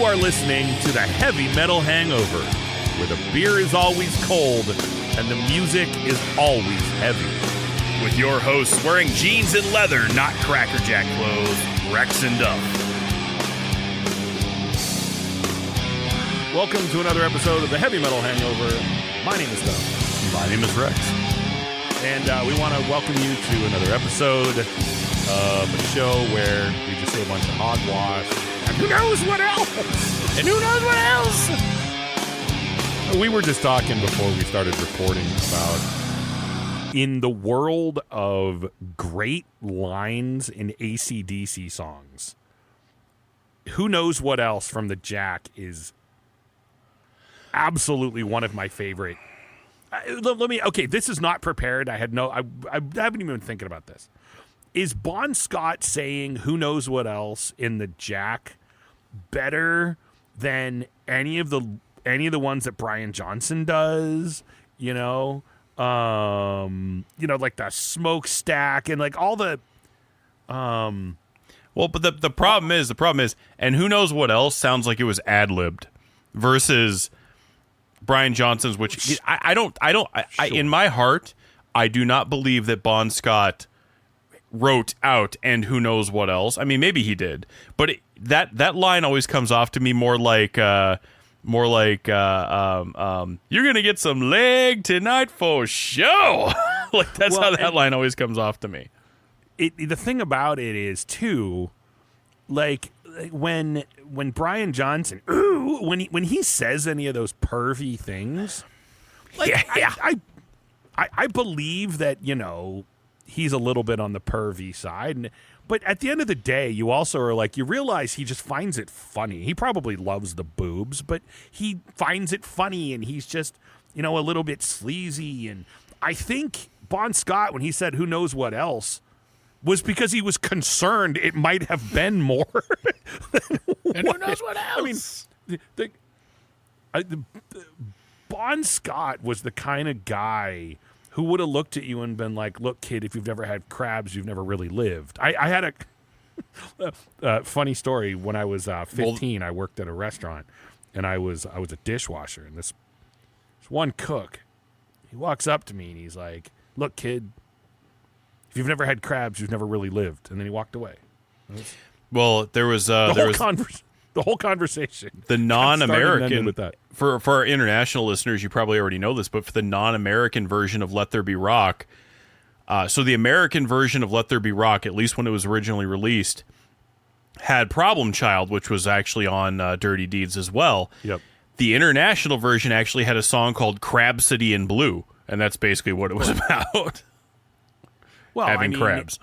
are listening to the Heavy Metal Hangover, where the beer is always cold and the music is always heavy. With your hosts wearing jeans and leather, not Cracker Jack clothes, Rex and Duff. Welcome to another episode of the Heavy Metal Hangover. My name is Duff. My name is Rex. And we want to welcome you to another episode of a show where we just say a bunch of hogwash. And who knows what else? And who knows what else? We were just talking before we started recording about in the world of great lines in AC/DC songs, Who Knows What Else from the Jack is absolutely one of my favorite. Okay, this is not prepared. I haven't even been thinking about this. Is Bon Scott saying "Who Knows What Else" in the Jack better than any of the ones that Brian Johnson does? Like the Smokestack and like all the. Well, but the problem is, and "Who Knows What Else" sounds like it was ad-libbed versus Brian Johnson's, which I in my heart, I do not believe that Bon Scott wrote out "and who knows what else." I mean, maybe he did, but that line always comes off to me more like you're gonna get some leg tonight for show. Like that's how that line always comes off to me. The thing about it is too, like when Brian Johnson, when he says any of those pervy things, like I believe that he's a little bit on the pervy side, but at the end of the day, you also are like, you realize he just finds it funny. He probably loves the boobs, but he finds it funny, and he's just a little bit sleazy. And I think Bon Scott, when he said "Who knows what else," was because he was concerned it might have been more. And who knows what else? I mean, Bon Scott was the kind of guy who would have looked at you and been like, "Look, kid, if you've never had crabs, you've never really lived." I had a funny story. When I was 15, I worked at a restaurant, and I was a dishwasher. And this one cook, he walks up to me and he's like, "Look, kid, if you've never had crabs, you've never really lived." And then he walked away. Well, there was the whole conversation. The non-American with that. For our international listeners, you probably already know this, but for the non-American version of "Let There Be Rock," so the American version of "Let There Be Rock," at least when it was originally released, had "Problem Child," which was actually on Dirty Deeds as well. Yep. The international version actually had a song called "Crab City in Blue," and that's basically what it was about. Well, having crabs.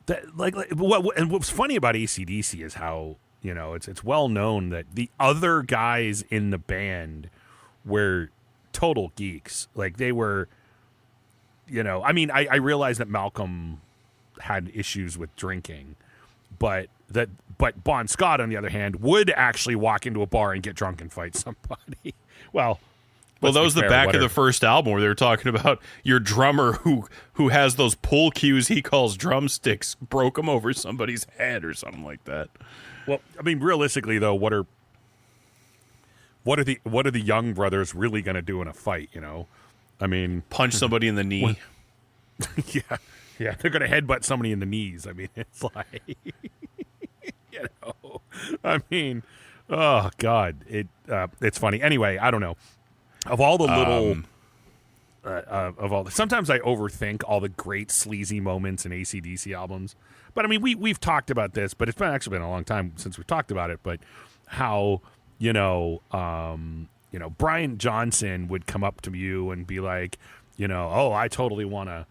And what's funny about AC/DC is how it's well known that the other guys in the band were total geeks. Like they were, I realize that Malcolm had issues with drinking, but Bon Scott, on the other hand, would actually walk into a bar and get drunk and fight somebody. Well, that was the back of the first album where they were talking about your drummer who has those pull cues he calls drumsticks, broke them over somebody's head or something like that. Well, I mean, realistically though, what are the Young brothers really going to do in a fight? I mean, punch somebody in the knee. Yeah, they're going to headbutt somebody in the knees. I mean, it's like, I mean, oh God, it's funny. Anyway, I don't know. Of all the little, sometimes I overthink all the great sleazy moments in AC/DC albums. But I mean, we've talked about this, but it's actually been a long time since we've talked about it. But how Brian Johnson would come up to you and be like, "Oh, I totally want to.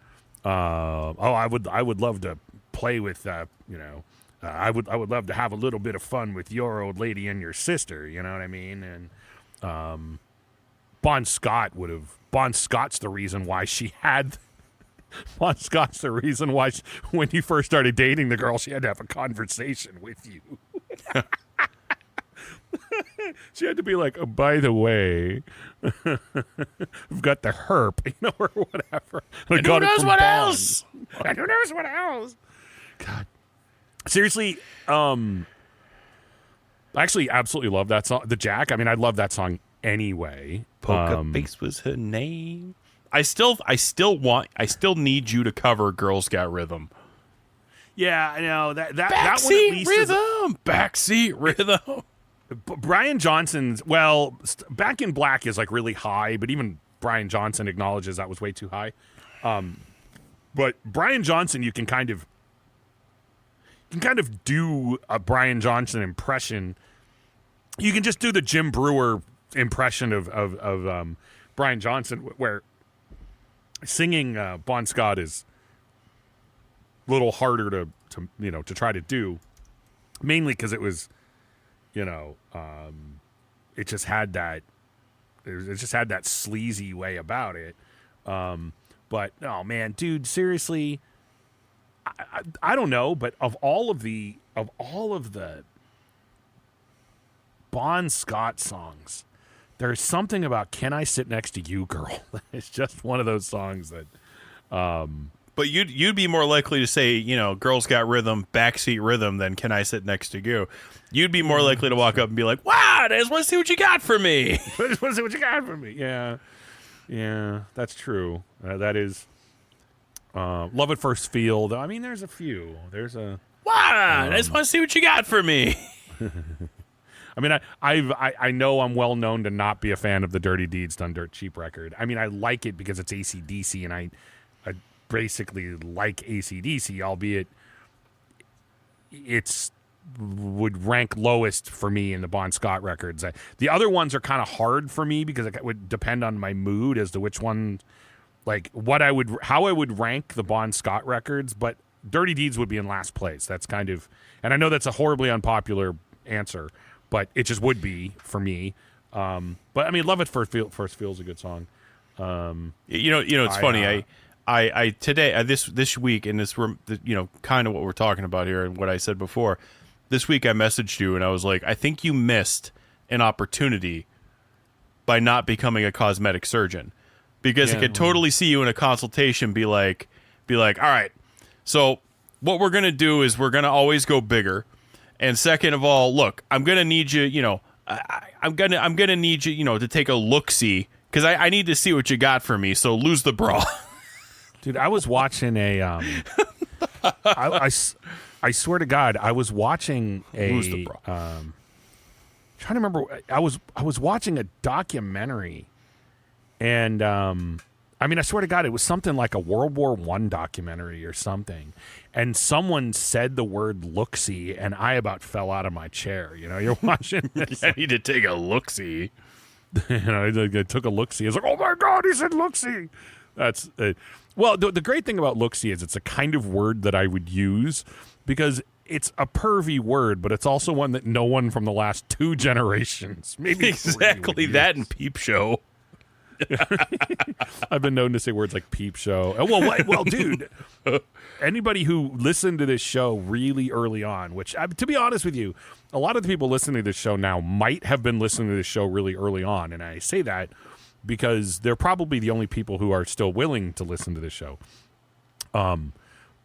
I would love to play with. I would love to have a little bit of fun with your old lady and your sister." You know what I mean? And Bon Scott's the reason why she had. Bon Scott's the reason why when you first started dating the girl, she had to have a conversation with you. She had to be like, "Oh, by the way, I've got the herp," or whatever. And who knows what else? And who knows what else? God, seriously, I actually absolutely love that song. The Jack, I mean, I love that song anyway. Poker Face was her name. I still need you to cover Girls Got Rhythm. Yeah, I know that one at Backseat least rhythm. Backseat rhythm. Brian Johnson's, Back in Black is like really high, but even Brian Johnson acknowledges that was way too high. But Brian Johnson, you can kind of do a Brian Johnson impression. You can just do the Jim Brewer impression of Brian Johnson, where singing Bon Scott is a little harder to try to do, mainly because it was, it just had that sleazy way about it. But oh man, dude, seriously, I don't know, but of all of the Bon Scott songs, there's something about "Can I Sit Next to You, Girl?" It's just one of those songs that. But you'd be more likely to say, Girls Got Rhythm, Backseat Rhythm than Can I Sit Next to You. You'd be more likely to walk up and be like, wow, I just want to see what you got for me. I just want to see what you got for me. Yeah, that's true. That is Love at First Feel. I mean, there's a few. There's a... Wow, I just want to see what you got for me. I mean, I know I'm well known to not be a fan of the Dirty Deeds Done Dirt Cheap record. I mean, I like it because it's AC/DC, and I basically like AC/DC, albeit it's would rank lowest for me in the Bon Scott records. The other ones are kind of hard for me because it would depend on my mood as to which one, like how I would rank the Bon Scott records. But Dirty Deeds would be in last place. That's kind of, and I know that's a horribly unpopular answer, but it just would be for me. But I mean, Love at First Feel is a good song. It's funny. I today this week in this kind of what we're talking about here and what I said before. This week I messaged you and I was like, I think you missed an opportunity by not becoming a cosmetic surgeon, because I could totally see you in a consultation be like, all right, so what we're gonna do is we're gonna always go bigger, and second of all, look, I'm gonna need you, I'm gonna need you, to take a look-see, because I need to see what you got for me. So lose the bra. Dude, I was watching a I swear to God, I was watching Lose the bra. Trying to remember, I was watching a documentary, and I mean, I swear to God, it was something like a World War I documentary or something, and someone said the word look-see, and I about fell out of my chair. You're watching this. I need to take a look-see. I took a look-see. I was like, oh my God, he said look-see. That's well, the great thing about look-see is it's a kind of word that I would use because it's a pervy word, but it's also one that no one from the last 2 generations, maybe exactly that and peep show. I've been known to say words like peep show. Well, dude, anybody who listened to this show really early on, which, to be honest with you, a lot of the people listening to this show now might have been listening to this show really early on, and I say that because they're probably the only people who are still willing to listen to this show.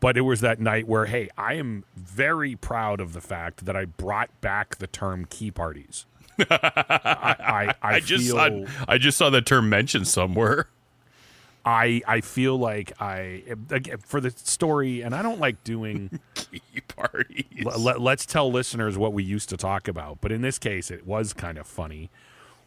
But it was that night where, hey, I am very proud of the fact that I brought back the term key parties. I just saw the term mentioned somewhere. I feel like for the story, and I don't like doing key parties. Let's tell listeners what we used to talk about. But in this case, it was kind of funny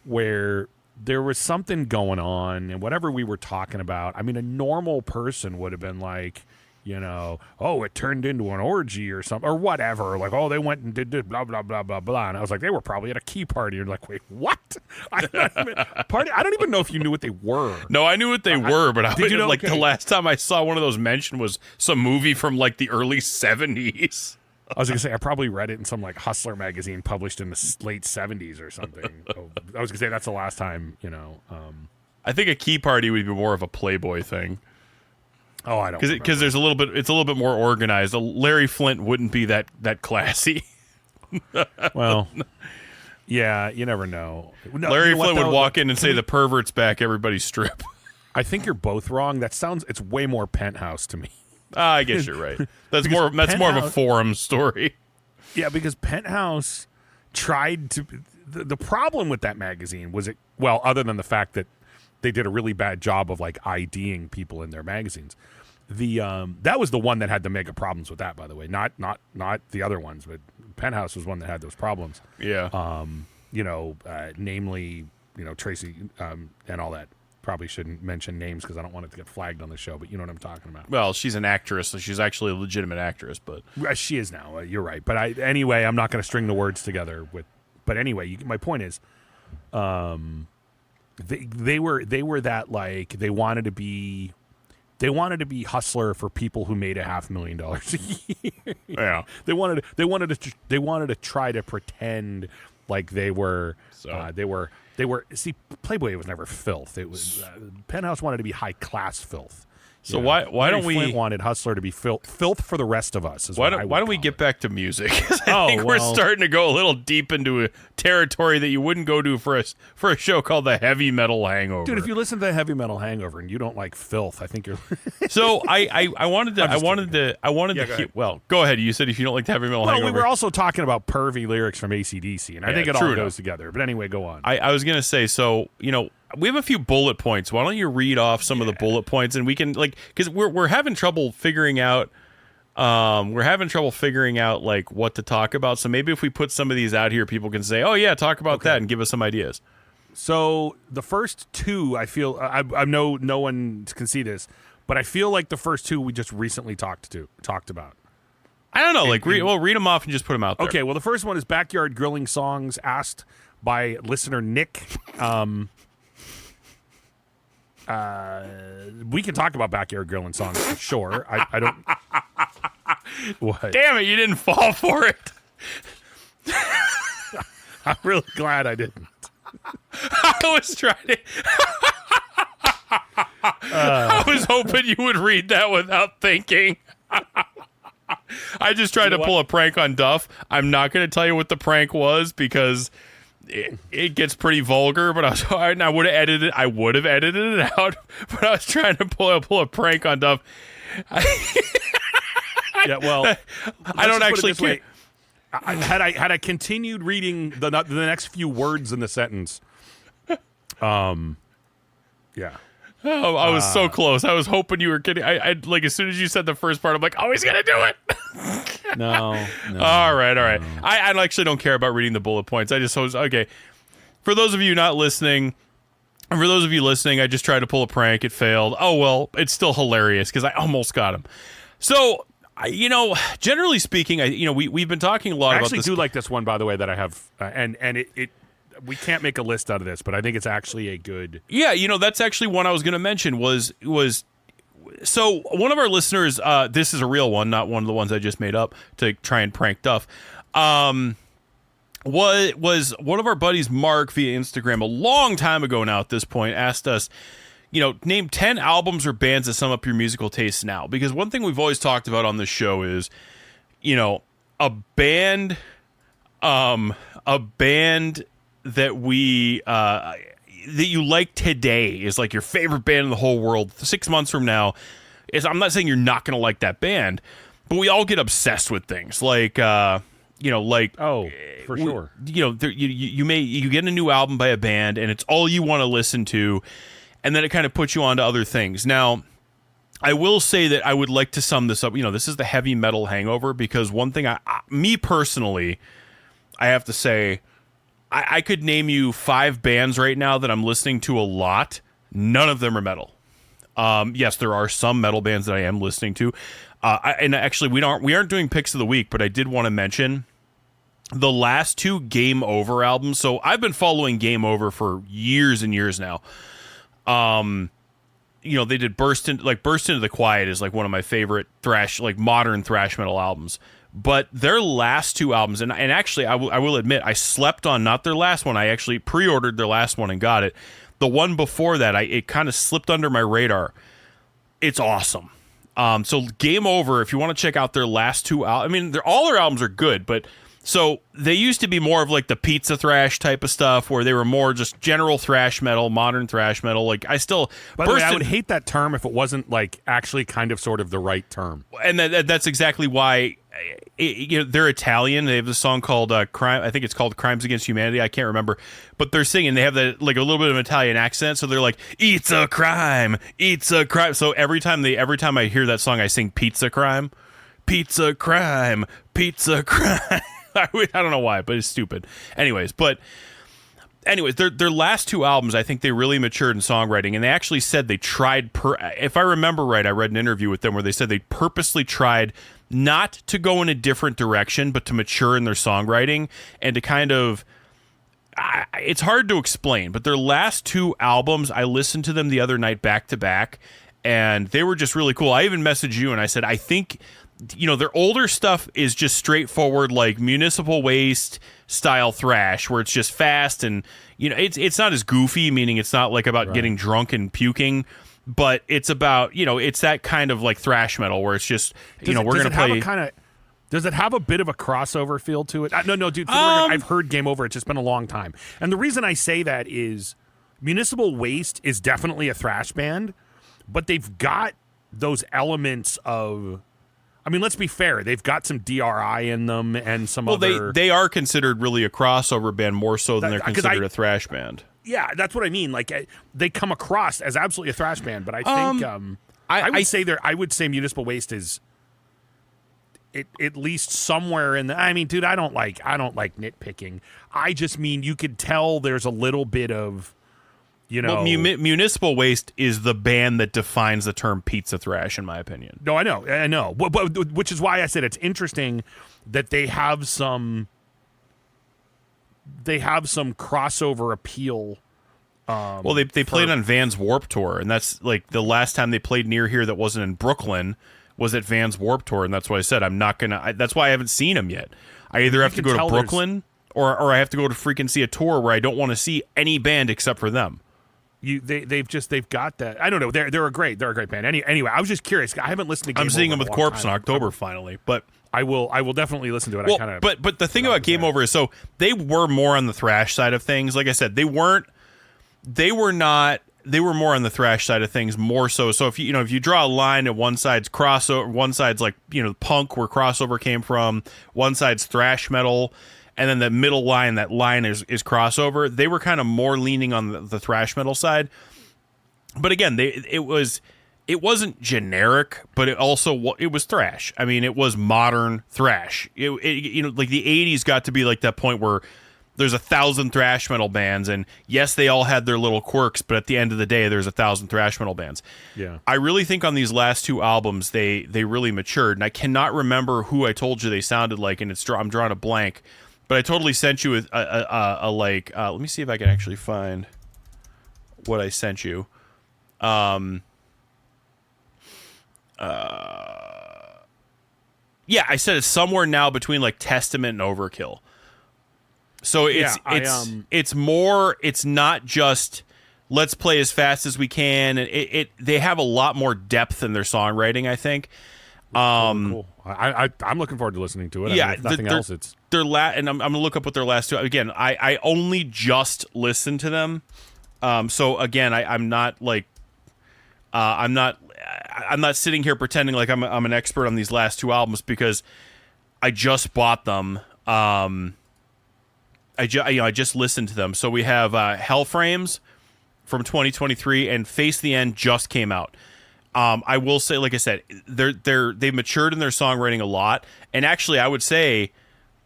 where there was something going on, and whatever we were talking about, I mean, a normal person would have been like, oh, it turned into an orgy or something, or whatever. Like, oh, they went and did this, blah, blah, blah, blah, blah. And I was like, they were probably at a key party. You're like, wait, what? I don't even know if you knew what they were. No, I knew what they were, but the last time I saw one of those mentioned was some movie from like the early 70s. I was going to say, I probably read it in some like Hustler magazine published in the late 70s or something. I was going to say that's the last time, I think a key party would be more of a Playboy thing. Oh, I don't, because there's it's a little bit more organized. Larry Flint wouldn't be that classy. Well, yeah, you never know. No, Larry Flint would walk in and say, "The pervert's back, everybody strip." I think you're both wrong. It's way more Penthouse to me. I guess you're right. That's more of a forum story. Yeah, because Penthouse tried to. The problem with that magazine was other than the fact that they did a really bad job of like IDing people in their magazines. That was the one that had the mega problems with that, by the way. Not the other ones, but Penthouse was one that had those problems. Yeah. Namely, Tracy and all that. Probably shouldn't mention names because I don't want it to get flagged on the show, but you know what I'm talking about. Well, she's an actress, so she's actually a legitimate actress, but she is now. You're right, but anyway, I'm not going to string the words together with. But anyway, my point is, they were that like they wanted to be Hustler for people who made $500,000 a year. Yeah, they wanted to try to pretend like they were. See, Playboy was never filth. It was Penthouse wanted to be high class filth. So why don't we Flint wanted Hustler to be filth for the rest of us? Why don't we get back to music? 'Cause I think we're starting to go a little deep into a territory that you wouldn't go to for a show called The Heavy Metal Hangover. Dude, if you listen to The Heavy Metal Hangover and you don't like filth, I think you're. So I wanted to. Well, go ahead. You said if you don't like The Heavy Metal Hangover. Well, we were also talking about pervy lyrics from AC/DC, and I think it all goes together. But anyway, go on. I was gonna say, so we have a few bullet points. Why don't you read off some of the bullet points, and we can because we're having trouble figuring out. Like what to talk about. So maybe if we put some of these out here, people can say, "Oh yeah, talk about that," and give us some ideas. So the first two, I feel I know no one can see this, but I feel like the first two we just recently talked about. I don't know. Read them off and just put them out there. Okay. Well, the first one is backyard grilling songs asked by listener Nick. We can talk about backyard grilling songs for sure. I don't. What? Damn it! You didn't fall for it. I'm really glad I didn't. I was trying to. I was hoping you would read that without thinking. I just tried to pull a prank on Duff. I'm not going to tell you what the prank was because it gets pretty vulgar. But I would have edited it. I would have edited it out. But I was trying to pull a prank on Duff. Yeah, well, I don't actually care. Had I continued reading the next few words in the sentence, yeah. Oh, I was so close. I was hoping you were kidding. I like as soon as you said the first part, I'm like, oh, he's gonna do it. No. All right. I actually don't care about reading the bullet points. I just was okay. For those of you not listening, and for those of you listening, I just tried to pull a prank. It failed. Oh well, it's still hilarious because I almost got him. So. Generally speaking, we've been talking a lot about this. I actually do like this one, by the way, that I have, and it we can't make a list out of this, but I think it's actually a good. Yeah, that's actually one I was going to mention was so one of our listeners. This is a real one, not one of the ones I just made up to try and prank Duff. Was one of our buddies, Mark, via Instagram a long time ago now. At this point, asked us. Name 10 albums or bands that sum up your musical tastes now. Because one thing we've always talked about on this show is, a band that that you like today is like your favorite band in the whole world. 6 months from now, I'm not saying you're not going to like that band, but we all get obsessed with things like, for sure. You get a new album by a band and it's all you want to listen to. And then it kind of puts you on to other things. Now, I will say that I would like to sum this up. This is the heavy metal hangover because one thing, me personally, I have to say, I could name you 5 bands right now that I'm listening to a lot. None of them are metal. Yes, there are some metal bands that I am listening to. And actually, we aren't doing picks of the week, but I did want to mention the last 2 Game Over albums. So I've been following Game Over for years and years now. They did Burst into the Quiet is like one of my favorite modern thrash metal albums. But their last 2 albums, and actually I will admit I slept on not their last one. I actually pre-ordered their last one and got it. The one before that, it kind of slipped under my radar. It's awesome. So Game Over, if you want to check out their last 2 albums, all their albums are good, but. So they used to be more of like the pizza thrash type of stuff where they were more just general thrash metal, modern thrash metal. Like I still, by the way, I would hate that term if it wasn't like actually kind of sort of the right term. And that's exactly why they're Italian. They have this song called "Crime." I think it's called "Crimes Against Humanity." I can't remember, but they're singing. They have that like a little bit of an Italian accent, so they're like, "It's a crime, it's a crime." So every time I hear that song, I sing "Pizza Crime, Pizza Crime, Pizza Crime." I don't know why, but it's stupid. Anyways, their last two albums, I think they really matured in songwriting, and they actually said they tried. If I remember right, I read an interview with them where they said they purposely tried not to go in a different direction, but to mature in their songwriting and to kind of. It's hard to explain, but their last two albums, I listened to them the other night back to back, and they were just really cool. I even messaged you and I said, I think. Their older stuff is just straightforward, like Municipal Waste style thrash, where it's just fast and it's not as goofy, meaning it's not like about getting drunk and puking, but it's about it's that kind of like thrash metal where it's just we're gonna play. Does it have a bit of a crossover feel to it? No, dude. I've heard Game Over. It's just been a long time, and the reason I say that is Municipal Waste is definitely a thrash band, but they've got those elements of. I mean, let's be fair. They've got some DRI in them and some other... they are considered really a crossover band more so than they're considered a thrash band. Yeah, that's what I mean. Like, they come across as absolutely a thrash band, but I think... I would say Municipal Waste is at least somewhere in the... I mean, dude, I don't like nitpicking. I just mean you could tell there's a little bit of... Well, Municipal Waste is the band that defines the term pizza thrash, in my opinion. No, I know. But, which is why I said it's interesting that they have some crossover appeal. Well, they played on Vans Warped Tour, and that's like the last time they played near here that wasn't in Brooklyn was at Vans Warped Tour, and that's why I said I'm not gonna. That's why I haven't seen them yet. I either have to go to Brooklyn or I have to go to freaking see a tour where I don't want to see any band except for them. They've got that. I don't know. They're a great band. Anyway, I was just curious. I haven't listened to Game I'm seeing Over them with Corpse in October finally, but I will definitely listen to it. Well, but the thing about Game Over is so they were more on the thrash side of things. Like I said, they were more on the thrash side of things more so. So if you draw a line at one side's crossover, one side's like punk where crossover came from, one side's thrash metal. And then the middle line, that line is crossover. They were kind of more leaning on the thrash metal side, but again, it wasn't generic, but it was thrash. I mean, it was modern thrash. Like the '80s got to be like that point where there's 1,000 thrash metal bands, and yes, they all had their little quirks, but at the end of the day, there's 1,000 thrash metal bands. Yeah, I really think on these last two albums, they really matured, and I cannot remember who I told you they sounded like, and I'm drawing a blank. But I totally sent you let me see if I can actually find what I sent you. Yeah, I said it's somewhere now between like Testament and Overkill. So it's more. It's not just let's play as fast as we can. And they have a lot more depth in their songwriting, I think. Cool. I'm looking forward to listening to it. Yeah, if nothing else, it's and I'm gonna look up what their last two. Again, I only just listened to them, so again, I'm not like, I'm not sitting here pretending like I'm an expert on these last two albums because I just bought them. I just listened to them. So we have Hell Frames from 2023 and Face the End just came out. I will say, like I said, they've matured in their songwriting a lot, and actually, I would say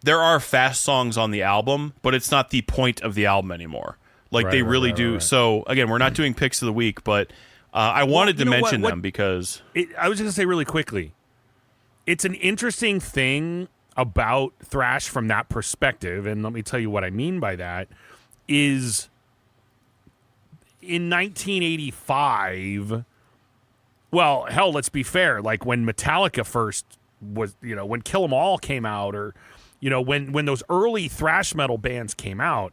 there are fast songs on the album, but it's not the point of the album anymore. Like they really do. Right. So again, we're not doing picks of the week, but I wanted to mention them because I was going to say really quickly, it's an interesting thing about thrash from that perspective, and let me tell you what I mean by that is in 1985. Well, hell, let's be fair. Like when Metallica first was, when Kill 'Em All came out, or, when those early thrash metal bands came out,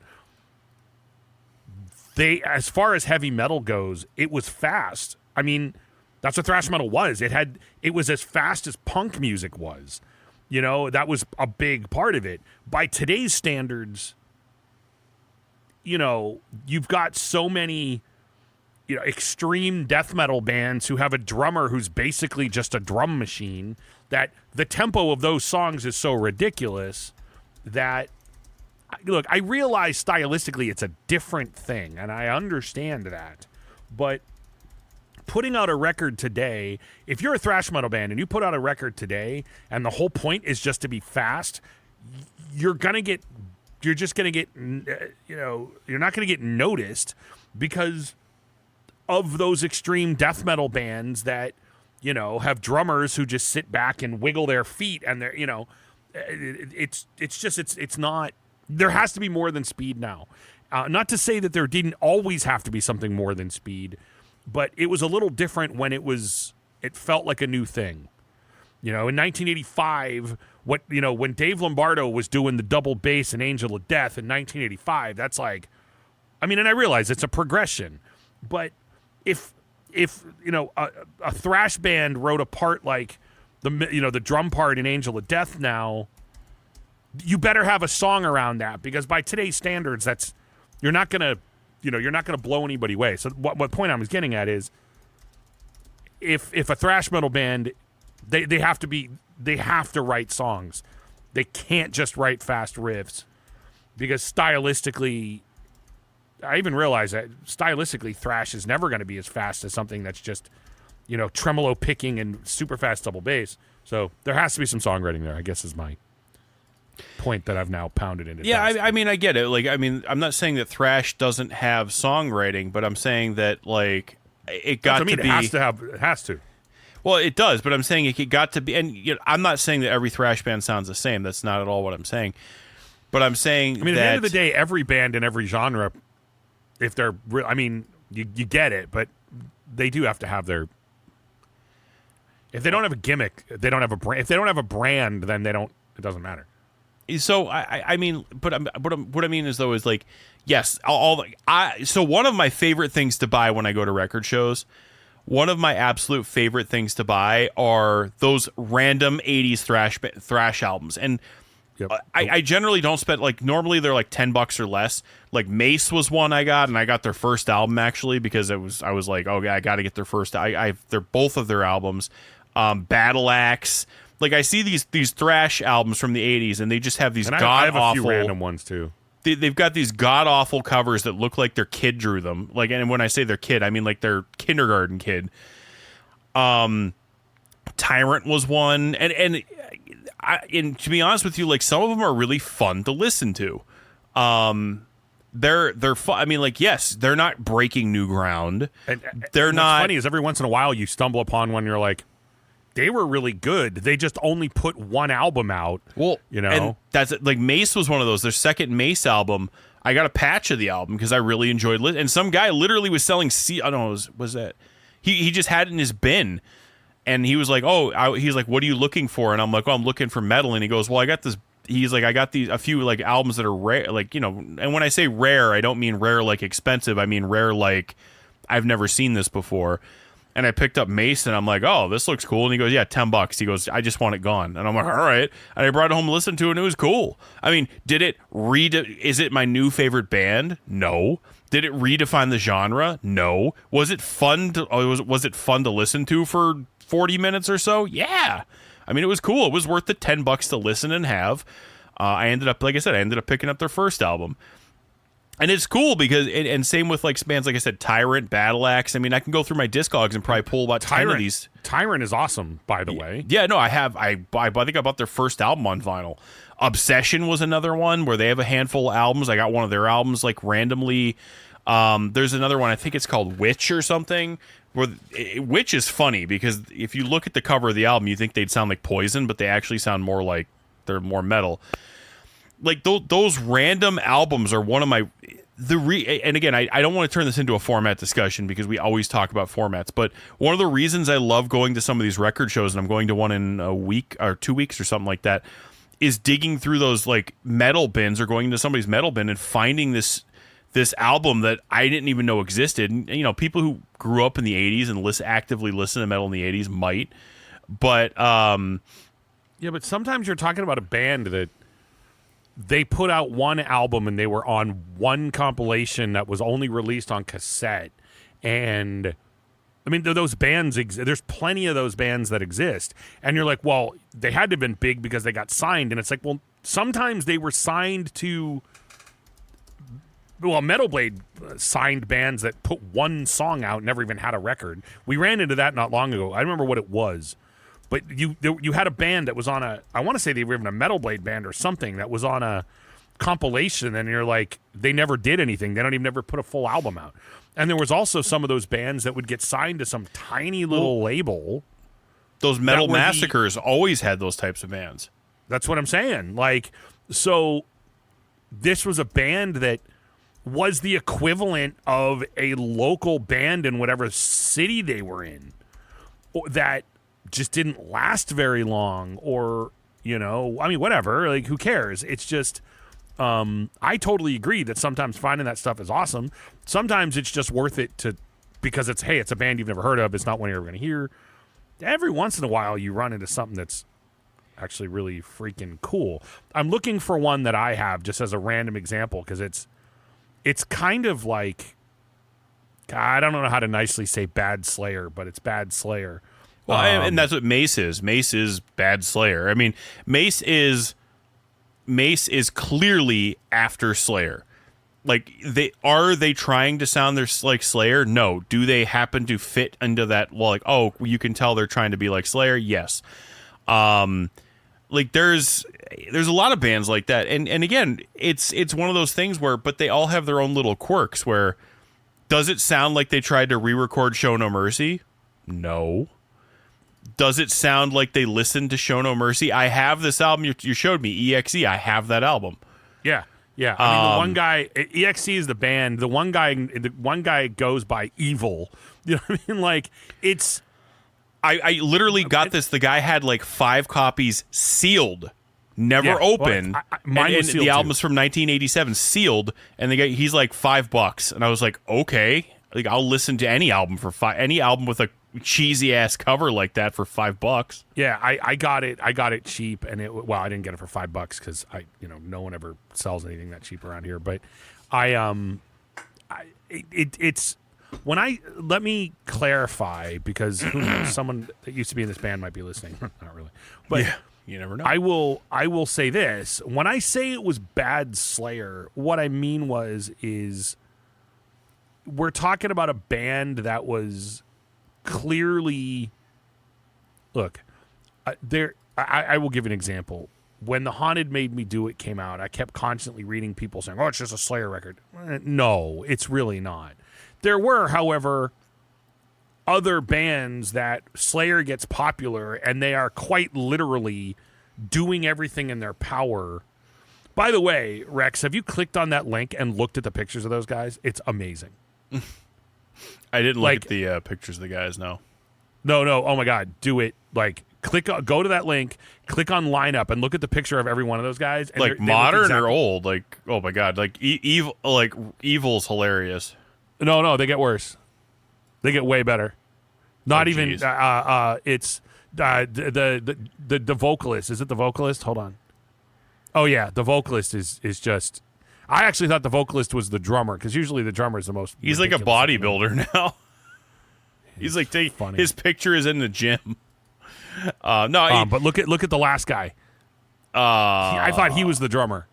as far as heavy metal goes, it was fast. I mean, that's what thrash metal was. It was as fast as punk music was. That was a big part of it. By today's standards, you've got so many extreme death metal bands who have a drummer who's basically just a drum machine, that the tempo of those songs is so ridiculous that, look, I realize stylistically it's a different thing, and I understand that, but putting out a record today, if you're a thrash metal band and you put out a record today and the whole point is just to be fast, you're not going to get noticed because of those extreme death metal bands that, have drummers who just sit back and wiggle their feet, and they're, it's not, there has to be more than speed now. Not to say that there didn't always have to be something more than speed, but it was a little different when it felt like a new thing. In 1985, when Dave Lombardo was doing the double bass in Angel of Death in 1985, that's like, and I realize it's a progression, but if a thrash band wrote a part like the drum part in Angel of Death now, you better have a song around that, because by today's standards, you're not gonna blow anybody away. So what point I was getting at is, if a thrash metal band, they have to write songs. They can't just write fast riffs, because stylistically, I even realize that stylistically, thrash is never going to be as fast as something that's just, tremolo picking and super fast double bass. So there has to be some songwriting there, I guess, is my point that I've now pounded into. Yeah, I get it. I'm not saying that thrash doesn't have songwriting, but I'm saying that, it got to be. It has to. Well, it does, but I'm saying it got to be, and I'm not saying that every thrash band sounds the same. That's not at all what I'm saying. But I'm saying at the end of the day, every band in every genre, if they're, you get it, but they do have to have their. If they don't have a gimmick, they don't have a brand. If they don't have a brand, then they don't. It doesn't matter. So what I mean is though is yes, so one of my favorite things to buy when I go to record shows, one of my absolute favorite things to buy are those random 80s thrash albums. And yep. I generally don't spend, normally they're $10 or less. Mace was one I got, and I got their first album actually, because I was like, okay, I got to get their first. They're both of their albums. Battle Axe. I see these thrash albums from the 80s, and they just have these god-awful... I have a few random ones, too. They've got these god-awful covers that look like their kid drew them. And when I say their kid, I mean their kindergarten kid. Tyrant was one. And to be honest with you, some of them are really fun to listen to. They're fun. Yes, they're not breaking new ground. They're not... What's funny is every once in a while you stumble upon one, you're like, they were really good. They just only put one album out. Well, and that's Mace was one of those. Their second Mace album, I got a patch of the album because I really enjoyed it. And some guy literally was selling I don't know, was that he just had it in his bin, and he was like, he's like, what are you looking for? And I'm like, I'm looking for metal. And he goes, well, I got this. He's like, I got a few albums that are rare, and when I say rare, I don't mean rare expensive. I mean rare I've never seen this before. And I picked up Mace, and I'm like, oh, this looks cool. And he goes, yeah, $10. He goes, I just want it gone. And I'm like, all right. And I brought it home to listen to it, and it was cool. Is it my new favorite band? No. Did it redefine the genre? No. Was it fun was it fun to listen to for 40 minutes or so? Yeah. It was cool. It was worth the $10 to listen and have. I ended up picking up their first album. And it's cool because, and same with bands like I said, Tyrant, Battle Axe. I can go through my Discogs and probably pull about 10 of these. Tyrant is awesome, by the way. Yeah, no, I have. I think I bought their first album on vinyl. Obsession was another one where they have a handful of albums. I got one of their albums randomly. There's another one, I think it's called Witch or something. Witch is funny because if you look at the cover of the album, you think they'd sound like Poison, but they actually sound more like they're more metal. Those random albums are one of my and again, I don't want to turn this into a format discussion because we always talk about formats, but one of the reasons I love going to some of these record shows, and I'm going to one in a week or 2 weeks or something like that, is digging through those metal bins or going into somebody's metal bin and finding this album that I didn't even know existed. And, people who grew up in the 80s and actively listen to metal in the 80s might, but yeah, but sometimes you're talking about a band that they put out one album and they were on one compilation that was only released on cassette, And I mean, those bands, there's plenty of those bands that exist. And you're like, well, they had to have been big because they got signed. And it's like, well, sometimes they were signed to, well, Metal Blade signed bands that put one song out, never even had a record. We ran into that not long ago. I remember what it was. But you had a band that was on I want to say they were even a Metal Blade band or something that was on a compilation, and you're like, they never did anything. They don't even ever put a full album out. And there was also some of those bands that would get signed to some tiny little label. Those Metal Massacres always had those types of bands. That's what I'm saying. Like, so this was a band that was the equivalent of a local band in whatever city they were in that just didn't last very long, or, you know, I mean, whatever, like, who cares? It's just, I totally agree that sometimes finding that stuff is awesome. Sometimes it's just worth it because it's a band you've never heard of. It's not one you're ever going to hear. Every once in a while you run into something that's actually really freaking cool. I'm looking for one that I have just as a random example, because it's kind of like, I don't know how to nicely say Bad Slayer, but it's Bad Slayer. Well, and that's what Mace is. Mace is Bad Slayer. I mean, Mace is clearly after Slayer. Like, are they trying to sound like Slayer? No. Do they happen to fit into that? Well, like, oh, you can tell they're trying to be like Slayer. Yes. Like, there's a lot of bands like that, and again, it's one of those things where, but they all have their own little quirks. Where, does it sound like they tried to re-record Show No Mercy? No. Does it sound like they listened to Show No Mercy? I have this album you showed me, EXE. I have that album. Yeah. Yeah. I mean, the one guy, EXE is the band. The one guy goes by Evil. You know what I mean? Like, it's. I literally got this. The guy had like 5 copies sealed, never opened. Well, mine was sealed the too. album's from 1987, sealed, and he's like $5, and I was like, okay, like, I'll listen to any album any album with a cheesy ass cover like that for $5. Yeah, I got it cheap, and I didn't get it for $5 because no one ever sells anything that cheap around here. But it's when let me clarify, because who knows, someone that used to be in this band might be listening. Not really, but yeah, you never know. I will say this: when I say it was Bad Slayer, what I mean is we're talking about a band that was clearly, look, I will give an example. When The Haunted Made Me Do It came out, I kept constantly reading people saying, oh, it's just a Slayer record. No, it's really not. There were, however, other bands that Slayer gets popular, and they are quite literally doing everything in their power. By the way, Rex, have you clicked on that link and looked at the pictures of those guys? It's amazing. I didn't look at the pictures of the guys, no. No. Oh, my God. Do it. Like, go to that link, click on lineup, and look at the picture of every one of those guys. And like, modern or old? Like, oh, my God. Like, Evil's hilarious. No, they get worse. They get way better. Not even. Geez. It's the vocalist. Is it the vocalist? Hold on. Oh yeah, the vocalist is just. I actually thought the vocalist was the drummer, because usually the drummer is the most. He's like a bodybuilder now. He's like funny. His picture is in the gym. But look at the last guy. I thought he was the drummer.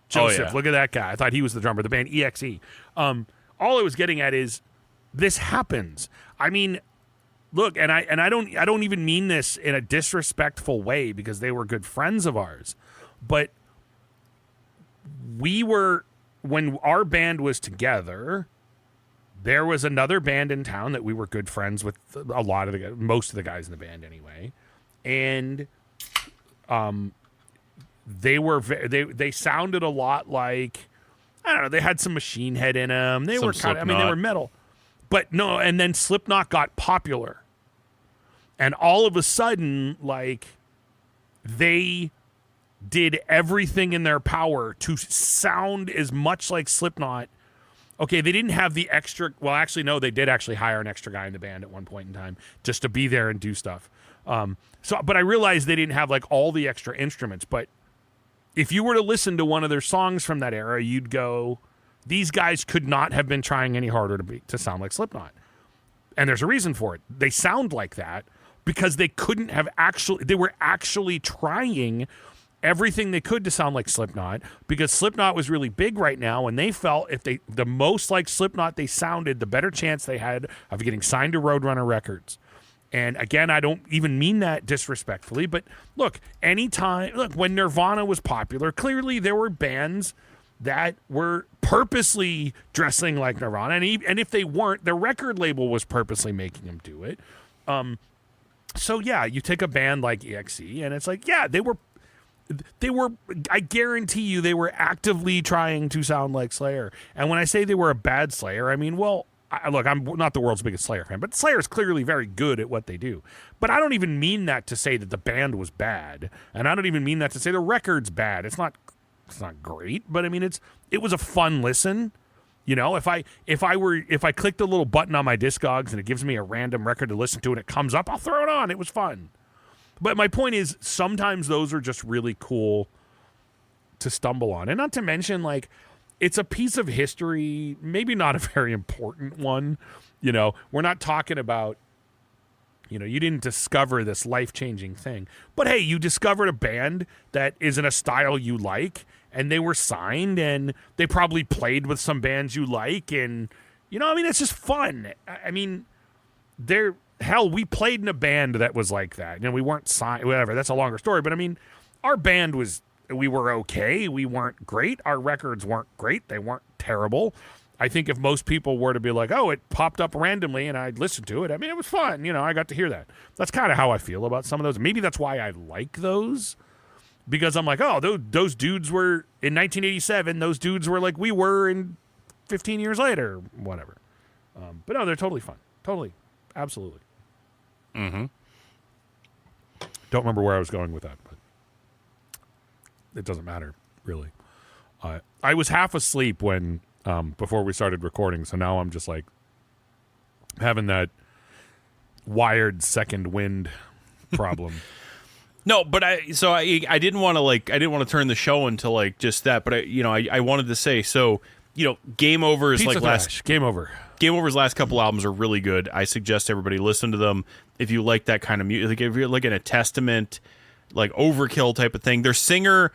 Joseph, yeah. Look at that guy. I thought he was the drummer. The band EXE. All I was getting at is this happens. I mean, look, and I don't even mean this in a disrespectful way, because they were good friends of ours, but when our band was together, there was another band in town that we were good friends with, most of the guys in the band anyway, and they sounded a lot like, I don't know, they had some Machine Head in them. They were kind of, they were metal. But no, and then Slipknot got popular. And all of a sudden, like, they did everything in their power to sound as much like Slipknot. Okay, they didn't have the extra, well, actually, no, they did actually hire an extra guy in the band at one point in time just to be there and do stuff. But I realized they didn't have, like, all the extra instruments. But if you were to listen to one of their songs from that era, you'd go, these guys could not have been trying any harder to sound like Slipknot. And there's a reason for it. They sound like that because they couldn't have they were actually trying everything they could to sound like Slipknot, because Slipknot was really big right now, and they felt if the most like Slipknot they sounded, the better chance they had of getting signed to Roadrunner Records. And again, I don't even mean that disrespectfully, but look, when Nirvana was popular, clearly there were bands that were purposely dressing like Nirvana, and if they weren't, their record label was purposely making them do it. So yeah, you take a band like EXE, and it's like, yeah, they were, I guarantee you, they were actively trying to sound like Slayer. And when I say they were a bad Slayer, I mean, well, look, I'm not the world's biggest Slayer fan, but Slayer's clearly very good at what they do. But I don't even mean that to say that the band was bad, and I don't even mean that to say the record's bad. It's not great, but I mean, it was a fun listen. You know, if I clicked a little button on my Discogs and it gives me a random record to listen to and it comes up, I'll throw it on. It was fun. But my point is, sometimes those are just really cool to stumble on. And not to mention, like, it's a piece of history, maybe not a very important one. You know, we're not talking about, you know, you didn't discover this life-changing thing. But hey, you discovered a band that is in a style you like, and they were signed, and they probably played with some bands you like, and, you know, I mean, it's just fun. I mean, we played in a band that was like that. You know, we weren't signed, whatever. That's a longer story. But I mean, our band we were okay. We weren't great. Our records weren't great. They weren't terrible. I think if most people were to be like, oh, it popped up randomly and I'd listen to it, I mean, it was fun. You know, I got to hear that. That's kind of how I feel about some of those. Maybe that's why I like those, because I'm like, oh, those dudes were in 1987. Those dudes were like we were in 15 years later, whatever. But no, they're totally fun. Totally. Absolutely. Mm-hmm. Don't remember where I was going with that, but it doesn't matter, really. I was half asleep when before we started recording, so now I'm just like having that wired second wind problem. No, but I didn't want to turn the show into like just that, but I wanted to say, so, you know, Game Over's Pizza Thrash, Game Over's last couple albums are really good. I suggest everybody listen to them if you like that kind of music. Like if you're like in a Testament, like Overkill type of thing. Their singer,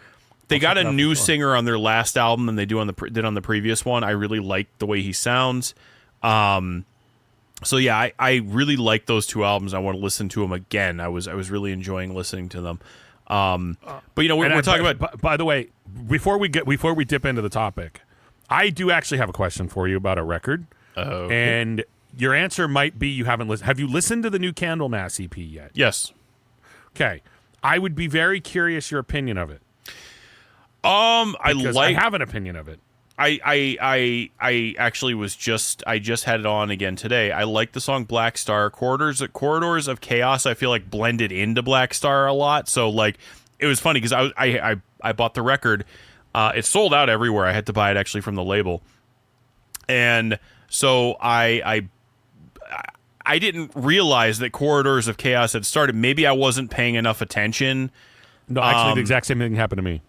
they got a new singer on their last album than they did on the previous one. I really like the way he sounds. So yeah, I really like those two albums. I want to listen to them again. I was really enjoying listening to them. But you know, we're talking about. By the way, before we dip into the topic, I do actually have a question for you about a record. Okay. And your answer might be you haven't listened. Have you listened to the new Candlemass EP yet? Yes. Okay. I would be very curious your opinion of it. I have an opinion of it. I actually I just had it on again today. I like the song Black Star. Corridors of Chaos, I feel like blended into Black Star a lot. So like it was funny because I bought the record. It sold out everywhere. I had to buy it actually from the label. And so I didn't realize that Corridors of Chaos had started. Maybe I wasn't paying enough attention. No, actually the exact same thing happened to me.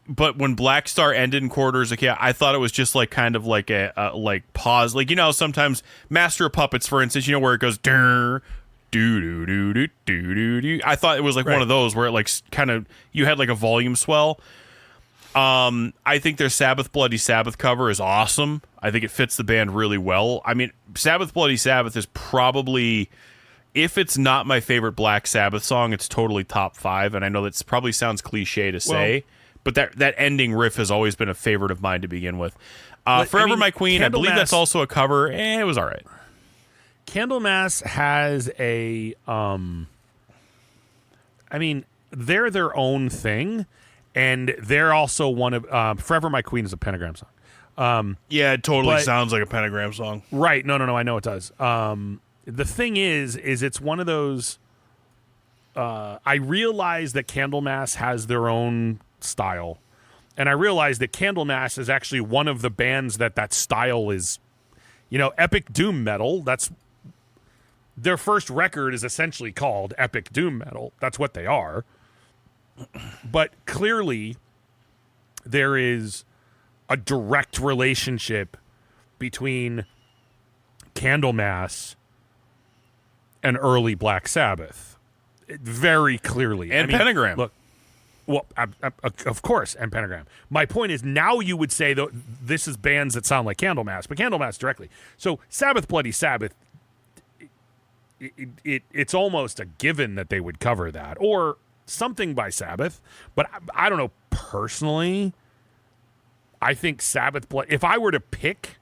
But when Black Star ended in Corridors of Chaos, I thought it was just like kind of like a like pause, like, you know, sometimes Master of Puppets, for instance, you know, where it goes do do do do do do. I thought it was like one of those where it like kind of you had like a volume swell. I think their Sabbath Bloody Sabbath cover is awesome. I think it fits the band really well. I mean, Sabbath Bloody Sabbath is probably, if it's not my favorite Black Sabbath song, it's totally top 5. And I know that probably sounds cliche to say. But that ending riff has always been a favorite of mine to begin with. Forever My Queen, I believe that's also a cover. It was all right. Candlemass has a... I mean, they're their own thing, and they're also one of... Forever My Queen is a Pentagram song. Yeah, it totally sounds like a Pentagram song. Right. No, I know it does. The thing is it's one of those... I realize that Candlemass has their own style, and I realize that Candlemass is actually one of the bands that style is, you know, epic doom metal. That's their first record is essentially called epic doom metal. That's what they are. But clearly there is a direct relationship between Candlemass and early Black Sabbath. Very clearly. And Pentagram. Look, well, of course, and Pentagram. My point is, now you would say, though, this is bands that sound like Candlemass, but Candlemass directly. So Sabbath Bloody Sabbath, it's almost a given that they would cover that. Or something by Sabbath. But I don't know, personally, I think Sabbath Bloody... If I were to pick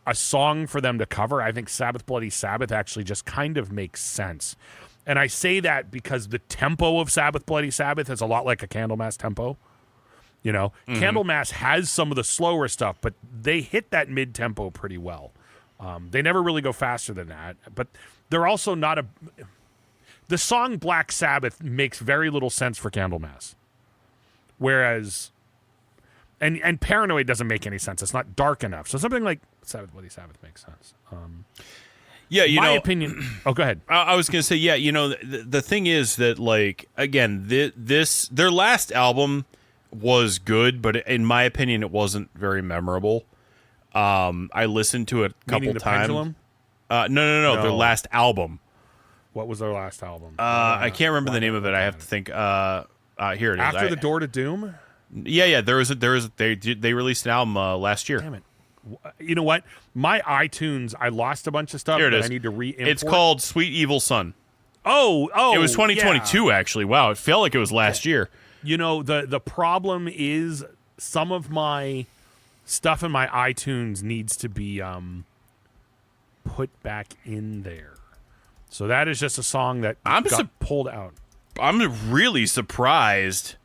a song for them to cover, I think Sabbath Bloody Sabbath actually just kind of makes sense. And I say that because the tempo of Sabbath Bloody Sabbath is a lot like a Candlemass tempo. You know, Candlemass has some of the slower stuff, but they hit that mid-tempo pretty well. They never really go faster than that. But they're also not a... The song Black Sabbath makes very little sense for Candlemass. Whereas... And Paranoid doesn't make any sense. It's not dark enough. So something like Sabbath Bloody Sabbath makes sense. Yeah, my opinion. Oh, go ahead. I was gonna say, yeah, the thing is that, like, again, their last album was good, but in my opinion, it wasn't very memorable. I listened to it a couple the times. Pendulum? No, their last album. What was their last album? I can't remember the name of it. I have to think. Here it is. After the Door to Doom. Yeah. They released an album last year. Damn it. You know what? My iTunes, I lost a bunch of stuff Here it that is. I need to re-import. It's called Sweet Evil Son. Oh, it was 2022 actually. Wow, it felt like it was last year. You know, the problem is some of my stuff in my iTunes needs to be put back in there. So that is just a song that got pulled out. I'm really surprised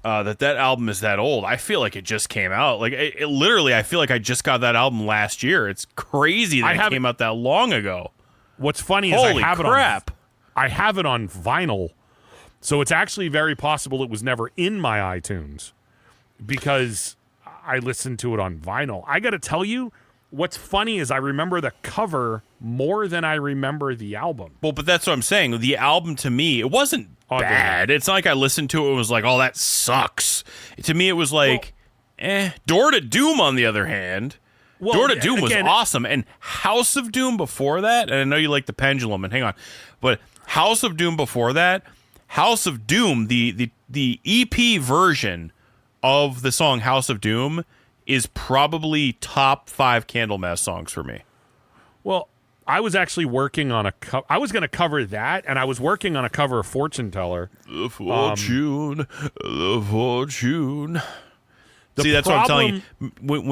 that album is that old. I feel like it just came out. Like it literally, I feel like I just got that album last year. It's crazy that it came out that long ago. What's funny is Holy I have crap. I have it on vinyl, so it's actually very possible it was never in my iTunes because I listened to it on vinyl. I got to tell you, what's funny is I remember the cover more than I remember the album. Well, but that's what I'm saying. The album to me, it wasn't bad. It's not like I listened to it and was like, oh, that sucks. To me, it was like, Door to Doom, on the other hand. Well, Door to Doom was awesome. And House of Doom before that, and I know you like the Pendulum, and hang on, but House of Doom before that, House of Doom, the EP version of the song House of Doom is probably top 5 Candlemass songs for me. Well, I was actually working on I was going to cover that, and I was working on a cover of Fortune Teller. The fortune. See, that's what I'm telling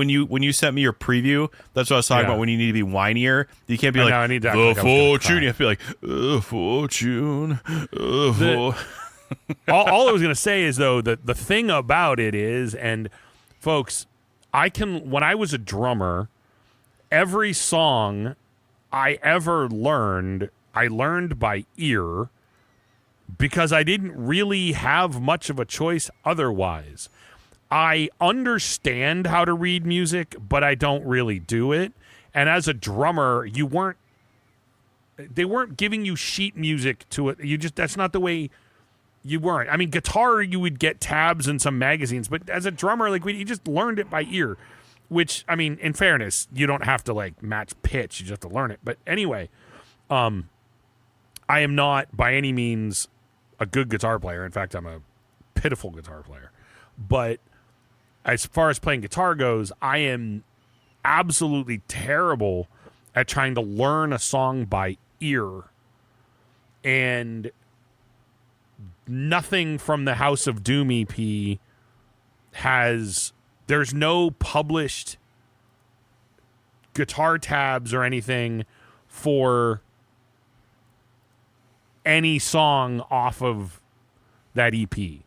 you. When you sent me your preview, that's what I was talking about. When you need to be whinier, you can't be like I need to the fortune. You have to be like the fortune. All I was going to say is, though, that the thing about it is, and folks, when I was a drummer, every song I ever learned, I learned by ear because I didn't really have much of a choice otherwise. I understand how to read music, but I don't really do it. And as a drummer, they weren't giving you sheet music to it. That's not the way you weren't. I mean, guitar, you would get tabs in some magazines, but as a drummer, you just learned it by ear. Which, I mean, in fairness, you don't have to, match pitch. You just have to learn it. But anyway, I am not, by any means, a good guitar player. In fact, I'm a pitiful guitar player. But as far as playing guitar goes, I am absolutely terrible at trying to learn a song by ear. And nothing from the House of Doom EP has... There's no published guitar tabs or anything for any song off of that EP.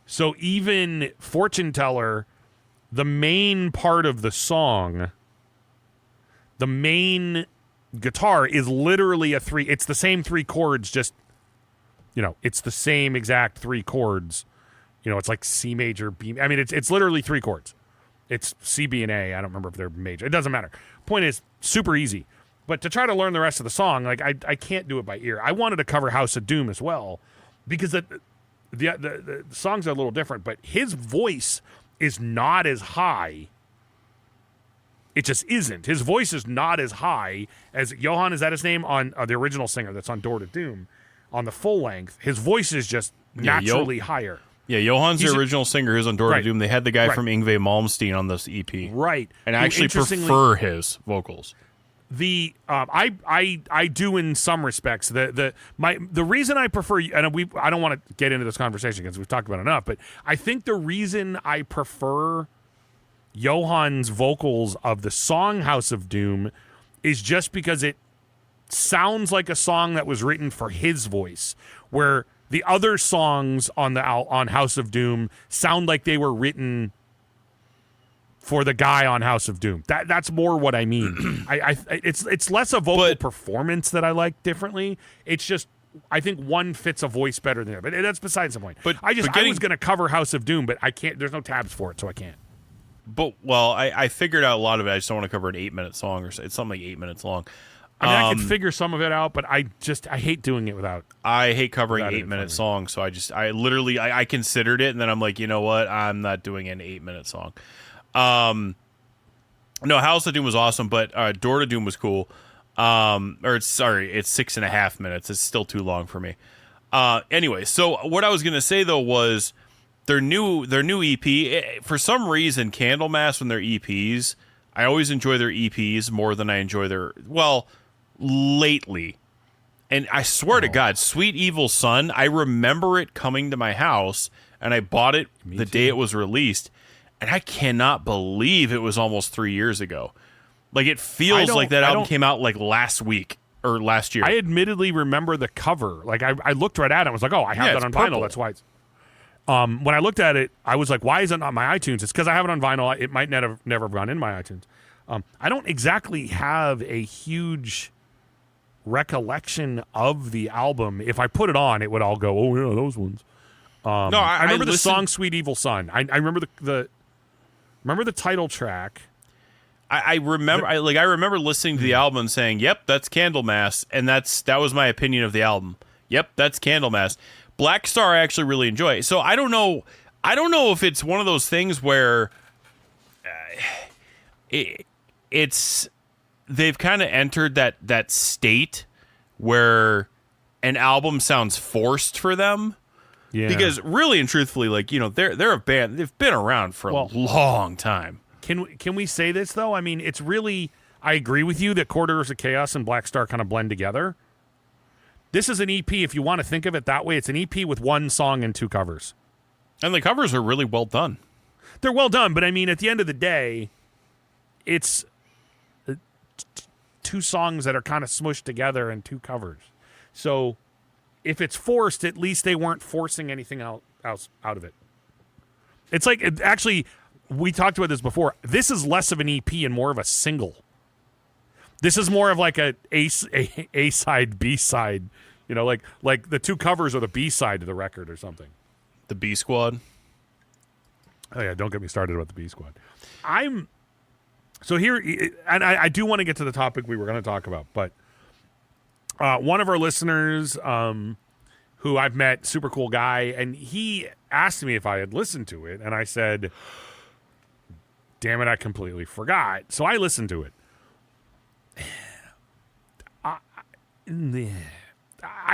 So even Fortune Teller, the main part of the song, the main guitar is literally it's the same 3 chords, just, it's the same exact 3 chords. It's like C major, B. I mean, it's literally 3 chords. It's C, B, and A. I don't remember if they're major. It doesn't matter. Point is, super easy. But to try to learn the rest of the song, I can't do it by ear. I wanted to cover House of Doom as well because the songs are a little different. But his voice is not as high. It just isn't. His voice is not as high as Johan, is that his name? On the original singer that's on Door to Doom. On the full length, his voice is just naturally higher. Yeah, Johan's the original singer who's on Door to Doom. They had the guy from Yngwie Malmsteen on this EP. Right. And I actually prefer his vocals. The I do in some respects. The reason I prefer, and I don't want to get into this conversation because we've talked about it enough, but I think the reason I prefer Johan's vocals of the song House of Doom is just because it sounds like a song that was written for his voice, where the other songs on House of Doom sound like they were written for the guy on House of Doom. That's more what I mean. It's less a vocal performance that I like differently. It's just I think one fits a voice better than the other. But that's besides the point. I was going to cover House of Doom, but I can't. There's no tabs for it, so I can't. But I figured out a lot of it. I just don't want to cover an 8-minute song or so. It's something like 8 minutes long. I mean, I could figure some of it out, but I hate doing it without. I hate covering 8-minute songs, so I literally considered it, and then I'm like, you know what? I'm not doing an 8-minute song. No, House of Doom was awesome, but Door to Doom was cool. It's 6.5 minutes. It's still too long for me. Anyway, so what I was gonna say though was their new EP. For some reason, Candlemass when their EPs, I always enjoy their EPs more than I enjoy lately. And I swear to God, Sweet Evil Son, I remember it coming to my house, and I bought it the day it was released. And I cannot believe it was almost 3 years ago. Like, it feels like that album came out like last week or last year. I admittedly remember the cover. Like, I looked right at it and was like, oh, I have that on vinyl. That's why it's... when I looked at it, I was like, why is it not on my iTunes? It's because I have it on vinyl. It might never have gone in my iTunes. I don't exactly have a huge recollection of the album. If I put it on, it would all go, oh, yeah, those ones. I remember the song Sweet Evil Son. I remember remember the title track. I remember listening to the album and saying, "Yep, that's Candlemass," and that was my opinion of the album. Yep, that's Candlemass. Black Star I actually really enjoy. So I don't know if it's one of those things where it's they've kind of entered that state where an album sounds forced for them. Yeah. Because really and truthfully, like, you know, they're a band. They've been around for a long time. Can we say this though? I mean, it's really. I agree with you that Corridors of Chaos and Black Star kind of blend together. This is an EP. If you want to think of it that way, it's an EP with one song and 2 covers. And the covers are really well done. They're well done, but I mean, at the end of the day, it's 2 songs that are kind of smushed together and 2 covers. So. If it's forced, at least they weren't forcing anything out of it. It's like, actually, we talked about this before. This is less of an EP and more of a single. This is more of like A side, B side. You know, like the 2 covers are the B side to the record or something. The B Squad. Oh yeah, don't get me started about the B Squad. So here, and I do want to get to the topic we were going to talk about, but. One of our listeners, who I've met, super cool guy, and he asked me if I had listened to it, and I said, damn it, I completely forgot. So I listened to it. I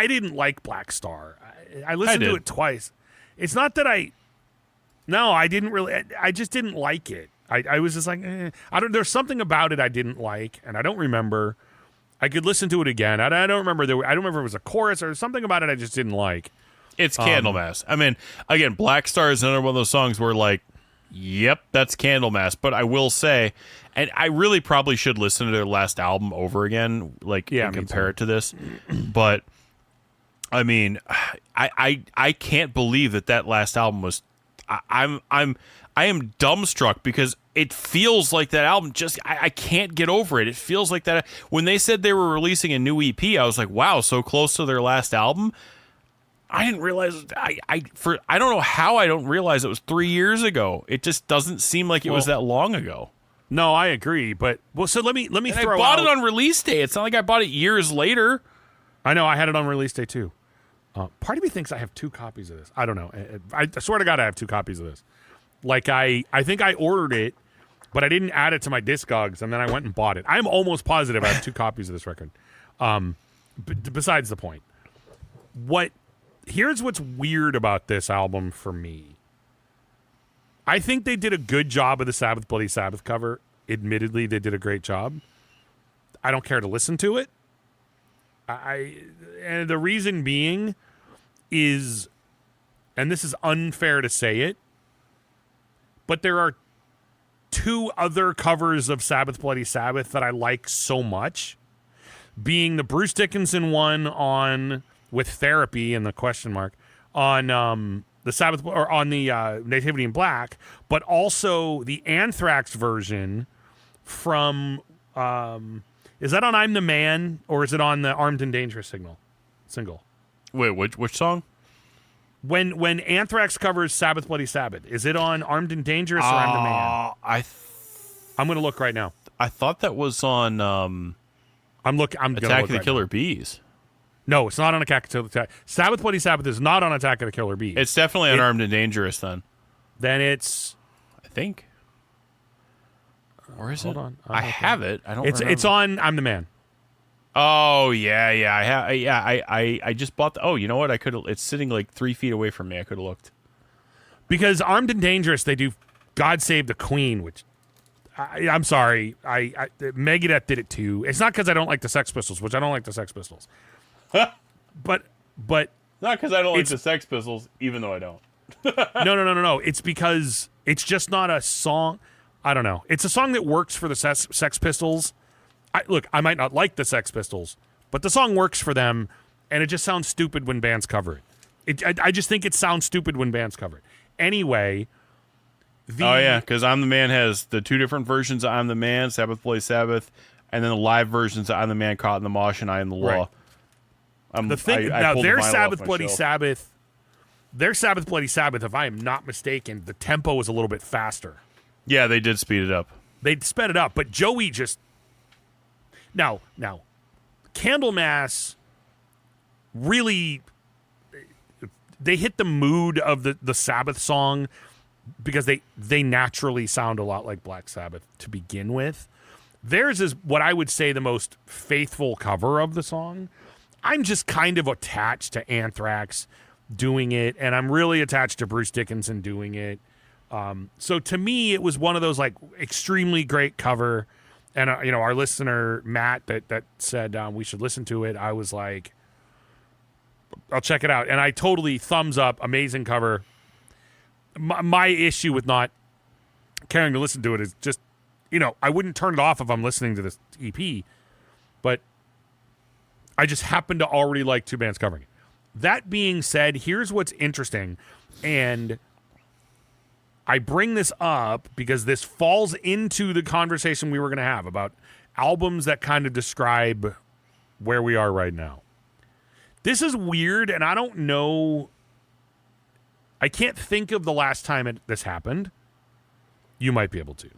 didn't like Black Star. I listened to it twice. It's not that I didn't really, I just didn't like it. I was just like, there's something about it I didn't like, and I don't remember. I could listen to it again. I don't remember. I don't remember if it was a chorus or something about it I just didn't like. It's Candlemass. I mean, again, Black Star is another one of those songs where, like, yep, that's Candlemass. But I will say, and I really probably should listen to their last album over again, like, and compare it to this. But I mean, I can't believe that last album was. I am dumbstruck because it feels like that album just I can't get over it. It feels like that when they said they were releasing a new EP, I was like, wow, so close to their last album. I didn't realize I don't know how I don't realize it was 3 years ago. It just doesn't seem like it was that long ago. No, I agree, but so let me and throw I bought out, it on release day. It's not like I bought it years later. I know I had it on release day too. Part of me thinks I have 2 copies of this. I don't know. I swear to God, I have 2 copies of this. Like I think I ordered it, but I didn't add it to my Discogs, and then I went and bought it. I'm almost positive I have 2 copies of this record. Besides the point. Here's what's weird about this album for me. I think they did a good job of the Sabbath Bloody Sabbath cover. Admittedly, they did a great job. I don't care to listen to it. And the reason being is, and this is unfair to say it, but there are 2 other covers of Sabbath Bloody Sabbath that I like so much, being the Bruce Dickinson one on with Therapy and the question mark on the Sabbath or on the Nativity in Black, but also the Anthrax version from is that on I'm the Man, or is it on the Armed and Dangerous single? Wait, which song? When Anthrax covers Sabbath Bloody Sabbath, is it on Armed and Dangerous or I'm the Man? I'm going to look right now. I thought that was on I'm Attack of the Killer Bees. No, it's not on Attack of the Sabbath Bloody Sabbath is not on Attack of the Killer Bees. It's definitely on Armed and Dangerous then. Then it's, I think. Or is hold it? on. I have it. I don't remember. It's on I'm the Man. Oh, yeah. I just bought you know what? It's sitting like 3 feet away from me. I could have looked. Because Armed and Dangerous, they do God Save the Queen, which I'm sorry. Megadeth did it too. It's not because I don't like the Sex Pistols, which I don't like the Sex Pistols. but not because I don't like the Sex Pistols, even though I don't. No. It's because it's just not a song. I don't know. It's a song that works for the Sex Pistols. I might not like the Sex Pistols, but the song works for them, and it just sounds stupid when bands cover it. I just think it sounds stupid when bands cover it. Anyway. Because I'm the Man has the 2 different versions of I'm the Man, Sabbath Bloody Sabbath, and then the live versions of I'm the Man, Caught in the Mosh, and I Am the Law. Right. Their Sabbath Bloody Sabbath, if I am not mistaken, the tempo is a little bit faster. Yeah, they did speed it up. They sped it up, but Joey just now Candlemass really they hit the mood of the Sabbath song because they naturally sound a lot like Black Sabbath to begin with. Theirs is what I would say the most faithful cover of the song. I'm just kind of attached to Anthrax doing it, and I'm really attached to Bruce Dickinson doing it. So to me, it was one of those like extremely great cover. And our listener Matt that said we should listen to it. I was like, I'll check it out, and I totally thumbs up. Amazing cover. My issue with not caring to listen to it is just, I wouldn't turn it off if I'm listening to this EP, but I just happen to already like 2 bands covering it. That being said, here's what's interesting, and I bring this up because this falls into the conversation we were going to have about albums that kind of describe where we are right now. This is weird, and I don't know. I can't think of the last time this happened. You might be able to.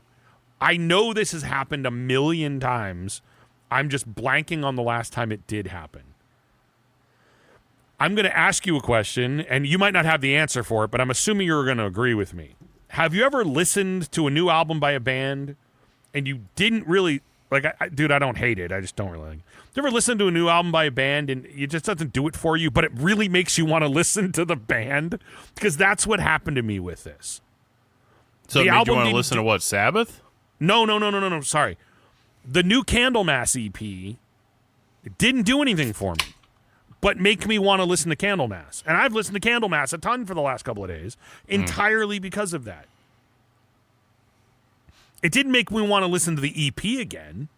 I know this has happened a million times. I'm just blanking on the last time it did happen. I'm going to ask you a question, and you might not have the answer for it, but I'm assuming you're going to agree with me. Have you ever listened to a new album by a band and you didn't really dude, I don't hate it. I just don't really like it. You ever listen to a new album by a band and it just doesn't do it for you, but it really makes you want to listen to the band? Because that's what happened to me with this. So it made you want to listen to what, Sabbath? No. Sorry. The new Candlemass EP, it didn't do anything for me, but make me want to listen to Candlemass. And I've listened to Candlemass a ton for the last couple of days, entirely because of that. It didn't make me want to listen to the EP again,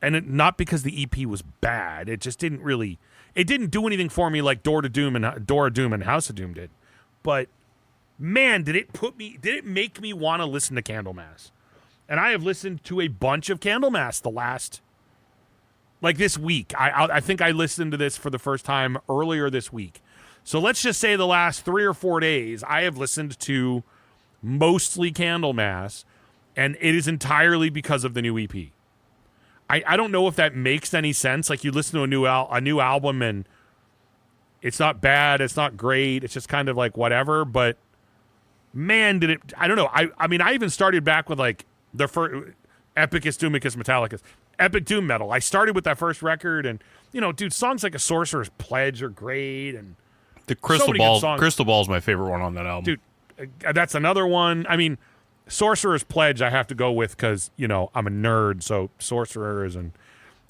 and not because the EP was bad. It just didn't really. It didn't do anything for me like Door of Doom and House of Doom did. But man, did it make me want to listen to Candlemass? And I have listened to a bunch of Candlemass this week. I think I listened to this for the first time earlier this week. So let's just say the last 3 or 4 days, I have listened to mostly Candlemass, and it is entirely because of the new EP. I don't know if that makes any sense. Like, you listen to a new album, and it's not bad, it's not great, it's just kind of like whatever. But man, did it? I don't know. I mean, I even started back with like the first Epicus, Doomicus, Metallicus, Epic Doom Metal. I started with that first record, and dude, songs like A Sorcerer's Pledge are great, and The so many good songs. Crystal Ball is my favorite one on that album. Dude, that's another one. I mean, Sorcerer's Pledge I have to go with because I'm a nerd, so Sorcerers and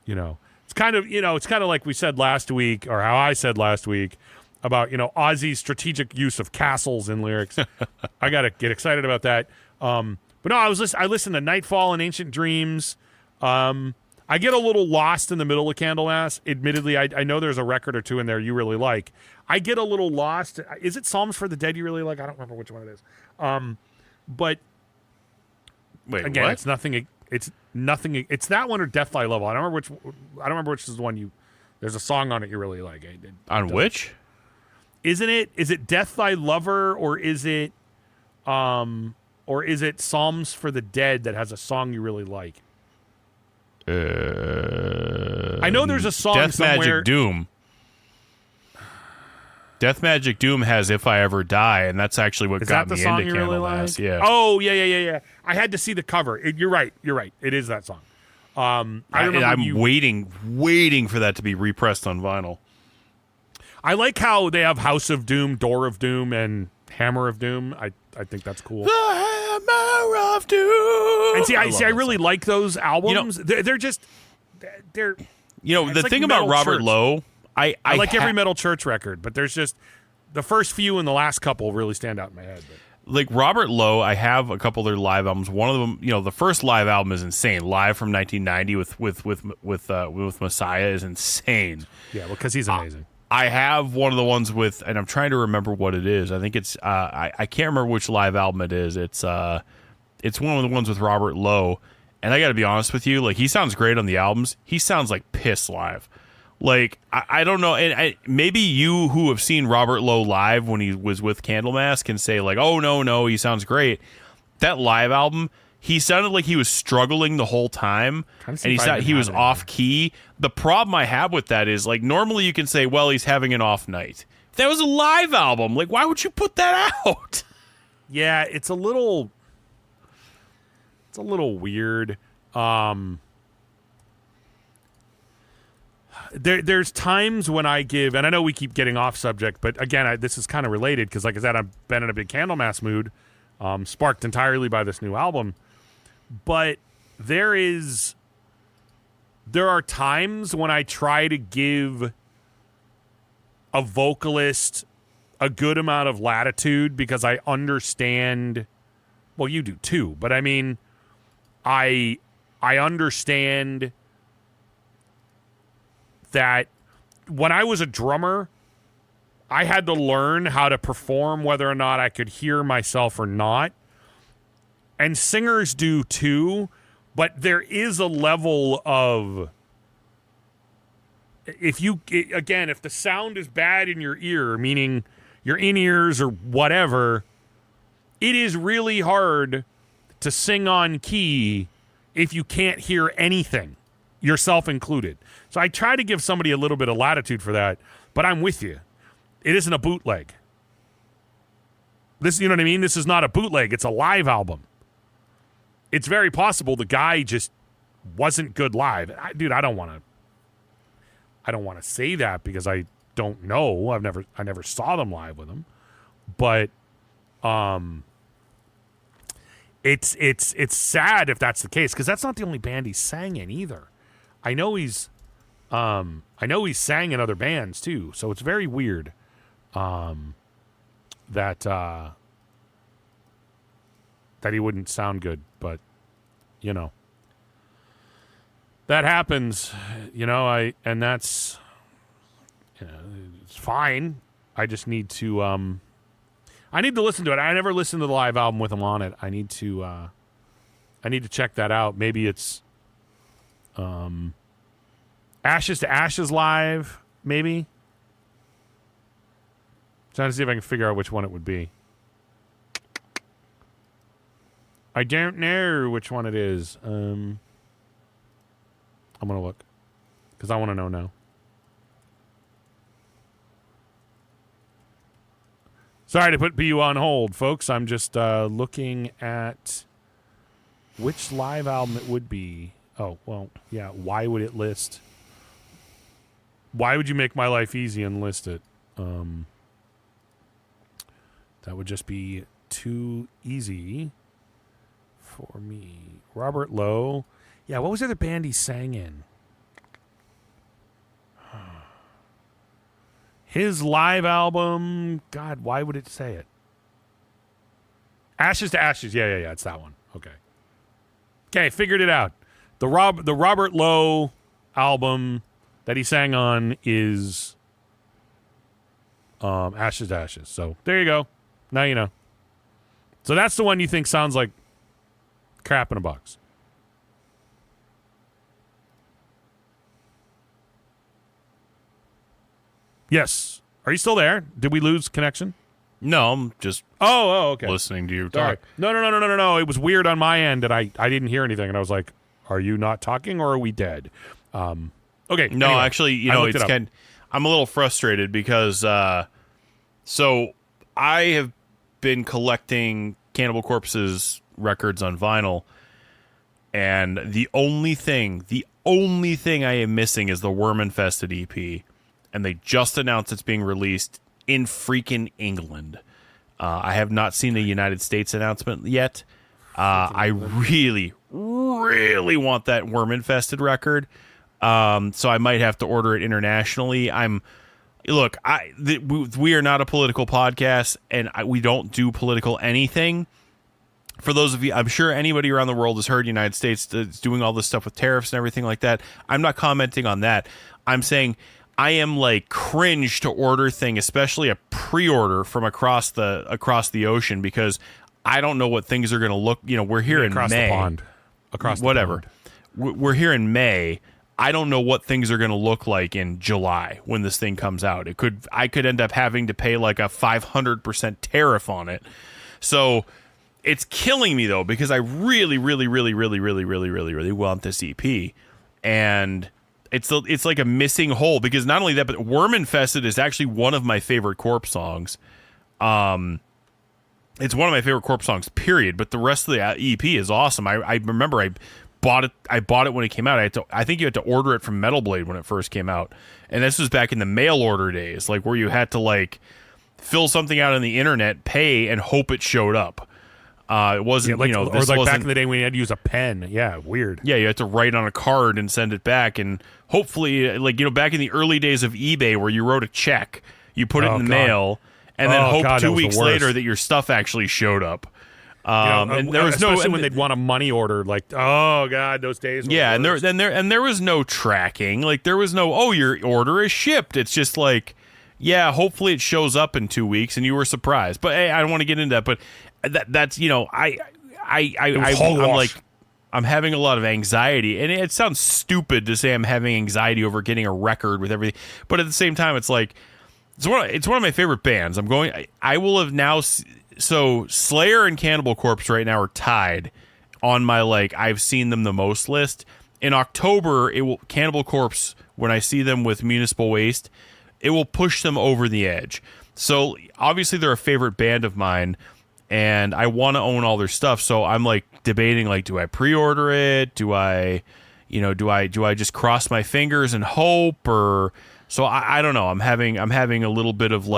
it's kind of like we said last week, or how I said last week about Ozzy's strategic use of castles in lyrics. I gotta get excited about that. But no, I listened to Nightfall and Ancient Dreams. I get a little lost in the middle of Candlemass. Admittedly, I know there's a record or two in there you really like. I get a little lost. Is it Psalms for the Dead you really like? I don't remember which one it is. But Wait, again, what? it's nothing. It's nothing. It's that one or Death Thy Level. I don't remember which is the one you. There's a song on it you really like. On which? Isn't it? Is it Death Thy Lover or is it Psalms for the Dead that has a song you really like? I know there's a song Death somewhere. Magic Doom. Death Magic Doom has If I Ever Die, and that's actually what got me into Candlemass. Really like? Yeah. Oh, yeah. I had to see the cover. You're right. It is that song. I'm waiting for that to be repressed on vinyl. I like how they have House of Doom, Door of Doom, and Hammer of Doom. I think that's cool. The Hammer of Doom. And I really like those albums. They're just they're. The thing about Robert Lowe, I like every Metal Church record, but there's just the first few and the last couple really stand out in my head. But. Like Robert Lowe, I have a couple of their live albums. One of them, the first live album is insane. Live from 1990 with Messiah is insane. Yeah, well, because he's amazing. I have one of the ones with, and I'm trying to remember what it is. I think it's I can't remember which live album it is. It's one of the ones with Robert Lowe, and I got to be honest with you, like he sounds great on the albums. He sounds like piss live. Like I don't know, and maybe you who have seen Robert Lowe live when he was with Candlemass can say like, oh no, he sounds great. That live album, he sounded like he was struggling the whole time, and he was off key. The problem I have with that is like normally you can say, well, he's having an off night. If that was a live album, like why would you put that out? Yeah, it's a little weird. There's times when I give, and I know we keep getting off subject, but again, this is kind of related because, like I said, I've been in a big Candlemass mood, sparked entirely by this new album. But there are times when I try to give a vocalist a good amount of latitude because I understand. Well, you do too, but I mean, I understand that when I was a drummer, I had to learn how to perform whether or not I could hear myself or not. And singers do too, but there is a level of if the sound is bad in your ear, meaning your in-ears or whatever, it is really hard to sing on key if you can't hear anything, yourself included. So I try to give somebody a little bit of latitude for that, but I'm with you. It isn't a bootleg. You know what I mean? This is not a bootleg. It's a live album. It's very possible the guy just wasn't good live. Dude, I don't want to say that because I don't know. I never saw them live with him. But it's sad if that's the case because that's not the only band he sang in either. I know he's sang in other bands too, so it's very weird that he wouldn't sound good, but that happens, and that's it's fine. I just need to listen to it. I never listened to the live album with him on it. I need to check that out. Maybe it's Ashes to Ashes live, maybe. Trying to see if I can figure out which one it would be. I don't know which one it is. I'm gonna look because I want to know now. Sorry to put you on hold, folks. I'm just looking at which live album it would be. Oh, well, yeah. Why would it list? Why would you make my life easy and list it? That would just be too easy for me. Robert Lowe. Yeah, what was the other band he sang in? His live album. God, why would it say it? Ashes to Ashes. Yeah. It's that one. Okay, figured it out. The Robert Lowe album that he sang on is Ashes to Ashes. So there you go. Now you know. So that's the one you think sounds like crap in a box. Yes. Are you still there? Did we lose connection? No, I'm just okay. listening to you Sorry. talk. No. It was weird on my end that I didn't hear anything, and I was like, "Are you not talking, or are we dead?" Okay. No, anyway, actually, I'm a little frustrated because so I have been collecting Cannibal Corpse's records on vinyl, and the only thing I am missing is the Worm Infested EP, and they just announced it's being released in freaking England. I have not seen the United States announcement yet. I really, really want that Worm Infested record. So I might have to order it internationally. We are not a political podcast, and we don't do political anything. For those of you, I'm sure anybody around the world has heard United States is doing all this stuff with tariffs and everything like that. I'm not commenting on that. I'm saying I am like cringe to order thing, especially a pre-order from across the ocean, because I don't know what things are going to look. We're here in May. The pond. Across whatever. The pond. We're here in May. I don't know what things are going to look like in July when this thing comes out. I could end up having to pay like a 500% tariff on it. So it's killing me though, because I really, really, really, really, really, really, really, really want this EP, and it's like a missing hole, because not only that, but Worm Infested is actually one of my favorite Corpse songs. It's one of my favorite Corpse songs, period. But the rest of the EP is awesome. I remember I bought it when it came out. I think you had to order it from Metal Blade when it first came out, and this was back in the mail order days, like where you had to like fill something out on the internet, pay, and hope it showed up. It wasn't, or like back in the day when you had to use a pen. Yeah, weird. Yeah, you had to write on a card and send it back, and hopefully, back in the early days of eBay, where you wrote a check, you put it in the mail, and then hope 2 weeks later that your stuff actually showed up. And there was especially when they'd want a money order, like, oh god, those days were worse. there was no tracking, like there was no, your order is shipped. It's just like, yeah, hopefully it shows up in 2 weeks, and you were surprised. But hey, I don't want to get into that. But that's I'm having a lot of anxiety, and it sounds stupid to say I'm having anxiety over getting a record with everything, but at the same time, it's like it's one of my favorite bands. I will have now. So Slayer and Cannibal Corpse right now are tied on my I've seen them the most list. In October, Cannibal Corpse, when I see them with Municipal Waste, it will push them over the edge. So obviously they're a favorite band of mine, and I want to own all their stuff. So I'm debating, do I pre-order it? Do I just cross my fingers and hope? Or so I don't know. I'm having a little bit of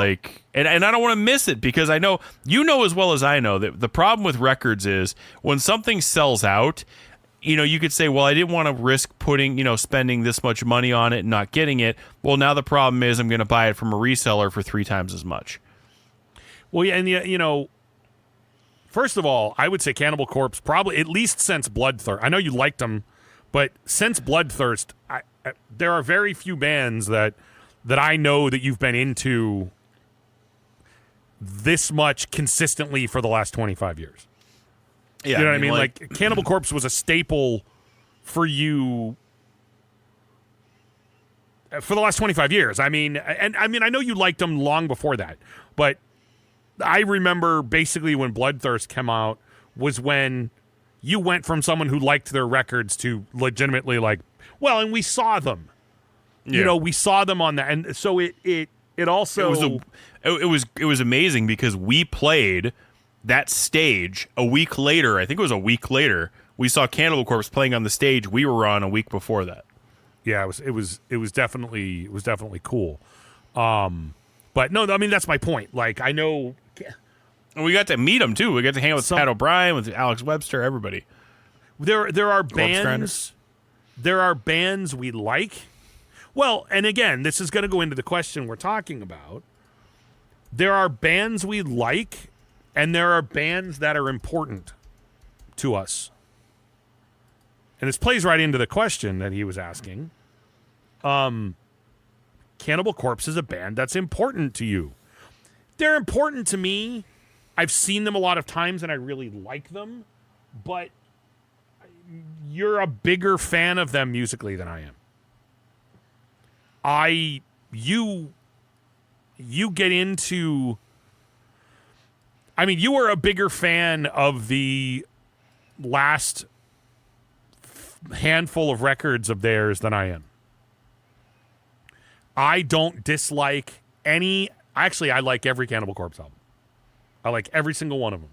and I don't want to miss it, because I know as well as I know that the problem with records is when something sells out, you could say, well, I didn't want to risk spending this much money on it and not getting it. Well, now the problem is I'm going to buy it from a reseller for 3 times as much. Well, yeah, and first of all, I would say Cannibal Corpse, probably at least since Bloodthirst. I know you liked them, but since Bloodthirst, there are very few bands that I know that you've been into this much consistently for the last 25 years. Yeah, you know what I mean? Like Cannibal Corpse was a staple for you for the last 25 years. I mean, I know you liked them long before that, but I remember basically when Bloodthirst came out was when you went from someone who liked their records to legitimately and we saw them. Yeah. We saw them on that, and so it it also it was amazing because we played that stage a week later. I think it was a week later. We saw Cannibal Corpse playing on the stage we were on a week before that. Yeah, it was definitely cool. But no, I mean that's my point. Like I know, and we got to meet them too. We got to hang out with Pat O'Brien, with Alex Webster, everybody. There are bands. There are bands we like. Well, and again, this is going to go into the question we're talking about. There are bands we like, and there are bands that are important to us. And this plays right into the question that he was asking. Cannibal Corpse is a band that's important to you. They're important to me. I've seen them a lot of times, and I really like them. But you're a bigger fan of them musically than I am. You get into... I mean, you are a bigger fan of the last handful of records of theirs than I am. I don't dislike any... Actually, I like every Cannibal Corpse album. I like every single one of them.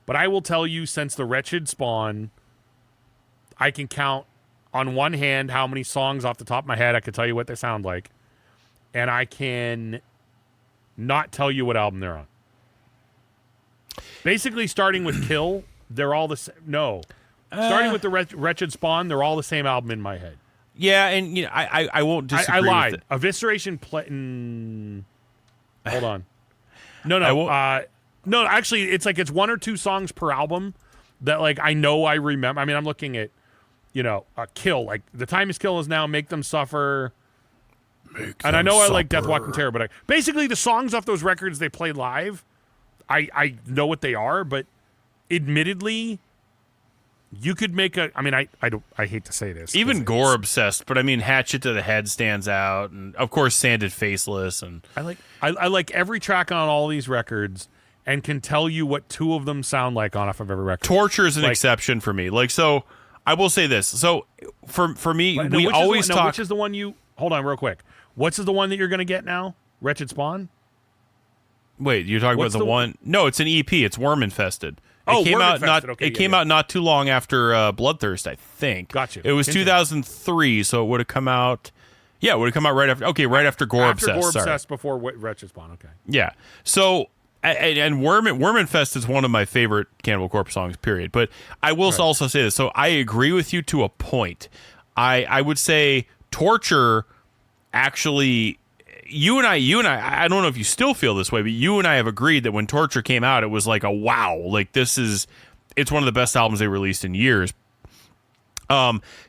But I will tell you, since the Wretched Spawn, I can count on one hand how many songs off the top of my head I can tell you what they sound like. And I can not tell you what album they're on. Basically, starting with Kill, they're all the same. No. Starting with the Wretched Spawn, they're all the same album in my head. Yeah, and you know, I won't disagree. I lied. With it. Evisceration hold on. No. No, actually, it's one or two songs per album that like I know I remember. I mean, I'm looking at, Kill. Like The Time Is Kill is Now, Make Them Suffer. I know I like Death Walking Terror, but basically the songs off those records they play live, I know what they are, but admittedly, you could make a... I mean, I hate to say this. Even Gore Obsessed, but I mean, Hatchet to the Head stands out, and of course, Sanded Faceless. And I like every track on all these records and can tell you what two of them sound like on off of every record. Torture is an exception for me. Like, so, I will say this. So, for me, we always talk... which is the one you... Hold on real quick. What's the one that you're going to get now? Wretched Spawn? Wait, you're talking about the one... No, it's an EP. It's Worm Infested. It came out not too long after Bloodthirst, I think. Gotcha. It was 2003, so it would have come out... Yeah, it would have come out right after... Okay, right after Gore Obsessed. After Gore Obsessed, before Wretched Spawn, okay. Yeah. So... And Worm Infest is one of my favorite Cannibal Corpse songs, period. But I will also say this. So I agree with you to a point. I would say Torture actually... You and I don't know if you still feel this way, but you and I have agreed that when Torture came out, it was like a wow. Like, it's one of the best albums they released in years.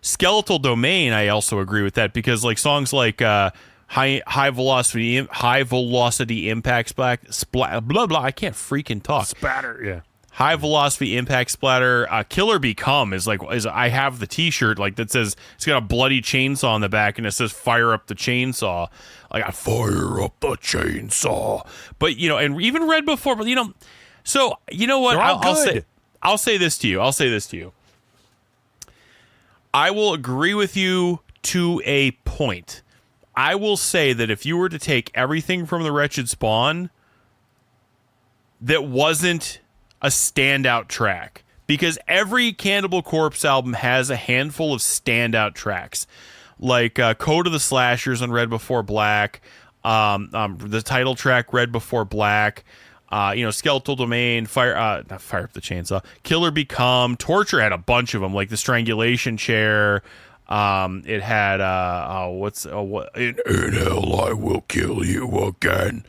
Skeletal Domain, I also agree with that, because like songs like high velocity impact blah blah. I can't freaking talk. Spatter, yeah. High velocity impact splatter. Killer Become is I have the T-shirt like that says it's got a bloody chainsaw on the back and it says fire up the chainsaw. Like I fire up the chainsaw. But and even Red Before. But so you know what? I'll say this to you. I will agree with you to a point. I will say that if you were to take everything from the Wretched Spawn that wasn't a standout track, because every Cannibal Corpse album has a handful of standout tracks, like Code of the Slashers on Red Before Black, the title track Red Before Black, Skeletal Domain, not Fire Up the Chainsaw, Killer Become, Torture had a bunch of them, like the Strangulation Chair. It had in hell I will kill you again.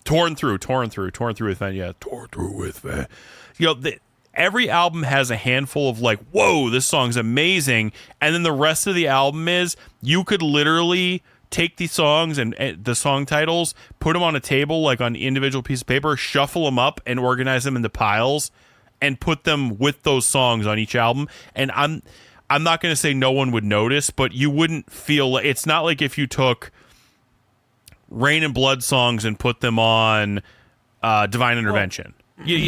Torn through with Van. Yeah, torn through with Van. Every album has a handful of like, whoa, this song's amazing, and then the rest of the album is you could literally take these songs and the song titles, put them on a table like on individual piece of paper, shuffle them up, and organize them into piles, and put them with those songs on each album. And I'm not going to say no one would notice, but you wouldn't feel... It's not like if you took Rain and Blood songs and put them on Divine Intervention.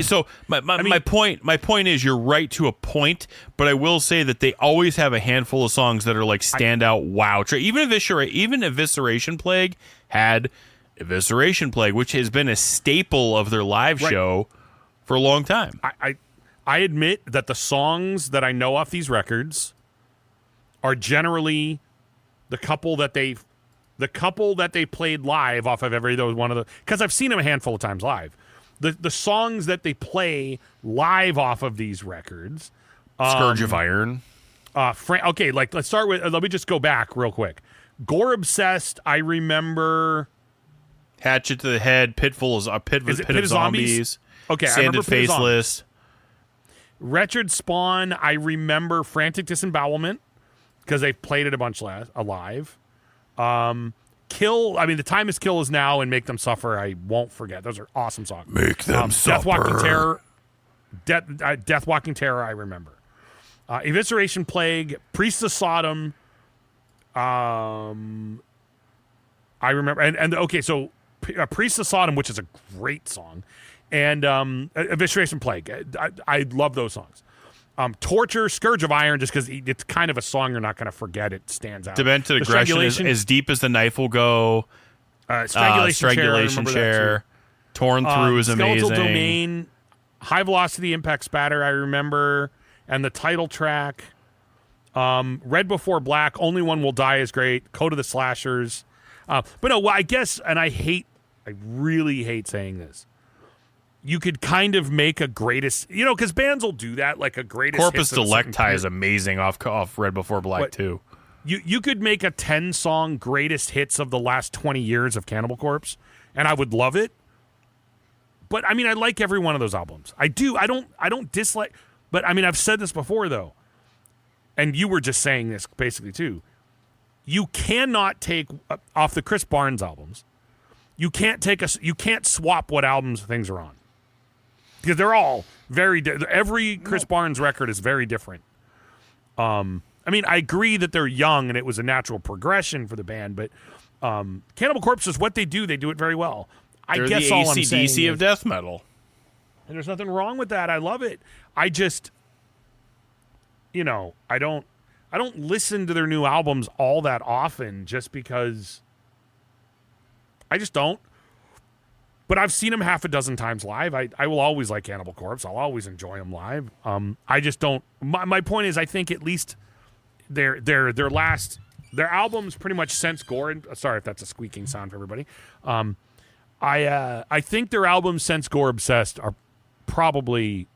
So my point is you're right to a point, but I will say that they always have a handful of songs that are like standout wow. Even Evisceration Plague had Evisceration Plague, which has been a staple of their live show for a long time. I admit that the songs that I know off these records are generally the couple that they played live off of every one of the, because I've seen them a handful of times live. The songs that they play live off of these records. Scourge of Iron. Okay, like let's start with. Let me just go back real quick. Gore Obsessed. I remember. Hatchet to the Head. Pit of Zombies. Okay, Sanded I remember Faceless. Wretched Spawn. I remember Frantic Disembowelment because they've played it a bunch alive. Kill. I mean, The Time Is Kill Is Now and Make Them Suffer. I won't forget. Those are awesome songs. Make them suffer. Deathwalking Terror. Deathwalking Terror. I remember. Evisceration Plague. Priest of Sodom. I remember. And okay, so Priest of Sodom, which is a great song, and Evisceration Plague. I love those songs. Torture, Scourge of Iron, just because it's kind of a song you're not going to forget. It stands out. Demented Aggression is as deep as the knife will go. Strangulation Chair. Torn Through is amazing. Skeletal Domain, High Velocity Impact Spatter, I remember, and the title track. Red Before Black, Only One Will Die is great. Code of the Slashers. But no, well, I guess, and I really hate saying this. You could kind of make a greatest, because bands will do that, like a greatest Corpus hits of Delecti is amazing off Red Before Black, too. You could make a 10-song greatest hits of the last 20 years of Cannibal Corpse, and I would love it. But, I mean, I like every one of those albums. I do. I don't dislike, but, I mean, I've said this before, though, and you were just saying this, basically, too. You cannot take, off the Chris Barnes albums, you can't swap what albums things are on. Because they're all every Chris Barnes record is very different. I mean, I agree that they're young and it was a natural progression for the band, but Cannibal Corpse is what they do. They do it very well. They're guess the all I'm saying AC/DC of death metal. And there's nothing wrong with that. I love it. I just, I don't listen to their new albums all that often just because I just don't. But I've seen them half a dozen times live. I will always like Cannibal Corpse. I'll always enjoy them live. I just don't. My point is, I think at least their albums pretty much since Gore. Sorry if that's a squeaking sound for everybody. I think their albums since Gore Obsessed are probably.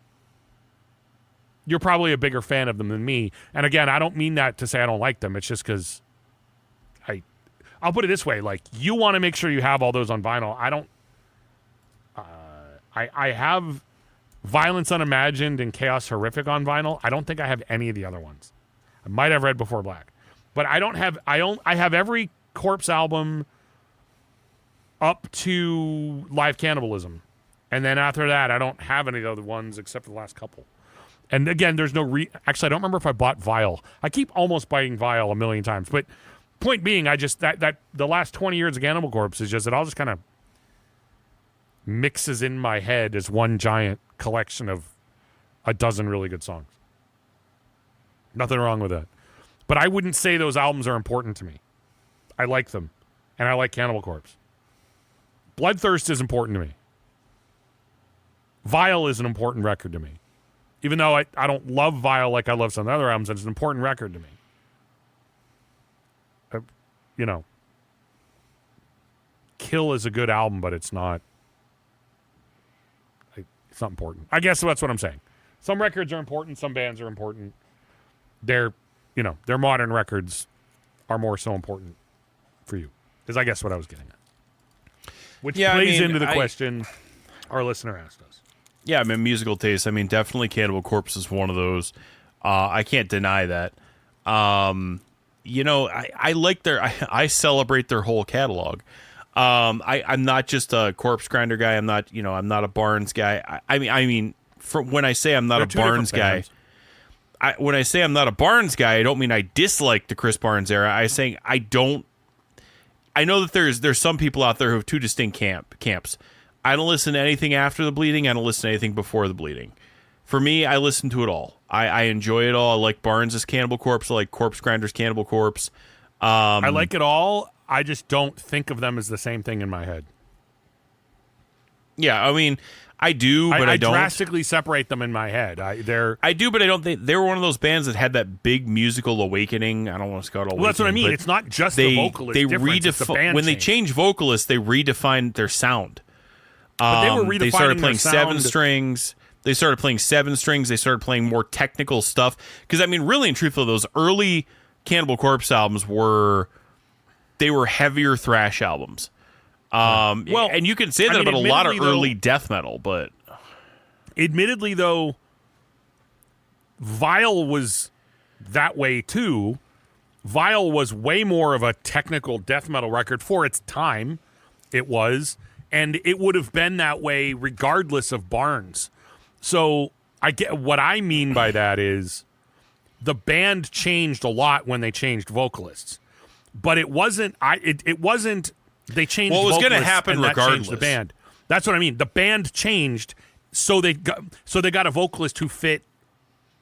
You're probably a bigger fan of them than me. And again, I don't mean that to say I don't like them. It's just because I'll put it this way: like you want to make sure you have all those on vinyl. I don't. I have Violence Unimagined and Chaos Horrific on vinyl. I don't think I have any of the other ones. I might have Red Before Black, but I don't have. I have every Corpse album up to Live Cannibalism, and then after that, I don't have any of the other ones except for the last couple. And again, there's no actually, I don't remember if I bought Vile. I keep almost buying Vile a million times, but point being, I just that the last 20 years of Cannibal Corpse is just it all just kind of mixes in my head as one giant collection of a dozen really good songs. Nothing wrong with that. But I wouldn't say those albums are important to me. I like them, and I like Cannibal Corpse. Bloodthirst is important to me. Vile is an important record to me. Even though I don't love Vile like I love some other albums, it's an important record to me. Kill is a good album, but it's not important. I guess that's what I'm saying. Some records are important, some bands are important. Their modern records are more so important for you. Is I guess what I was getting at. Which plays into the question our listener asked us. Yeah, I mean, musical taste. I mean, definitely Cannibal Corpse is one of those. I can't deny that. I like I celebrate their whole catalog. I'm not just a Corpse Grinder guy. I'm not a Barnes guy. I mean, when I say I'm not a Barnes guy, when I say I'm not a Barnes guy, I don't mean I dislike the Chris Barnes era. I'm saying I don't. I know that there's some people out there who have two distinct camps. I don't listen to anything after the bleeding. I don't listen to anything before the bleeding. For me, I listen to it all. I enjoy it all. I like Barnes' Cannibal Corpse. I like Corpse Grinder's Cannibal Corpse. I like it all. I just don't think of them as the same thing in my head. Yeah, I mean, I do, but I don't. drastically separate them in my head. I do, but I don't think they were one of those bands that had that big musical awakening. I don't want to call it awakening. Well, that's what I mean. It's not just the vocalist difference. It's the band when they change. changed vocalists, they redefined their sound. But they were redefining They started playing their sound. 7 strings. They started playing 7 strings. They started playing more technical stuff. Because, I mean, really and truthfully, those early Cannibal Corpse albums were heavier thrash albums. Well, and you can say that about a lot of early death metal, but admittedly, though, Vile was that way too. Vile was way more of a technical death metal record for its time. It was, and it would have been that way regardless of Barnes. So I get what I mean by that is the band changed a lot when they changed vocalists, but it wasn't. It wasn't. They changed. What was going to happen regardless? The band. That's what I mean. The band changed, so they got a vocalist who fit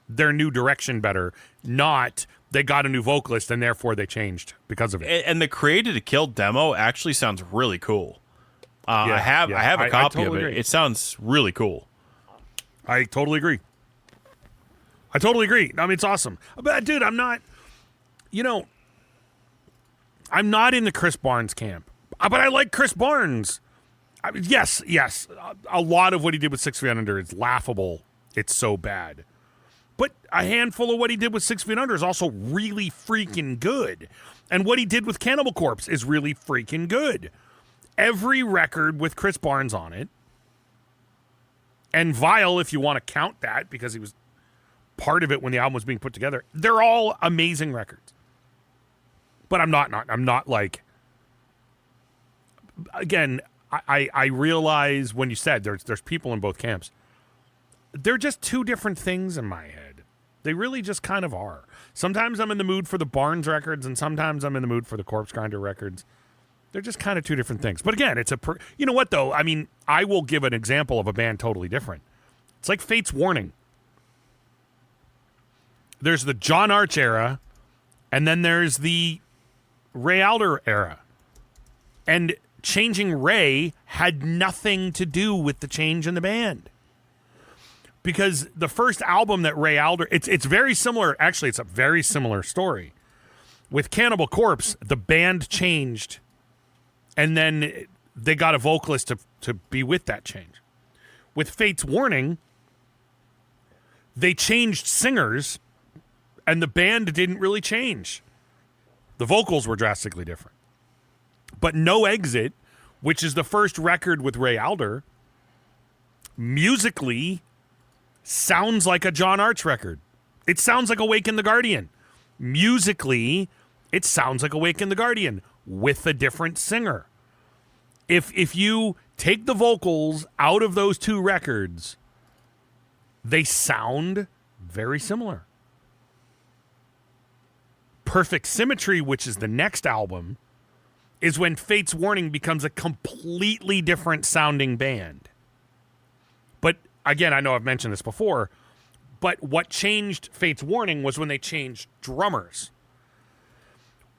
their new direction better. Not they got a new vocalist and therefore they changed because of it. And the Created to Kill demo actually sounds really cool. I have a copy totally of it. agree. It sounds really cool. I totally agree. I mean, it's awesome. But dude, I'm not in the Chris Barnes camp. But I like Chris Barnes. Yes. A lot of what he did with 6 Feet Under is laughable. It's so bad. But a handful of what he did with 6 Feet Under is also really freaking good. And what he did with Cannibal Corpse is really freaking good. Every record with Chris Barnes on it, and Vile, if you want to count that, because he was part of it when the album was being put together, they're all amazing records. But I'm not like... Again, I realize when you said there's people in both camps. They're just two different things in my head. They really just kind of are. Sometimes I'm in the mood for the Barnes records, and sometimes I'm in the mood for the Corpse Grinder records. They're just kind of two different things. But again, you know what, though? I mean, I will give an example of a band totally different. It's like Fate's Warning. There's the John Arch era, and then there's the Ray Alder era. And changing Ray had nothing to do with the change in the band. Because the first album that Ray Alder... It's very similar. Actually, it's a very similar story. With Cannibal Corpse, the band changed, and then they got a vocalist to be with that change. With Fate's Warning, they changed singers, and the band didn't really change. The vocals were drastically different. But No Exit, which is the first record with Ray Alder, musically sounds like a John Arch record. It sounds like Awaken the Guardian. Musically, it sounds like Awaken the Guardian with a different singer. If you take the vocals out of those two records, they sound very similar. Perfect Symmetry, which is the next album, is when Fate's Warning becomes a completely different sounding band. But again, I know I've mentioned this before, but what changed Fate's Warning was when they changed drummers.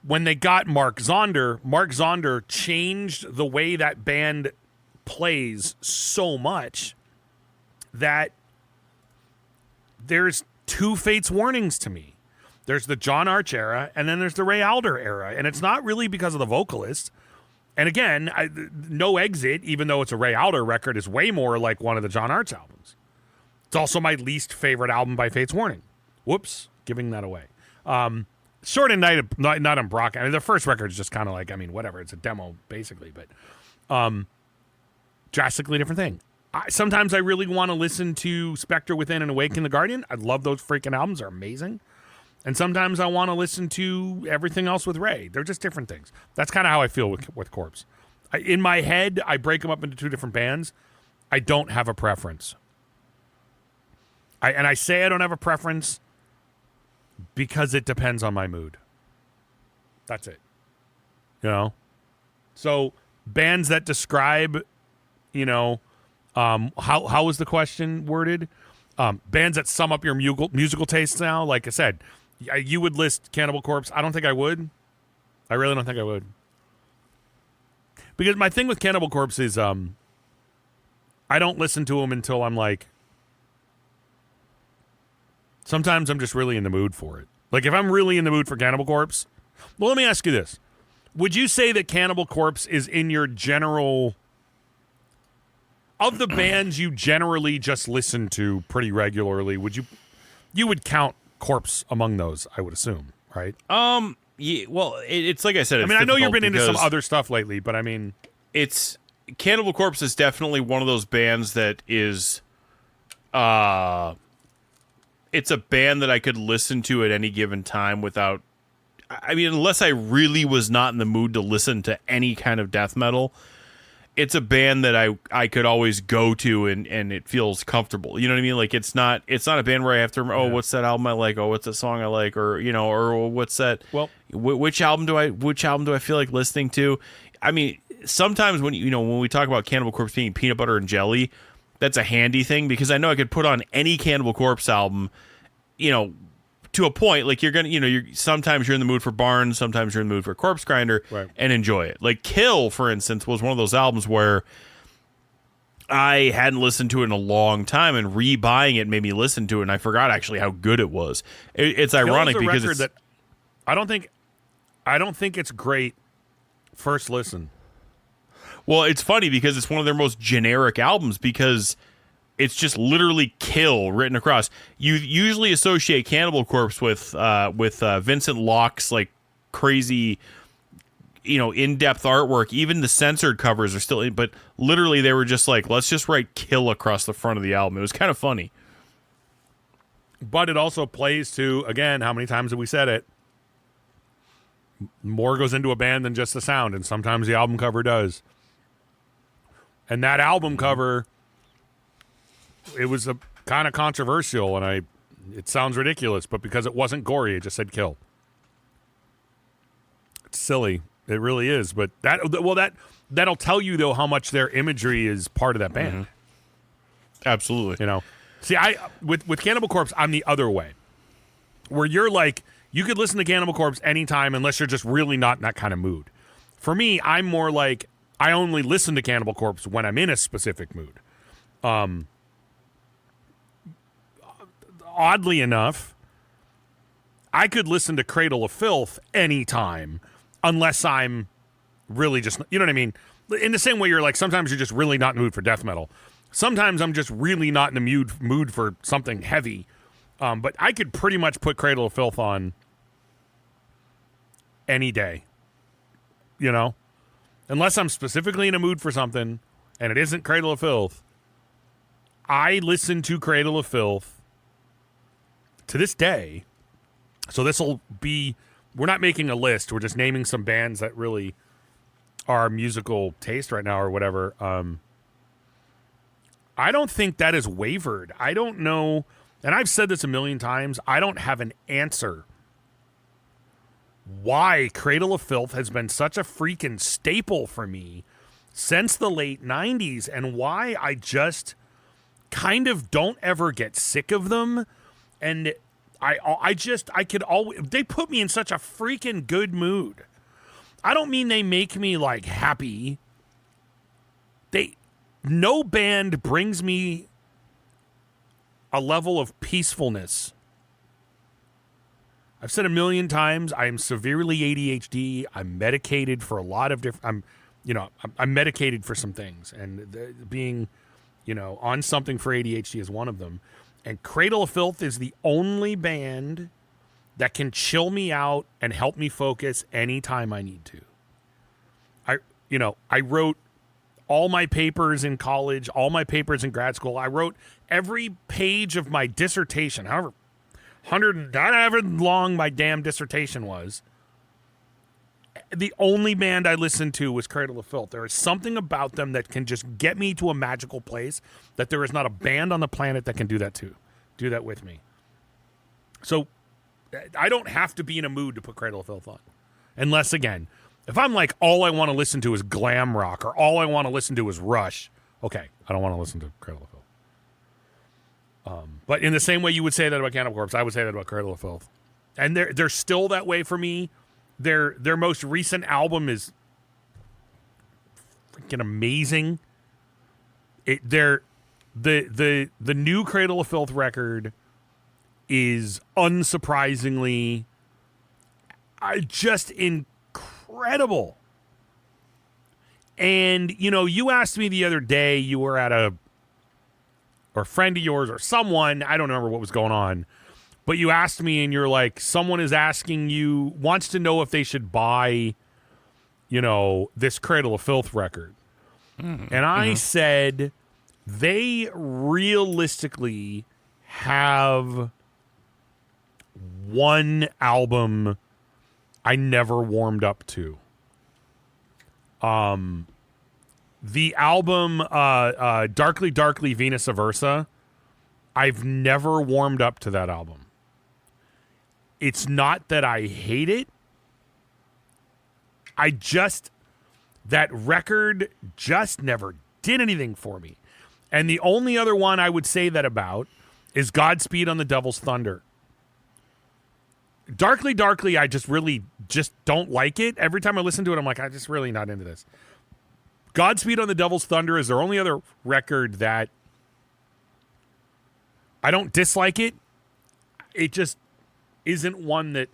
When they got Mark Zonder changed the way that band plays so much that there's two Fate's Warnings to me. There's the John Arch era, and then there's the Ray Alder era. And it's not really because of the vocalist. And again, No Exit, even though it's a Ray Alder record, is way more like one of the John Arch albums. It's also my least favorite album by Fate's Warning. Whoops, giving that away. Short and Night on Brock. I mean, the first record is just kind of like, I mean, whatever. It's a demo, basically. But drastically different thing. Sometimes I really want to listen to Spectre Within and Awaken the Guardian. I love those freaking albums. They're amazing. And sometimes I want to listen to everything else with Ray. They're just different things. That's kind of how I feel with Corpse. In my head, I break them up into two different bands. I don't have a preference. I say I don't have a preference because it depends on my mood. That's it. You know? So bands that describe, how was the question worded? Bands that sum up your musical tastes now, like I said, you would list Cannibal Corpse. I don't think I would. I really don't think I would. Because my thing with Cannibal Corpse is I don't listen to them until I'm like, sometimes I'm just really in the mood for it. Like if I'm really in the mood for Cannibal Corpse, well, let me ask you this. Would you say that Cannibal Corpse is in your general, of the bands you generally just listen to pretty regularly, you would count Corpse among those, I would assume, right? Yeah, well, it's like I said. I mean, I know you've been into some other stuff lately, but I mean, it's Cannibal Corpse is definitely one of those bands that is, it's a band that I could listen to at any given time without. I mean, unless I really was not in the mood to listen to any kind of death metal, it's a band that I could always go to and it feels comfortable. You know what I mean? Like it's not a band where I have to remember, what's that album I like? Oh, what's that song I like? Or or what's that? Well, which album do I feel like listening to? I mean, sometimes when we talk about Cannibal Corpse being peanut butter and jelly, that's a handy thing because I know I could put on any Cannibal Corpse album, to a point. Like sometimes you're in the mood for Barnes, sometimes you're in the mood for Corpse Grinder, right, and enjoy it. Like Kill, for instance, was one of those albums where I hadn't listened to it in a long time, and rebuying it made me listen to it, and I forgot actually how good it was. It's ironic because it's, that I don't think it's great first listen. Well, it's funny because it's one of their most generic albums because it's just literally Kill written across. You usually associate Cannibal Corpse with Vincent Locke's like crazy, in-depth artwork. Even the censored covers are still in, but literally they were just like, let's just write Kill across the front of the album. It was kind of funny. But it also plays to, again, how many times have we said it? More goes into a band than just the sound, and sometimes the album cover does. And that album cover, it was a kind of controversial, and it sounds ridiculous, but because it wasn't gory, it just said Kill. It's silly. It really is, but that'll tell you though how much their imagery is part of that band. Mm-hmm. Absolutely. See, with Cannibal Corpse, I'm the other way. Where you're like, you could listen to Cannibal Corpse anytime unless you're just really not in that kind of mood. For me, I'm more like, I only listen to Cannibal Corpse when I'm in a specific mood. Oddly enough, I could listen to Cradle of Filth anytime unless I'm really just, you know what I mean? In the same way you're like, sometimes you're just really not in the mood for death metal. Sometimes I'm just really not in the mood for something heavy. But I could pretty much put Cradle of Filth on any day, unless I'm specifically in a mood for something and it isn't Cradle of Filth. I listen to Cradle of Filth to this day. So this will be, we're not making a list. We're just naming some bands that really are musical taste right now or whatever. I don't think that is wavered. I don't know. And I've said this a million times. I don't have an answer why Cradle of Filth has been such a freaking staple for me since the late 90s and why I just kind of don't ever get sick of them. And I could always, they put me in such a freaking good mood. I don't mean they make me like happy. No band brings me a level of peacefulness. I've said a million times, I am severely ADHD. I'm medicated for a lot of different, I'm medicated for some things, and being, on something for ADHD is one of them. And Cradle of Filth is the only band that can chill me out and help me focus anytime I need to. I wrote all my papers in college, all my papers in grad school. I wrote every page of my dissertation, however long my damn dissertation was. The only band I listened to was Cradle of Filth. There is something about them that can just get me to a magical place that there is not a band on the planet that can do that with me. So I don't have to be in a mood to put Cradle of Filth on. Unless, again, if I'm like, all I want to listen to is glam rock or all I want to listen to is Rush, okay, I don't want to listen to Cradle of Filth. But in the same way you would say that about Cannibal Corpse, I would say that about Cradle of Filth. And they're still that way for me. Their most recent album is freaking amazing. the new Cradle of Filth record is unsurprisingly just incredible. And, you asked me the other day, you were at a friend of yours or someone, I don't remember what was going on, but you asked me and you're like, someone is asking you, wants to know if they should buy, this Cradle of Filth record. And I said, they realistically have one album I never warmed up to. The album Darkly Darkly Venus Aversa, I've never warmed up to that album. It's not that I hate it. That record just never did anything for me. And the only other one I would say that about is Godspeed on the Devil's Thunder. Darkly Darkly, I just don't like it. Every time I listen to it, I'm like, I'm just really not into this. Godspeed on the Devil's Thunder is their only other record that I don't dislike it. It just isn't one that...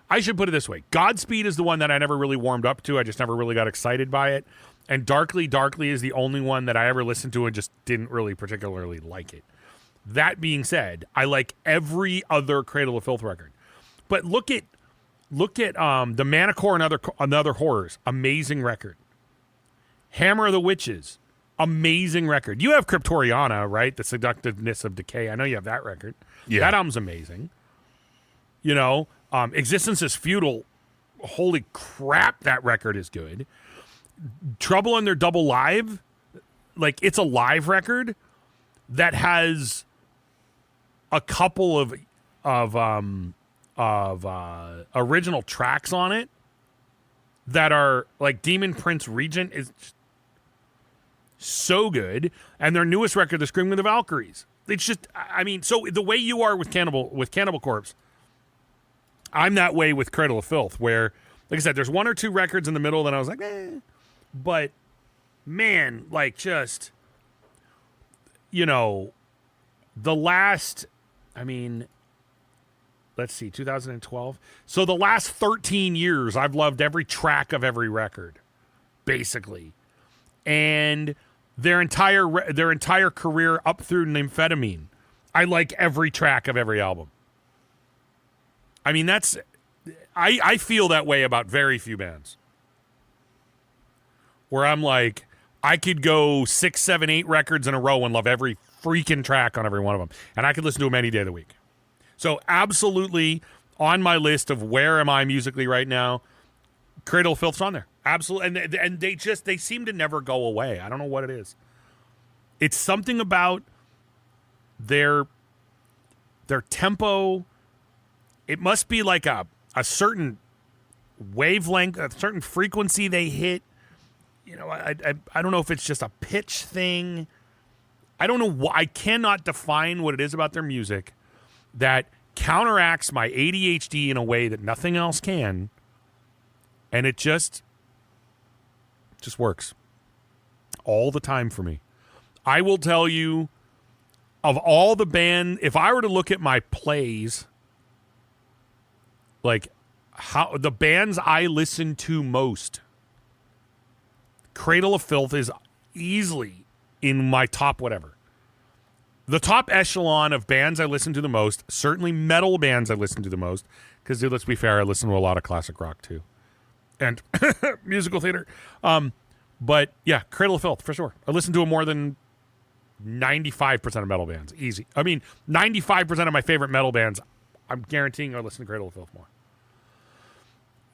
I should put it this way. Godspeed is the one that I never really warmed up to. I just never really got excited by it. And Darkly Darkly is the only one that I ever listened to and just didn't really particularly like it. That being said, I like every other Cradle of Filth record. But look at the Manticore and Other Horrors, amazing record. Hammer of the Witches, amazing record. You have Cryptoriana, right? The Seductiveness of Decay. I know you have that record. Yeah. That album's amazing. Existence is Futile. Holy crap, that record is good. Trouble on Their Double Live, like it's a live record that has a couple of original tracks on it that are like Demon Prince Regent is so good, and their newest record, The Screaming of the Valkyries. It's just, so the way you are with Cannibal Corpse, I'm that way with Cradle of Filth, where, like I said, there's one or two records in the middle that I was like, but man, like just, the last, let's see, 2012. So the last 13 years, I've loved every track of every record, basically. And their entire career up through Nymphetamine, I like every track of every album. I feel that way about very few bands. Where I'm like, I could go 6, 7, 8 records in a row and love every freaking track on every one of them. And I could listen to them any day of the week. So absolutely on my list of where am I musically right now, Cradle of Filth's on there. Absolutely. And they seem to never go away. I don't know what it is. It's something about their tempo. It must be like a certain wavelength, a certain frequency they hit. I don't know if it's just a pitch thing. I don't know. I cannot define what it is about their music that counteracts my ADHD in a way that nothing else can. And it just works all the time for me. I will tell you, of all the band, if I were to look at my plays, like how the bands I listen to most, Cradle of Filth is easily in my top whatever. The top echelon of bands I listen to the most, certainly metal bands I listen to the most, because let's be fair, I listen to a lot of classic rock too. And musical theater. But yeah, Cradle of Filth, for sure. I listen to more than 95% of metal bands. Easy. 95% of my favorite metal bands, I'm guaranteeing I listen to Cradle of Filth more.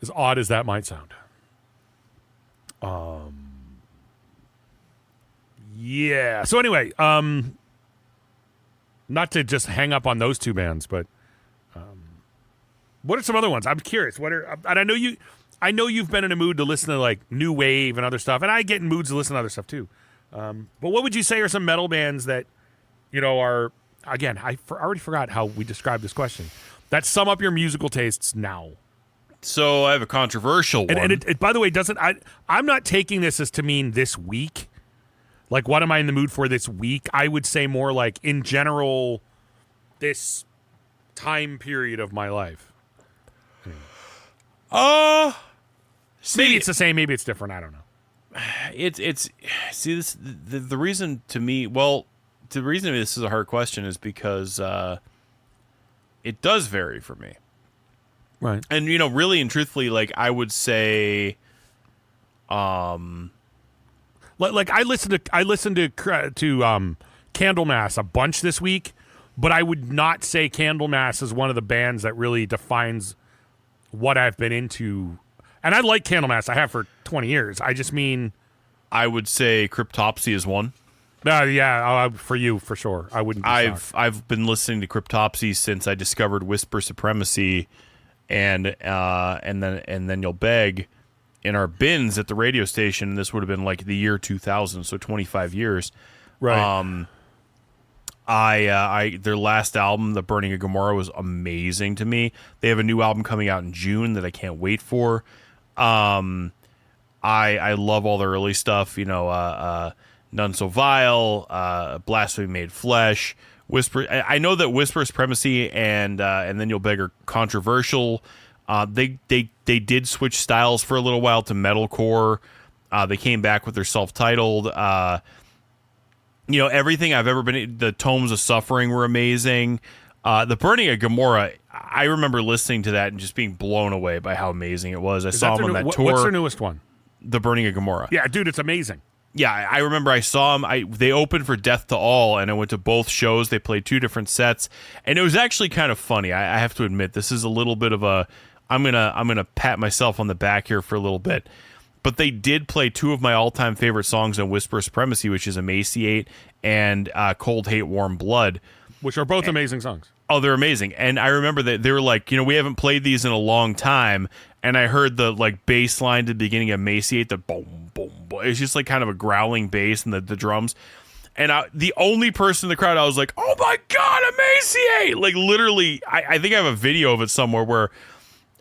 As odd as that might sound. Yeah. So anyway, not to just hang up on those two bands, but what are some other ones? I'm curious. And I know you've been in a mood to listen to like new wave and other stuff, and I get in moods to listen to other stuff too. But what would you say are some metal bands that are, again, I already forgot how we described this question, that sum up your musical tastes now? So I have a controversial one. And it by the way, I'm not taking this as to mean this week. Like, what am I in the mood for this week? I would say more like, in general, this time period of my life. Maybe it's the same, maybe it's different, I don't know. It's see, this the reason to me, well, the reason this is a hard question is because it does vary for me. Right. And, really and truthfully, like, I would say, like I listened to Candlemass a bunch this week, but I would not say Candlemass is one of the bands that really defines what I've been into. And I like Candlemass. I have for 20 years. I just mean, I would say Cryptopsy is one. For you, for sure. I wouldn't be shocked. I've been listening to Cryptopsy since I discovered Whisper Supremacy and then You'll Beg in our bins at the radio station. This would have been like the year 2000, so 25 years. Right. Their last album, The Burning of Gomorrah, was amazing to me. They have a new album coming out in June that I can't wait for. I love all the early stuff, None So Vile, Blasphemy Made Flesh, Whisper. I know that Whisper Supremacy and Then You'll Beg are controversial. They did switch styles for a little while to metalcore. They came back with their self-titled. Everything I've ever been. The Tomes of Suffering were amazing. The Burning of Gomorrah, I remember listening to that and just being blown away by how amazing it was. I saw them on that tour. What's their newest one? The Burning of Gomorrah. Yeah, dude, it's amazing. Yeah, I remember I saw them. They opened for Death to All, and I went to both shows. They played 2 different sets, and it was actually kind of funny. I have to admit, this is a little bit of a. I'm gonna pat myself on the back here for a little bit, but they did play 2 of my all-time favorite songs on Whisper Supremacy, which is Emaciate and Cold Hate Warm Blood, which are both amazing songs. Oh, they're amazing. And I remember that they were like, we haven't played these in a long time. And I heard the like bass line to the beginning of Emaciate, the boom, boom, boom. It's just like kind of a growling bass and the drums. And the only person in the crowd, I was like, oh my God, Emaciate! Like literally, I think I have a video of it somewhere where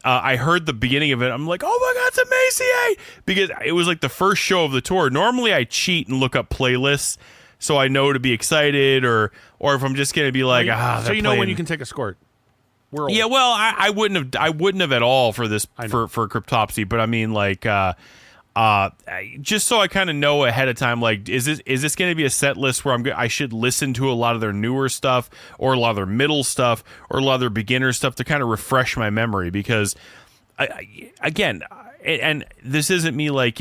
I heard the beginning of it. I'm like, oh my God, it's Emaciate! Because it was like the first show of the tour. Normally I cheat and look up playlists so I know to be excited, or if I'm just gonna be like, so you know when you can take a squirt. Yeah, well, I wouldn't have at all for this for Cryptopsy, but I mean like just so I kind of know ahead of time, like is this going to be a set list where I should listen to a lot of their newer stuff or a lot of their middle stuff or a lot of their beginner stuff to kind of refresh my memory, because again, and this isn't me like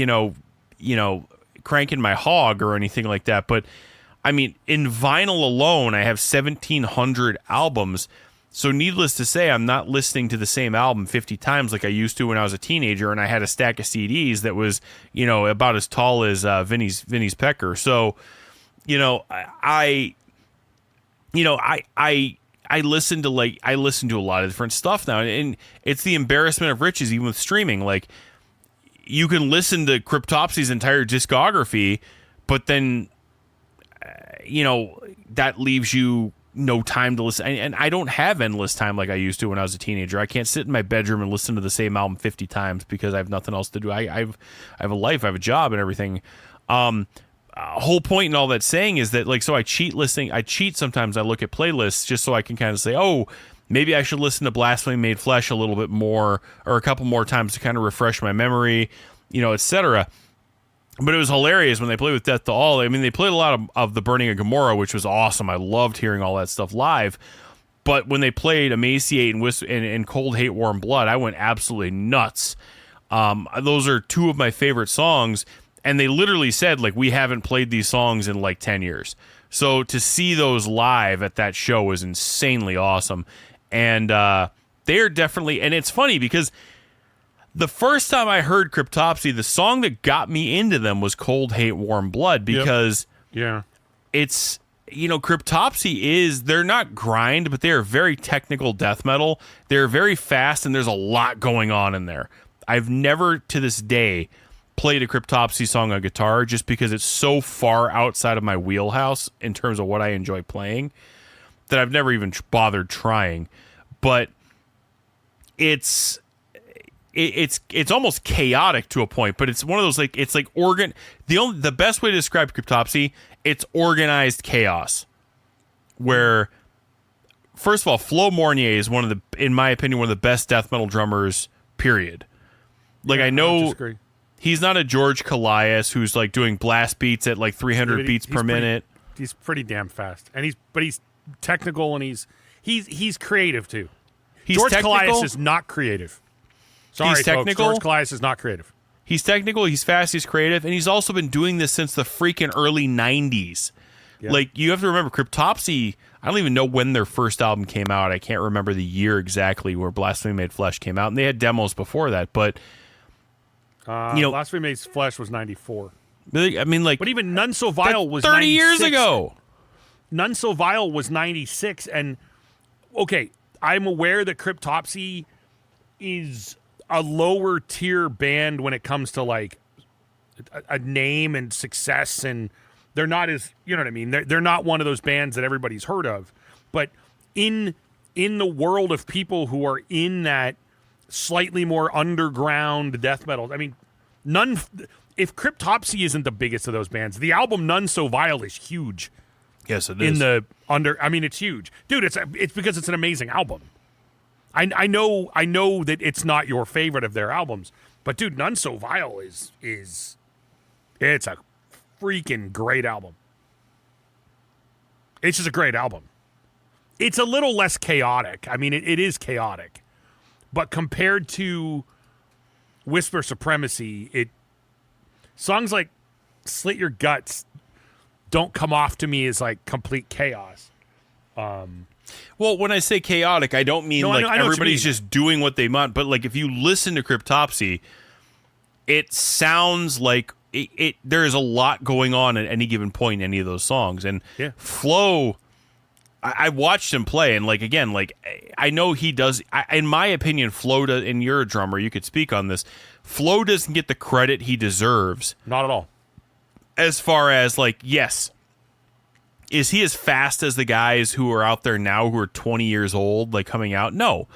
cranking my hog or anything like that, but I mean, in vinyl alone, I have 1,700 albums. So needless to say, I'm not listening to the same album 50 times like I used to when I was a teenager, and I had a stack of CDs that was, about as tall as Vinny's pecker. So, I listen to a lot of different stuff now, and it's the embarrassment of riches, even with streaming. Like, you can listen to Cryptopsy's entire discography, but then, that leaves you no time to listen. And I don't have endless time like I used to when I was a teenager. I can't sit in my bedroom and listen to the same album 50 times because I have nothing else to do. I have a life, I have a job and everything. Whole point in all that saying is that, like, so I cheat listening. I cheat sometimes. I look at playlists just so I can kind of say, oh, maybe I should listen to Blasphemy Made Flesh a little bit more or a couple more times to kind of refresh my memory, etc. But it was hilarious when they played with Death to All. I mean, they played a lot of The Burning of Gomorrah, which was awesome. I loved hearing all that stuff live. But when they played Emaciate and Cold Hate Warm Blood, I went absolutely nuts. Those are 2 of my favorite songs, and they literally said, like, we haven't played these songs in like 10 years. So to see those live at that show was insanely awesome. And they're definitely, and it's funny because the first time I heard Cryptopsy, the song that got me into them was Cold Hate Warm Blood, because it's, Cryptopsy they're not grind, but they're very technical death metal. They're very fast, and there's a lot going on in there. I've never, to this day, played a Cryptopsy song on guitar just because it's so far outside of my wheelhouse in terms of what I enjoy playing that I've never even bothered trying. But it's it's almost chaotic to a point, but it's one of those like it's like the best way to describe Cryptopsy, it's organized chaos. Where first of all, Flo Mornier is in my opinion, one of the best death metal drummers, period. Like I know he's not a George Callias who's like doing blast beats at like 300 beats per minute. He's pretty damn fast. And he's technical and he's creative too. George Callias is not creative. Sorry, he's technical. Folks, George Callias is not creative. He's technical, he's fast, he's creative, and he's also been doing this since the freaking early 90s. Yeah. Like, you have to remember, Cryptopsy, I don't even know when their first album came out. I can't remember the year exactly where Blasphemy Made Flesh came out, and they had demos before that, but... Blasphemy Made Flesh was 94. I mean, like... But even None So Vile was 30 96. years ago! None So Vile was 96, and... Okay, I'm aware that Cryptopsy is a lower tier band when it comes to like a name and success, and they're not as, you know what I mean, they're not one of those bands that everybody's heard of, but in the world of people who are in that slightly more underground death metal, I mean, if Cryptopsy isn't the biggest of those bands, the album None So Vile is huge. Yes, it is. It's huge, dude. It's because it's an amazing album. I know that it's not your favorite of their albums, but dude, None So Vile is it's a freaking great album. It's just a great album. It's a little less chaotic. I mean, it is chaotic, but compared to Whisper Supremacy, songs like Slit Your Guts don't come off to me as like complete chaos. Well, when I say chaotic, I don't mean I know everybody's just doing what they want, but like if you listen to Cryptopsy, it sounds like there is a lot going on at any given point in any of those songs. And Flo, I watched him play, and like again, like I know he does. In my opinion, Flo does. And you're a drummer, you could speak on this. Flo doesn't get the credit he deserves. Not at all. As far as like, yes. Is he as fast as the guys who are out there now who are 20 years old, like coming out? No.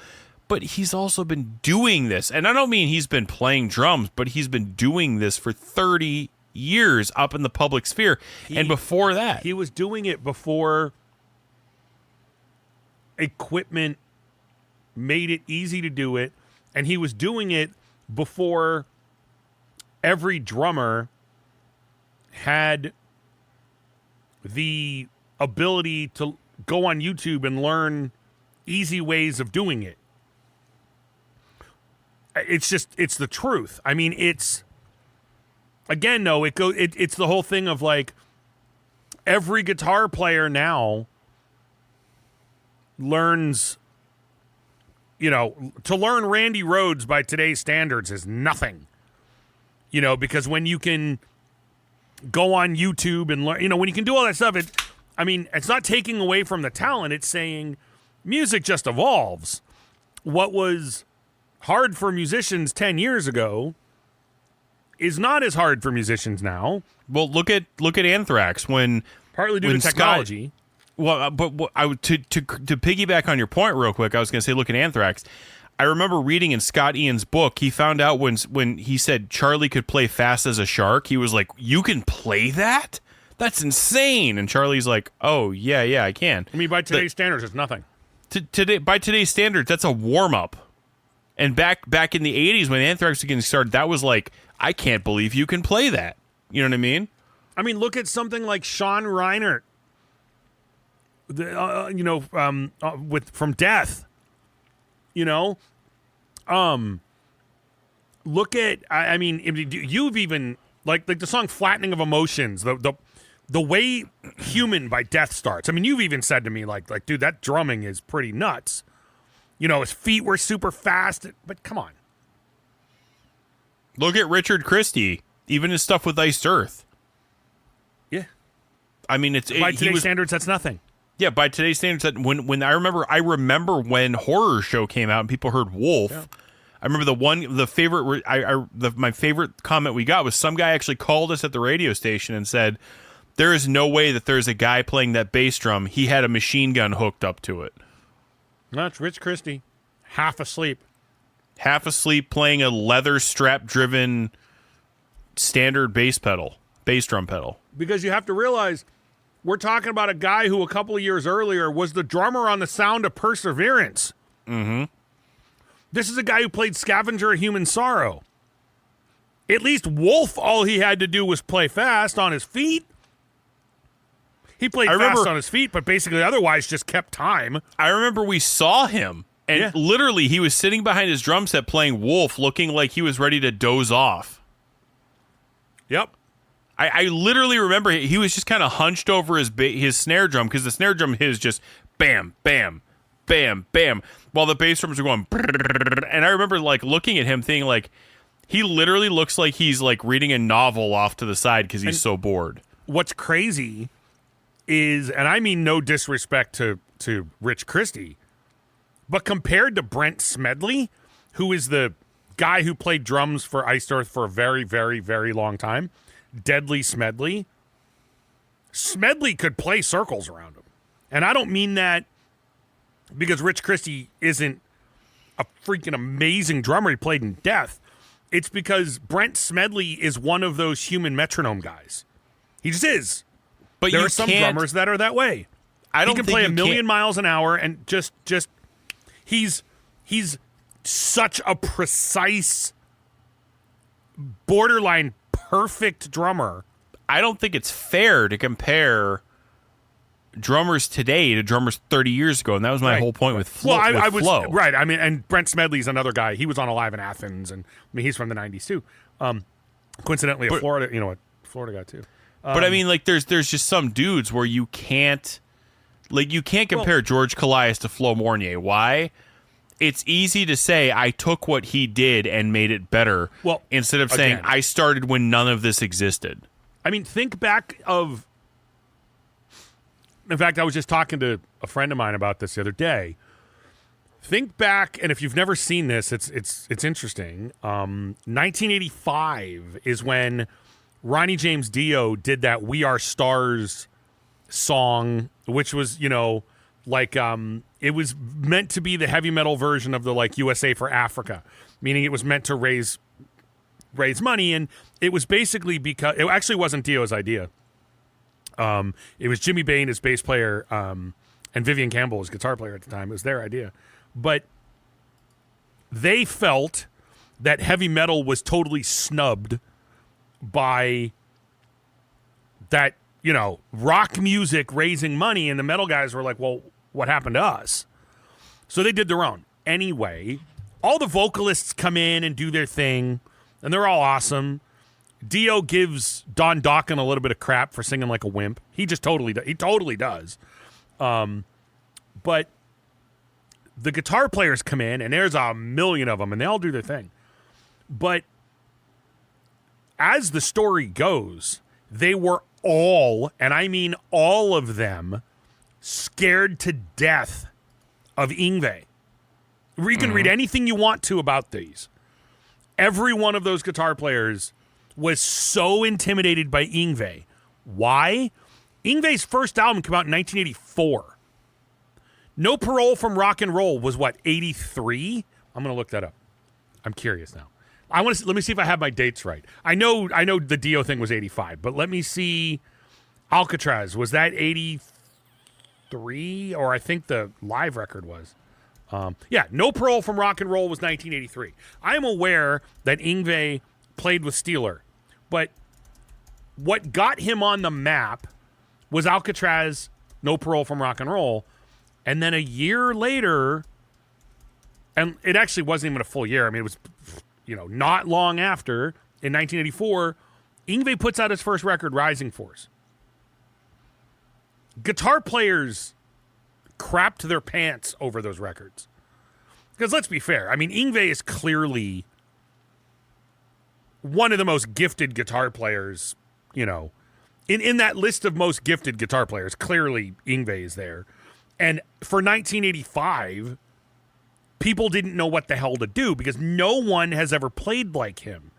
But he's also been doing this. And I don't mean he's been playing drums, but he's been doing this for 30 years up in the public sphere. And before that, he was doing it before equipment made it easy to do it. And he was doing it before every drummer had the ability to go on YouTube and learn easy ways of doing it. It's the truth. I mean, it's the whole thing of like every guitar player now learns, to learn Randy Rhoads by today's standards is nothing, because when you can go on YouTube and learn, when you can do all that stuff, it's not taking away from the talent. It's saying music just evolves. What was hard for musicians 10 years ago is not as hard for musicians now. Well, look at Anthrax partly due to technology. To piggyback on your point real quick, I was going to say, look at Anthrax. I remember reading in Scott Ian's book, he found out when he said Charlie could play fast as a shark, he was like, you can play that? That's insane. And Charlie's like, oh, yeah, I can. I mean, by today's standards, it's nothing. By today's standards, that's a warm-up. And back in the 80s when Anthrax was getting started, that was like, I can't believe you can play that. You know what I mean? I mean, look at something like Sean Reinert, from Death. Look at, you've even like the song "Flattening of Emotions," the way "Human" by Death starts. I mean, you've even said to me like, dude, that drumming is pretty nuts. His feet were super fast, but come on. Look at Richard Christie, even his stuff with Iced Earth. Yeah, I mean, by today's standards, that's nothing. Yeah, by today's standards, when I remember when Horror Show came out and people heard Wolf. Yeah. I remember my favorite comment we got was some guy actually called us at the radio station and said, there is no way that there's a guy playing that bass drum. He had a machine gun hooked up to it. No, it's Rich Christie, half asleep. half asleep playing a leather strap driven standard bass drum pedal. Because you have to realize we're talking about a guy who a couple of years earlier was the drummer on the Sound of Perseverance. Mm-hmm. This is a guy who played Scavenger of Human Sorrow. At least Wolf, all he had to do was play fast on his feet. He played fast on his feet, but basically otherwise just kept time. I remember we saw him, and literally he was sitting behind his drum set playing Wolf, looking like he was ready to doze off. Yep. I literally remember he was just kind of hunched over his snare drum, because the snare drum is just bam, bam, bam, bam, while the bass drums are going. And I remember like looking at him thinking like, he literally looks like he's like reading a novel off to the side because he's so bored. What's crazy is, and I mean no disrespect to Rich Christie, but compared to Brent Smedley, who is the guy who played drums for Iced Earth for a very, very, very long time, Deadly Smedley could play circles around him. And I don't mean that because Rich Christie isn't a freaking amazing drummer. He played in Death. It's because Brent Smedley is one of those human metronome guys. He just is. But there are some drummers that are that way. I don't he can think play a million miles an hour and just he's such a precise, borderline perfect drummer. I don't think it's fair to compare drummers today to drummers 30 years ago, and that was my whole point with Flow. Right. I mean, and Brent Smedley's another guy. He was on Alive in Athens, and I mean, he's from the 90s too. Coincidentally, a Florida guy too. But I mean, like, there's just some dudes where you can't compare George Callias to Flo Mournier. Why? It's easy to say I took what he did and made it better, instead of saying I started when none of this existed. I mean, think back of. In fact, I was just talking to a friend of mine about this the other day. Think back, and if you've never seen this, it's interesting. 1985 is when Ronnie James Dio did that "We Are Stars" song, which was, like it was meant to be the heavy metal version of the like USA for Africa, meaning it was meant to raise money, and it was basically because it actually wasn't Dio's idea. It was Jimmy Bain, his bass player, and Vivian Campbell, his guitar player at the time. It was their idea, but they felt that heavy metal was totally snubbed by that, rock music raising money, and the metal guys were like, well, what happened to us? So they did their own. Anyway, all the vocalists come in and do their thing, and they're all awesome. Dio gives Don Dokken a little bit of crap for singing like a wimp. He totally does. But the guitar players come in, and there's a million of them, and they all do their thing. But as the story goes, they were all, and I mean all of them, scared to death of Yngwie. You can read anything you want to about these. Every one of those guitar players was so intimidated by Yngwie. Why? Yngwie's first album came out in 1984. No Parole from Rock and Roll was what, 83? I'm going to look that up. I'm curious now. Let me see if I have my dates right. I know the Dio thing was 85, but let me see. Alcatraz, was that 83? Or I think the live record was. No Parole from Rock and Roll was 1983. I am aware that Yngwie played with Steeler, but what got him on the map was Alcatraz, No Parole from Rock and Roll, and then a year later, and it actually wasn't even a full year. I mean, it was, not long after, in 1984, Yngwie puts out his first record, Rising Force. Guitar players crapped their pants over those records. Because let's be fair, I mean, Yngwie is clearly one of the most gifted guitar players, in that list of most gifted guitar players, clearly Yngwie is there. And for 1985, people didn't know what the hell to do because no one has ever played like him.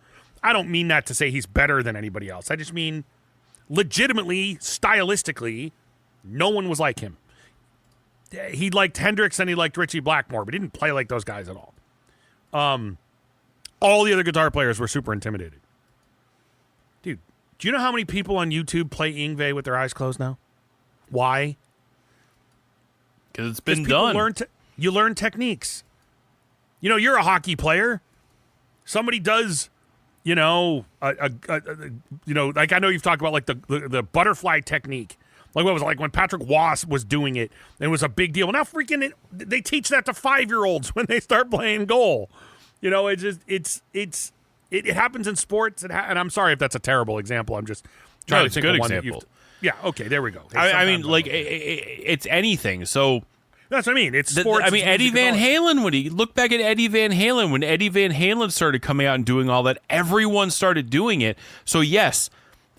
I don't mean that to say he's better than anybody else. I just mean legitimately, stylistically, no one was like him. He liked Hendrix and he liked Ritchie Blackmore, but he didn't play like those guys at all. All the other guitar players were super intimidated. Dude, do you know how many people on YouTube play Yngwie with their eyes closed now? Why? Because it's been done. You learn techniques. You know, you're a hockey player. Somebody does, you know, like I know you've talked about like the butterfly technique. Like what was it, like when Patrick Wass was doing it, and it was a big deal. Now they teach that to 5-year-olds when they start playing goal. You know, it happens in sports, and I'm sorry if that's a terrible example. I'm just trying to think of one example. Yeah, okay, there we go. I mean, like it's anything. So that's what I mean. It's sports. Eddie Van Halen. When you look back at Eddie Van Halen, when Eddie Van Halen started coming out and doing all that, everyone started doing it. So yes,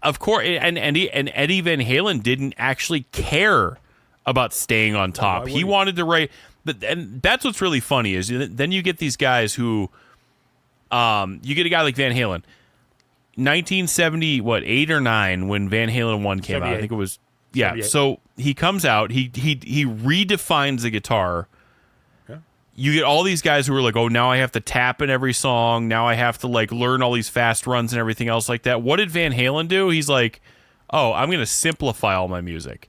of course, and Eddie Van Halen didn't actually care about staying on top. He wanted to write. And that's what's really funny is then you get these guys who, you get a guy like Van Halen, 8 or 9 when Van Halen 1 came out. I think it was, yeah. 78. So he comes out, he redefines the guitar. Yeah. You get all these guys who are like, oh, now I have to tap in every song. Now I have to like learn all these fast runs and everything else like that. What did Van Halen do? He's like, oh, I'm going to simplify all my music.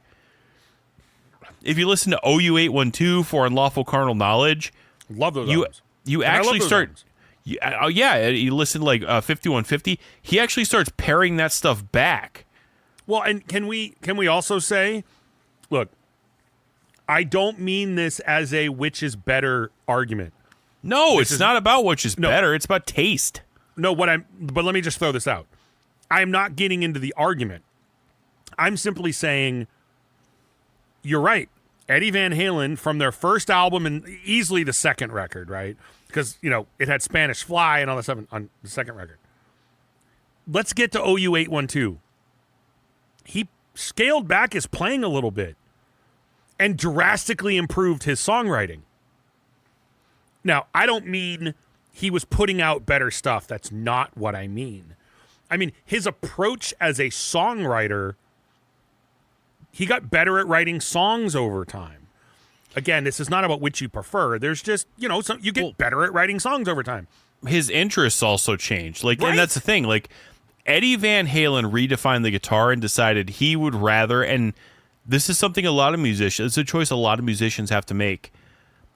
If you listen to OU812 for Unlawful Carnal Knowledge, love those albums. You actually start. You listen to like 5150. He actually starts paring that stuff back. Well, and can we also say, look, I don't mean this as a which is better argument. No, it's not about which is better. It's about taste. No, but let me just throw this out. I'm not getting into the argument. I'm simply saying, you're right. Eddie Van Halen, from their first album and easily the second record, right? Because, you know, it had Spanish Fly and all that stuff on the second record. Let's get to OU812. He scaled back his playing a little bit and drastically improved his songwriting. Now, I don't mean he was putting out better stuff. That's not what I mean. I mean, his approach as a songwriter, he got better at writing songs over time. Again, this is not about which you prefer. There's just, you know, you get better at writing songs over time. His interests also changed. Like, right? And that's the thing. Like, Eddie Van Halen redefined the guitar and decided he would rather, and this is something it's a choice a lot of musicians have to make.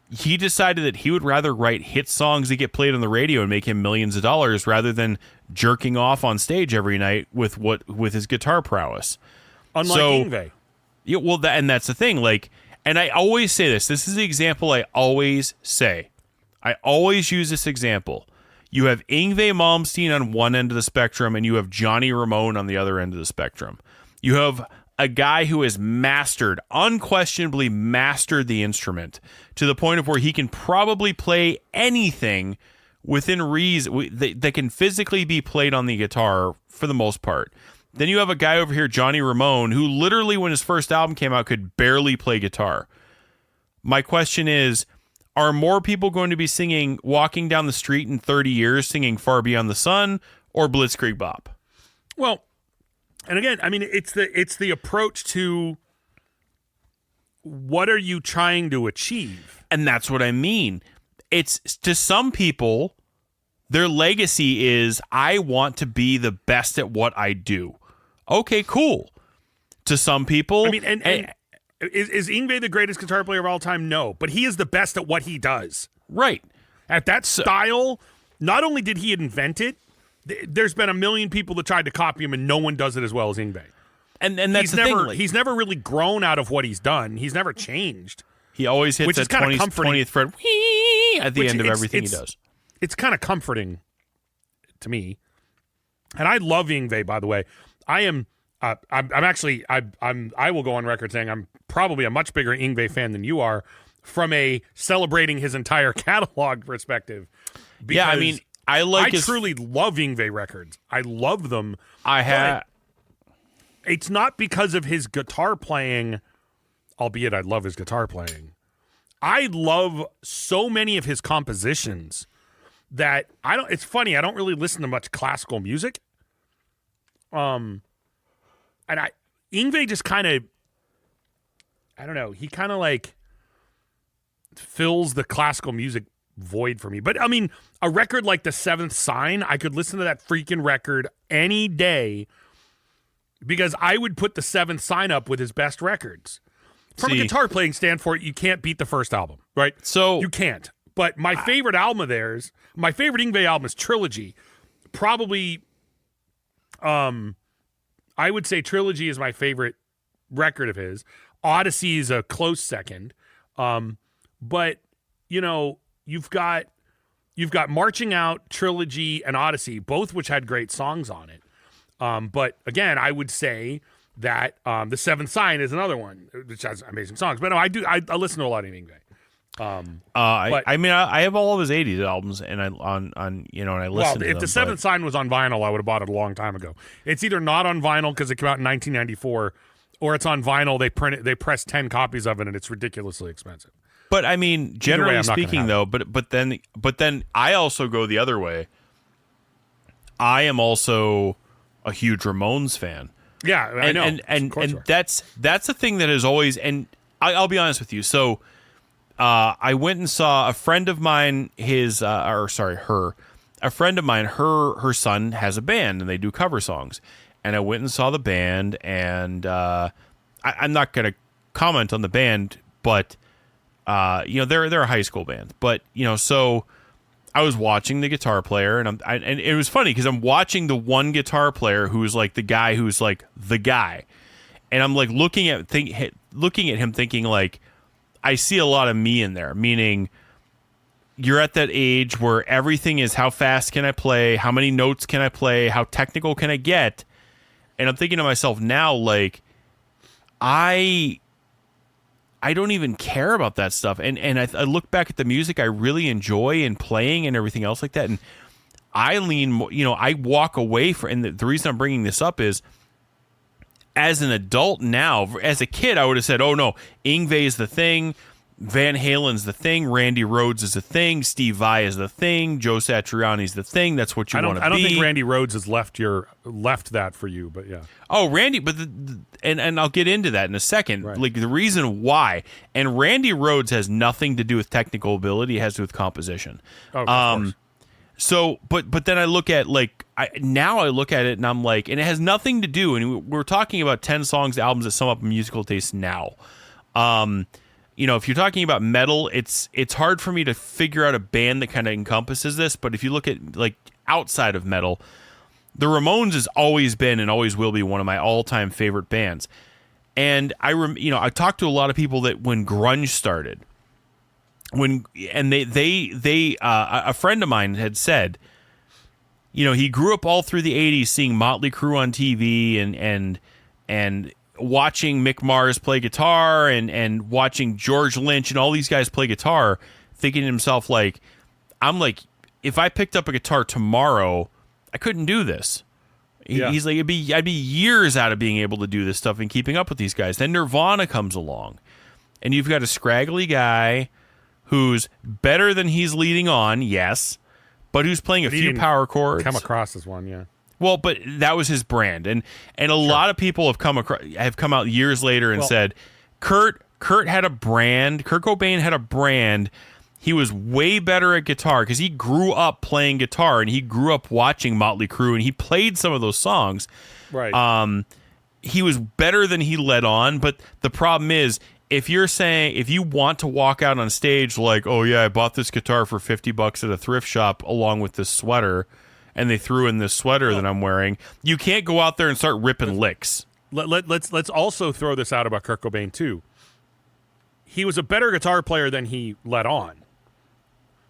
He decided that he would rather write hit songs that get played on the radio and make him millions of dollars rather than jerking off on stage every night with his guitar prowess. Unlike Yngwie. Yeah, well, and that's the thing. Like, and I always say this. This is the example I always say. I always use this example. You have Yngwie Malmsteen on one end of the spectrum, and you have Johnny Ramone on the other end of the spectrum. You have a guy who has unquestionably mastered the instrument to the point of where he can probably play anything within reason that can physically be played on the guitar for the most part. Then you have a guy over here, Johnny Ramone, who literally, when his first album came out, could barely play guitar. My question is, are more people going to be singing Walking Down the Street in 30 years, singing Far Beyond the Sun, or Blitzkrieg Bop? Well, and again, I mean, it's the approach to what are you trying to achieve? And that's what I mean. It's, to some people, their legacy is, I want to be the best at what I do. Okay, cool. To some people... I mean, and is Yngwie the greatest guitar player of all time? No, but he is the best at what he does. Right. At that style, not only did he invent it, there's been a million people that tried to copy him, and no one does it as well as Yngwie. And that's the thing. He's never really grown out of what he's done. He's never changed. He always hits that 20th fret at the end of everything he does. It's kind of comforting to me. And I love Yngwie, by the way. I will go on record saying I'm probably a much bigger Yngwie fan than you are from a celebrating his entire catalog perspective. Yeah, I mean, I truly love Yngwie records. I love them. It's not because of his guitar playing, albeit I love his guitar playing. I love so many of his compositions that it's funny, I don't really listen to much classical music. And Yngwie just kind of, I don't know, he kind of like fills the classical music void for me. But I mean, a record like The Seventh Sign, I could listen to that freaking record any day because I would put The Seventh Sign up with his best records. From a guitar playing standpoint, you can't beat the first album, right? So you can't. But my favorite album of theirs, my favorite Yngwie album is Trilogy. Probably, I would say Trilogy is my favorite record of his. Odyssey is a close second. But you know, you've got Marching Out, Trilogy, and Odyssey, both which had great songs on it. But again, I would say that The Seventh Sign is another one which has amazing songs. But no, I listen to a lot of Yngwie. I have all of his '80s albums, and I listen. Well, if The Seventh Sign was on vinyl, I would have bought it a long time ago. It's either not on vinyl because it came out in 1994, or it's on vinyl. They press 10 copies of it, and it's ridiculously expensive. But I mean, generally speaking, though, but then I also go the other way. I am also a huge Ramones fan. Yeah, I know, and that's the thing that is always. And I'll be honest with you. So, I went and saw a friend of mine. A friend of mine. Her son has a band, and they do cover songs. And I went and saw the band, and I'm not going to comment on the band, but. They're a high school band, but so I was watching the guitar player, and and it was funny because I'm watching the one guitar player who's like the guy who's like the guy, and I'm like looking at him thinking like I see a lot of me in there, meaning you're at that age where everything is how fast can I play, how many notes can I play, how technical can I get, and I'm thinking to myself now like I don't even care about that stuff. And I look back at the music I really enjoy and playing and everything else like that. And I I walk away from, and the reason I'm bringing this up is as an adult now, as a kid, I would have said, oh no, Yngwie is the thing. Van Halen's the thing. Randy Rhoads is the thing. Steve Vai is the thing. Joe Satriani's the thing. That's what you want to be. I don't think Randy Rhoads has left that for you, but yeah. Oh, Randy, but and I'll get into that in a second. Right. Like the reason why, and Randy Rhoads has nothing to do with technical ability; it has to do with composition. Oh, of course. So, but then I look at now I look at it and I'm like, and it has nothing to do. And we're talking about 10 songs, albums that sum up musical taste now. If you're talking about metal, it's hard for me to figure out a band that kind of encompasses this. But if you look at like outside of metal, the Ramones has always been and always will be one of my all-time favorite bands. And I talked to a lot of people that when grunge started, a friend of mine had said, he grew up all through the 80s seeing Motley Crue on TV and watching Mick Mars play guitar and watching George Lynch and all these guys play guitar, thinking to himself like, I'm like, if I picked up a guitar tomorrow, I couldn't do this. Yeah. He's like, I'd be years out of being able to do this stuff and keeping up with these guys. Then Nirvana comes along, and you've got a scraggly guy who's better than he's leading on, yes, but who's playing a few power chords. Come across as one, yeah. Well, but that was his brand, and a lot of people have come out years later and said, Kurt had a brand. Kurt Cobain had a brand. He was way better at guitar because he grew up playing guitar and he grew up watching Motley Crue and he played some of those songs. Right. He was better than he let on, but the problem is if you want to walk out on stage like, oh yeah, I bought this guitar for $50 at a thrift shop along with this sweater, and they threw in this sweater that I'm wearing, you can't go out there and start ripping licks. Let's also throw this out about Kurt Cobain too. He was a better guitar player than he let on.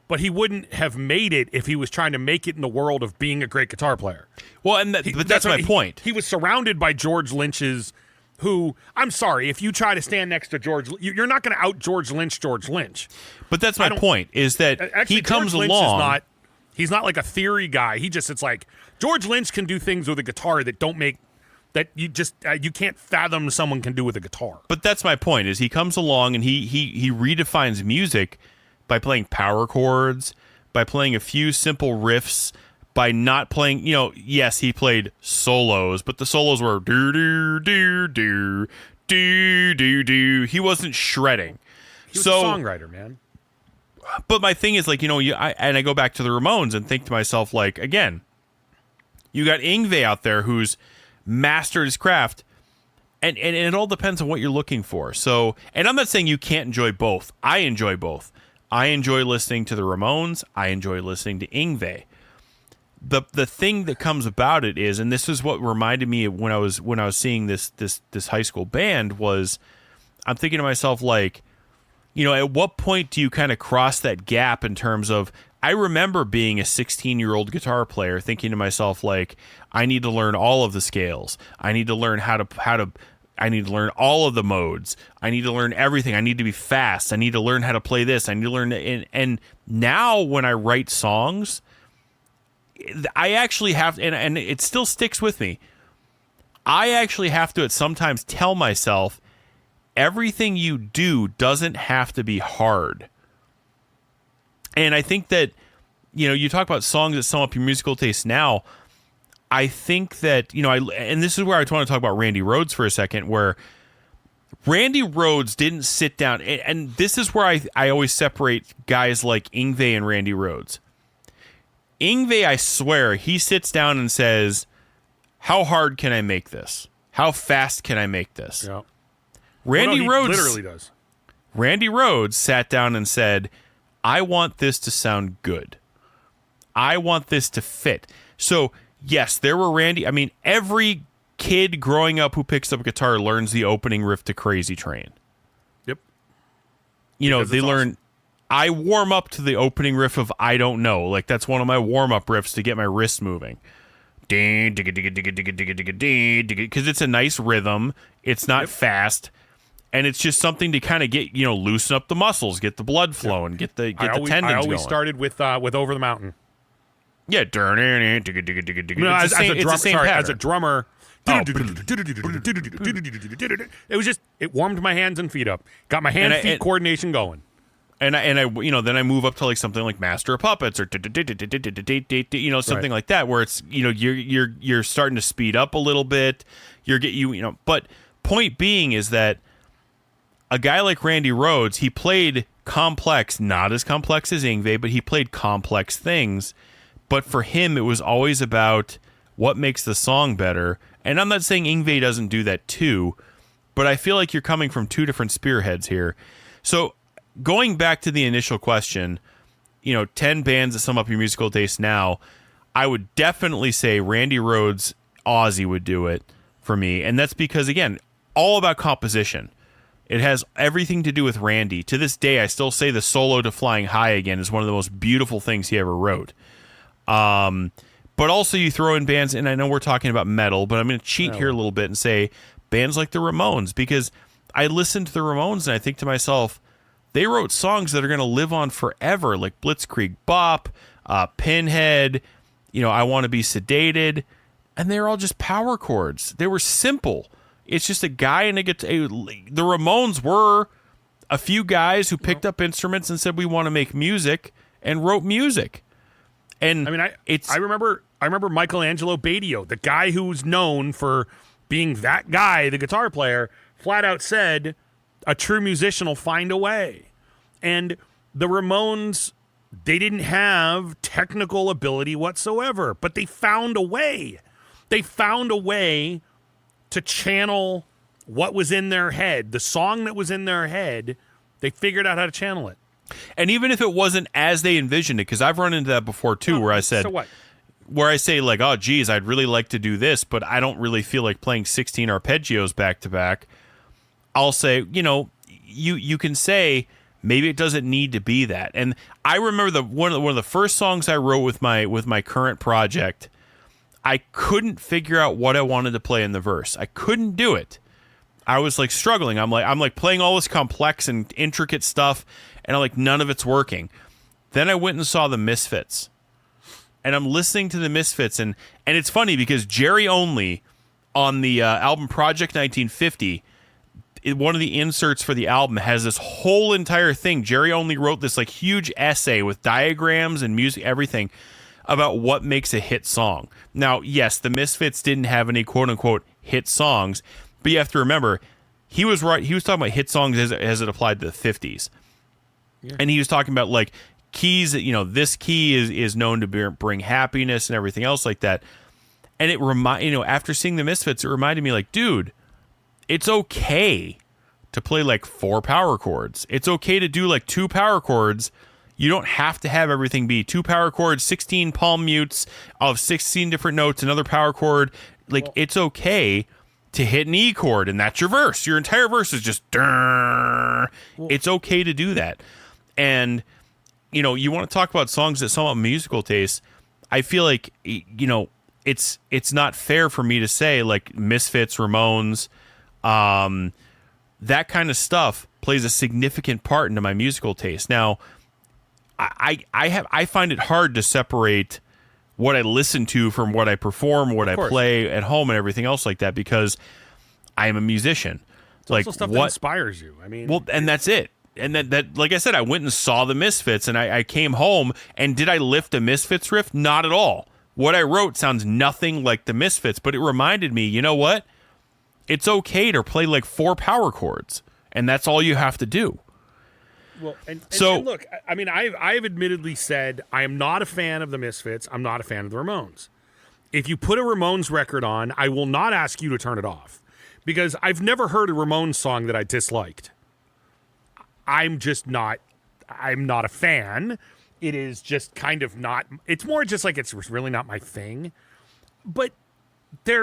But he wouldn't have made it if he was trying to make it in the world of being a great guitar player. Well, but that's my point. He was surrounded by George Lynch's, who, I'm sorry, if you try to stand next to George, you're not going to out George Lynch. But that's my point, is that actually, he comes George Lynch along. He's not like a theory guy. It's like George Lynch can do things with a guitar that don't make, that you just, you can't fathom someone can do with a guitar. But that's my point, is he comes along and he redefines music by playing power chords, by playing a few simple riffs, by not playing, yes, he played solos, but the solos were do. He wasn't shredding. He was a songwriter, man. But my thing is, like, I go back to the Ramones and think to myself, like, again, you got Yngwie out there who's mastered his craft, and it all depends on what you're looking for. So, and I'm not saying you can't enjoy both. I enjoy both. I enjoy listening to the Ramones. I enjoy listening to Yngwie. The thing that comes about it is, and this is what reminded me of when I was seeing this high school band, was I'm thinking to myself, like, at what point do you kind of cross that gap in terms of, I remember being a 16-year-old guitar player thinking to myself, like, I need to learn all of the scales. I need to learn I need to learn all of the modes. I need to learn everything. I need to be fast. I need to learn how to play this. I need to learn, and now when I write songs, I actually have, and it still sticks with me, I actually have to sometimes tell myself, everything you do doesn't have to be hard. And I think that, you talk about songs that sum up your musical taste now. I think that, and this is where I want to talk about Randy Rhoads for a second, where Randy Rhoads didn't sit down, and this is where I always separate guys like Yngwie and Randy Rhoads. Yngwie, I swear, he sits down and says, how hard can I make this? How fast can I make this? Yeah. Randy Rhoads literally does. Randy Rhoads sat down and said, I want this to sound good. I want this to fit. So, yes, there were every kid growing up who picks up a guitar learns the opening riff to Crazy Train. Yep. They learn. Awesome. I warm up to the opening riff of I Don't Know. Like, that's one of my warm-up riffs to get my wrists moving. Because it's a nice rhythm. It's not fast. And it's just something to kind of get, loosen up the muscles, get the blood flowing, get the tendons going. I always started with Over the Mountain. Yeah. As a drummer, it was just, it warmed my hands and feet up. Got my hand-feet coordination going. And I then I move up to like something like Master of Puppets or something like that, where it's you're starting to speed up a little bit. But point being is that a guy like Randy Rhoads, he played complex, not as complex as Yngwie, but he played complex things. But for him, it was always about what makes the song better. And I'm not saying Yngwie doesn't do that too, but I feel like you're coming from two different spearheads here. So going back to the initial question, 10 bands that sum up your musical taste now, I would definitely say Randy Rhoads, Ozzy would do it for me. And that's because, again, all about composition. It has everything to do with Randy. To this day, I still say the solo to Flying High Again is one of the most beautiful things he ever wrote. But also you throw in bands, and I know we're talking about metal, but I'm going to cheat here a little bit and say bands like the Ramones, because I listen to the Ramones and I think to myself, they wrote songs that are going to live on forever, like Blitzkrieg Bop, Pinhead, I Want to Be Sedated, and they're all just power chords. They were simple. It's just a guy and a guitar. The Ramones were a few guys who picked up instruments and said, we want to make music, and wrote music. And I remember Michelangelo Badio, the guy who's known for being that guy, the guitar player, flat out said, a true musician will find a way. And the Ramones, they didn't have technical ability whatsoever, but they found a way. They found a way to channel what was in their head. The song that was in their head, they figured out how to channel it. And even if it wasn't as they envisioned it, because I've run into that before too, where I said, so what? Where I say like, oh, geez, I'd really like to do this, but I don't really feel like playing 16 arpeggios back to back. I'll say, you can say maybe it doesn't need to be that. And I remember one of the first songs I wrote with my current project, I couldn't figure out what I wanted to play in the verse. I couldn't do it. I was like struggling. I'm like playing all this complex and intricate stuff, and I'm like, none of it's working. Then I went and saw the Misfits, and I'm listening to the Misfits, and it's funny because Jerry Only on the album Project 1950, one of the inserts for the album has this whole entire thing. Jerry Only wrote this like huge essay with diagrams and music, everything, about what makes a hit song. Now, yes, the Misfits didn't have any quote-unquote hit songs, but you have to remember, he was right. He was talking about hit songs as it applied to the 50s. And he was talking about like keys, this key is known to bring happiness and everything else like that. And it after seeing the Misfits, it reminded me like, dude, it's okay to play like 4 power chords. It's okay to do like 2 power chords. You don't have to have everything be 2 power chords, 16 palm mutes of 16 different notes, another power chord. Like, it's okay to hit an E chord, and that's your verse. Your entire verse is just it's okay to do that. And you want to talk about songs that sum up musical taste. I feel like it's not fair for me to say like Misfits, Ramones, that kind of stuff plays a significant part into my musical taste. Now, I find it hard to separate what I listen to from what I perform, what I play at home, and everything else like that, because I am a musician. It's like also stuff that inspires you. I mean, and that's it. And that, like I said, I went and saw the Misfits, and I came home, and did I lift a Misfits riff? Not at all. What I wrote sounds nothing like the Misfits, but it reminded me, you know what? It's okay to play like 4 power chords, and that's all you have to do. Well, and look, I mean, I've admittedly said I am not a fan of the Misfits. I'm not a fan of the Ramones. If you put a Ramones record on, I will not ask you to turn it off, because I've never heard a Ramones song that I disliked. I'm not a fan. It is just kind of not. It's more just like it's really not my thing. But they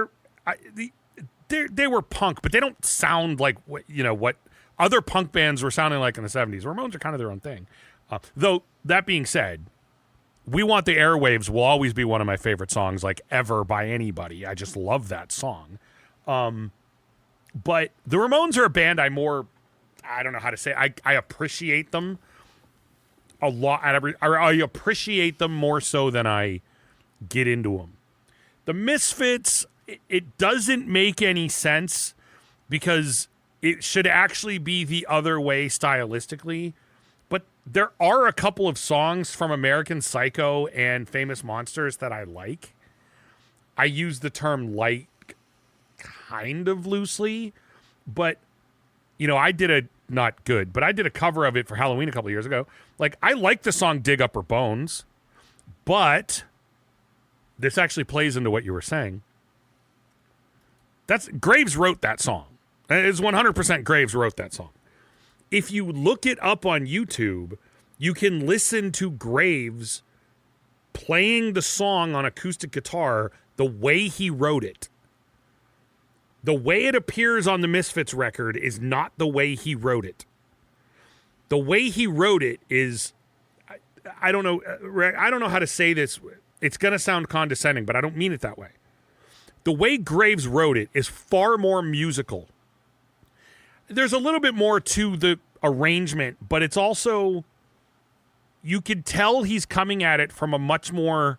were punk, but they don't sound like what other punk bands were sounding like in the 70s. Ramones are kind of their own thing. Though, that being said, We Want the Airwaves will always be one of my favorite songs, like, ever by anybody. I just love that song. But the Ramones are a band I don't know how to say. I appreciate them a lot. I appreciate them more so than I get into them. The Misfits, it doesn't make any sense, because it should actually be the other way stylistically. But there are a couple of songs from American Psycho and Famous Monsters that I like. I use the term like kind of loosely, but I did a cover of it for Halloween a couple of years ago. Like, I like the song Dig Up Her Bones, but this actually plays into what you were saying. Graves wrote that song. It's 100% Graves wrote that song. If you look it up on YouTube, you can listen to Graves playing the song on acoustic guitar the way he wrote it. The way it appears on the Misfits record is not the way he wrote it. The way he wrote it is, I don't know how to say this. It's going to sound condescending, but I don't mean it that way. The way Graves wrote it is far more musical. There's a little bit more to the arrangement, but it's also, you could tell he's coming at it from a much more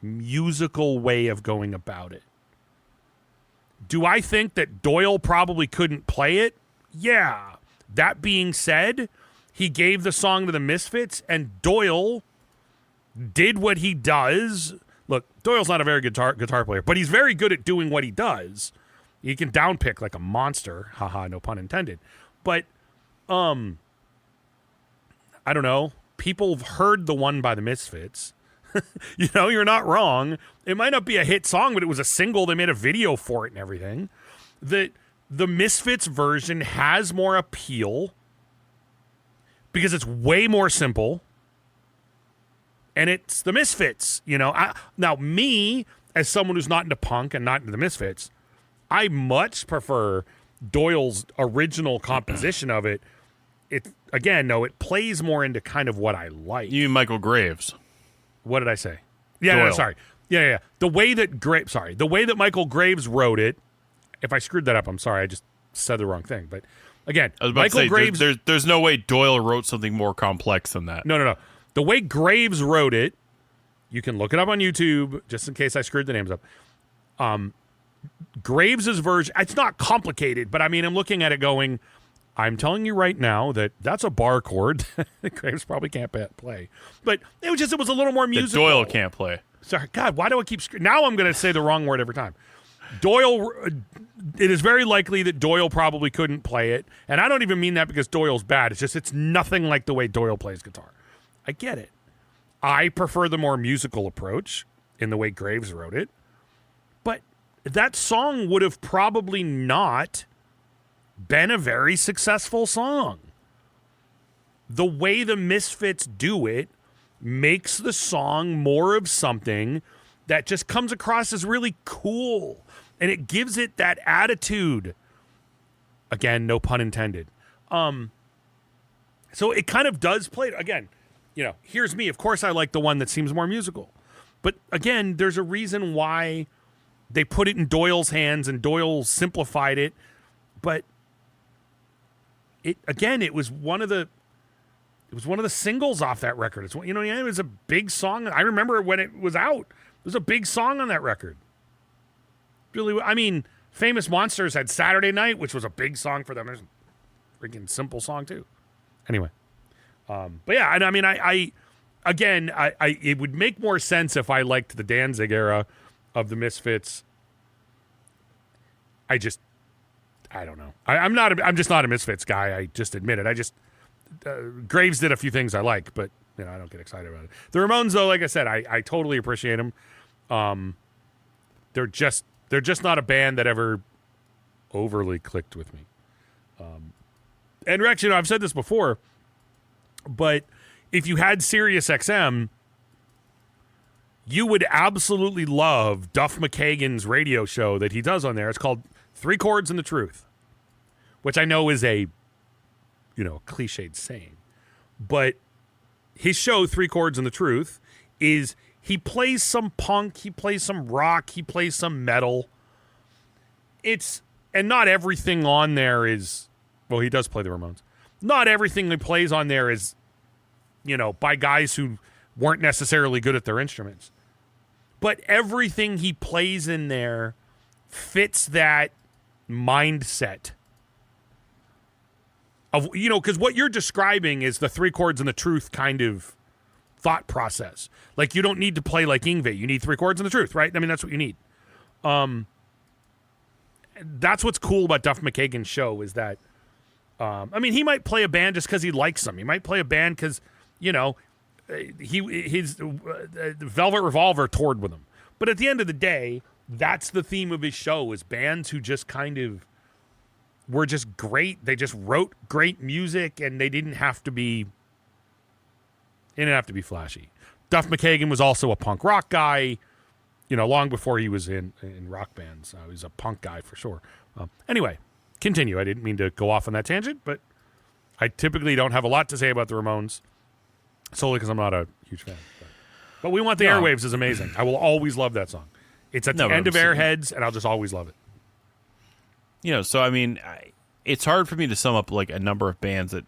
musical way of going about it. Do I think that Doyle probably couldn't play it? Yeah. That being said, he gave the song to the Misfits, and Doyle did what he does. Look, Doyle's not a very good guitar player, but he's very good at doing what he does. He can downpick like a monster. Haha, no pun intended. But, I don't know. People have heard the one by the Misfits. You're not wrong. It might not be a hit song, but it was a single. They made a video for it and everything. The Misfits version has more appeal because it's way more simple. And it's the Misfits, Now, me, as someone who's not into punk and not into the Misfits, I much prefer Doyle's original composition of it. It plays more into kind of what I like. You mean Michael Graves. What did I say? Yeah, no, sorry. Yeah. The way that Michael Graves wrote it, if I screwed that up, I'm sorry. I just said the wrong thing. But again, I was about Michael to say, Graves, there's no way Doyle wrote something more complex than that. No. The way Graves wrote it, you can look it up on YouTube, just in case I screwed the names up. Graves's version, it's not complicated, but I mean, I'm looking at it going, I'm telling you right now that's a bar chord that Graves probably can't play. But it was a little more musical. That Doyle can't play. Sorry, God, why do I keep now I'm going to say the wrong word every time. Doyle, it is very likely that Doyle probably couldn't play it. And I don't even mean that because Doyle's bad. It's just it's nothing like the way Doyle plays guitar. I get it. I prefer the more musical approach in the way Graves wrote it. But that song would have probably not been a very successful song. The way the Misfits do it makes the song more of something that just comes across as really cool. And it gives it that attitude. Again, no pun intended. So it kind of does play. Again, here's me. Of course I like the one that seems more musical. But again, there's a reason why they put it in Doyle's hands and Doyle simplified it. But it was one of the singles off that record. It was a big song. I remember when it was out. It was a big song on that record. Really, I mean, Famous Monsters had Saturday Night, which was a big song for them. There's a freaking simple song too. Anyway, but yeah, and I mean, I it would make more sense if I liked the Danzig era of the Misfits. I don't know. I'm just not a Misfits guy. I just admit it. Graves did a few things I like, but I don't get excited about it. The Ramones, though, like I said, I totally appreciate them. They're just not a band that ever overly clicked with me. And Rex, I've said this before, but if you had Sirius XM, you would absolutely love Duff McKagan's radio show that he does on there. It's called Three Chords and the Truth, which I know is a cliched saying, but his show, Three Chords and the Truth, is he plays some punk, he plays some rock, he plays some metal. And not everything on there is, well, he does play the Ramones. Not everything he plays on there is, by guys who weren't necessarily good at their instruments. But everything he plays in there fits that mindset of, because what you're describing is the Three Chords and the Truth kind of thought process. Like, you don't need to play like Yngwie. You need three chords and the truth, right? I mean, that's what you need. That's what's cool about Duff McKagan's show is that, he might play a band just because he likes them. He might play a band because, his Velvet Revolver toured with him. But at the end of the day, that's the theme of his show is bands who just kind of were just great. They just wrote great music and they didn't have to be flashy. Duff McKagan was also a punk rock guy, long before he was in rock bands. He was a punk guy for sure. Anyway, continue. I didn't mean to go off on that tangent, but I typically don't have a lot to say about the Ramones, solely because I'm not a huge fan. But We Want the Airwaves is amazing. I will always love that song. It's at the end of Airheads, and I'll just always love it. So I mean, it's hard for me to sum up like a number of bands that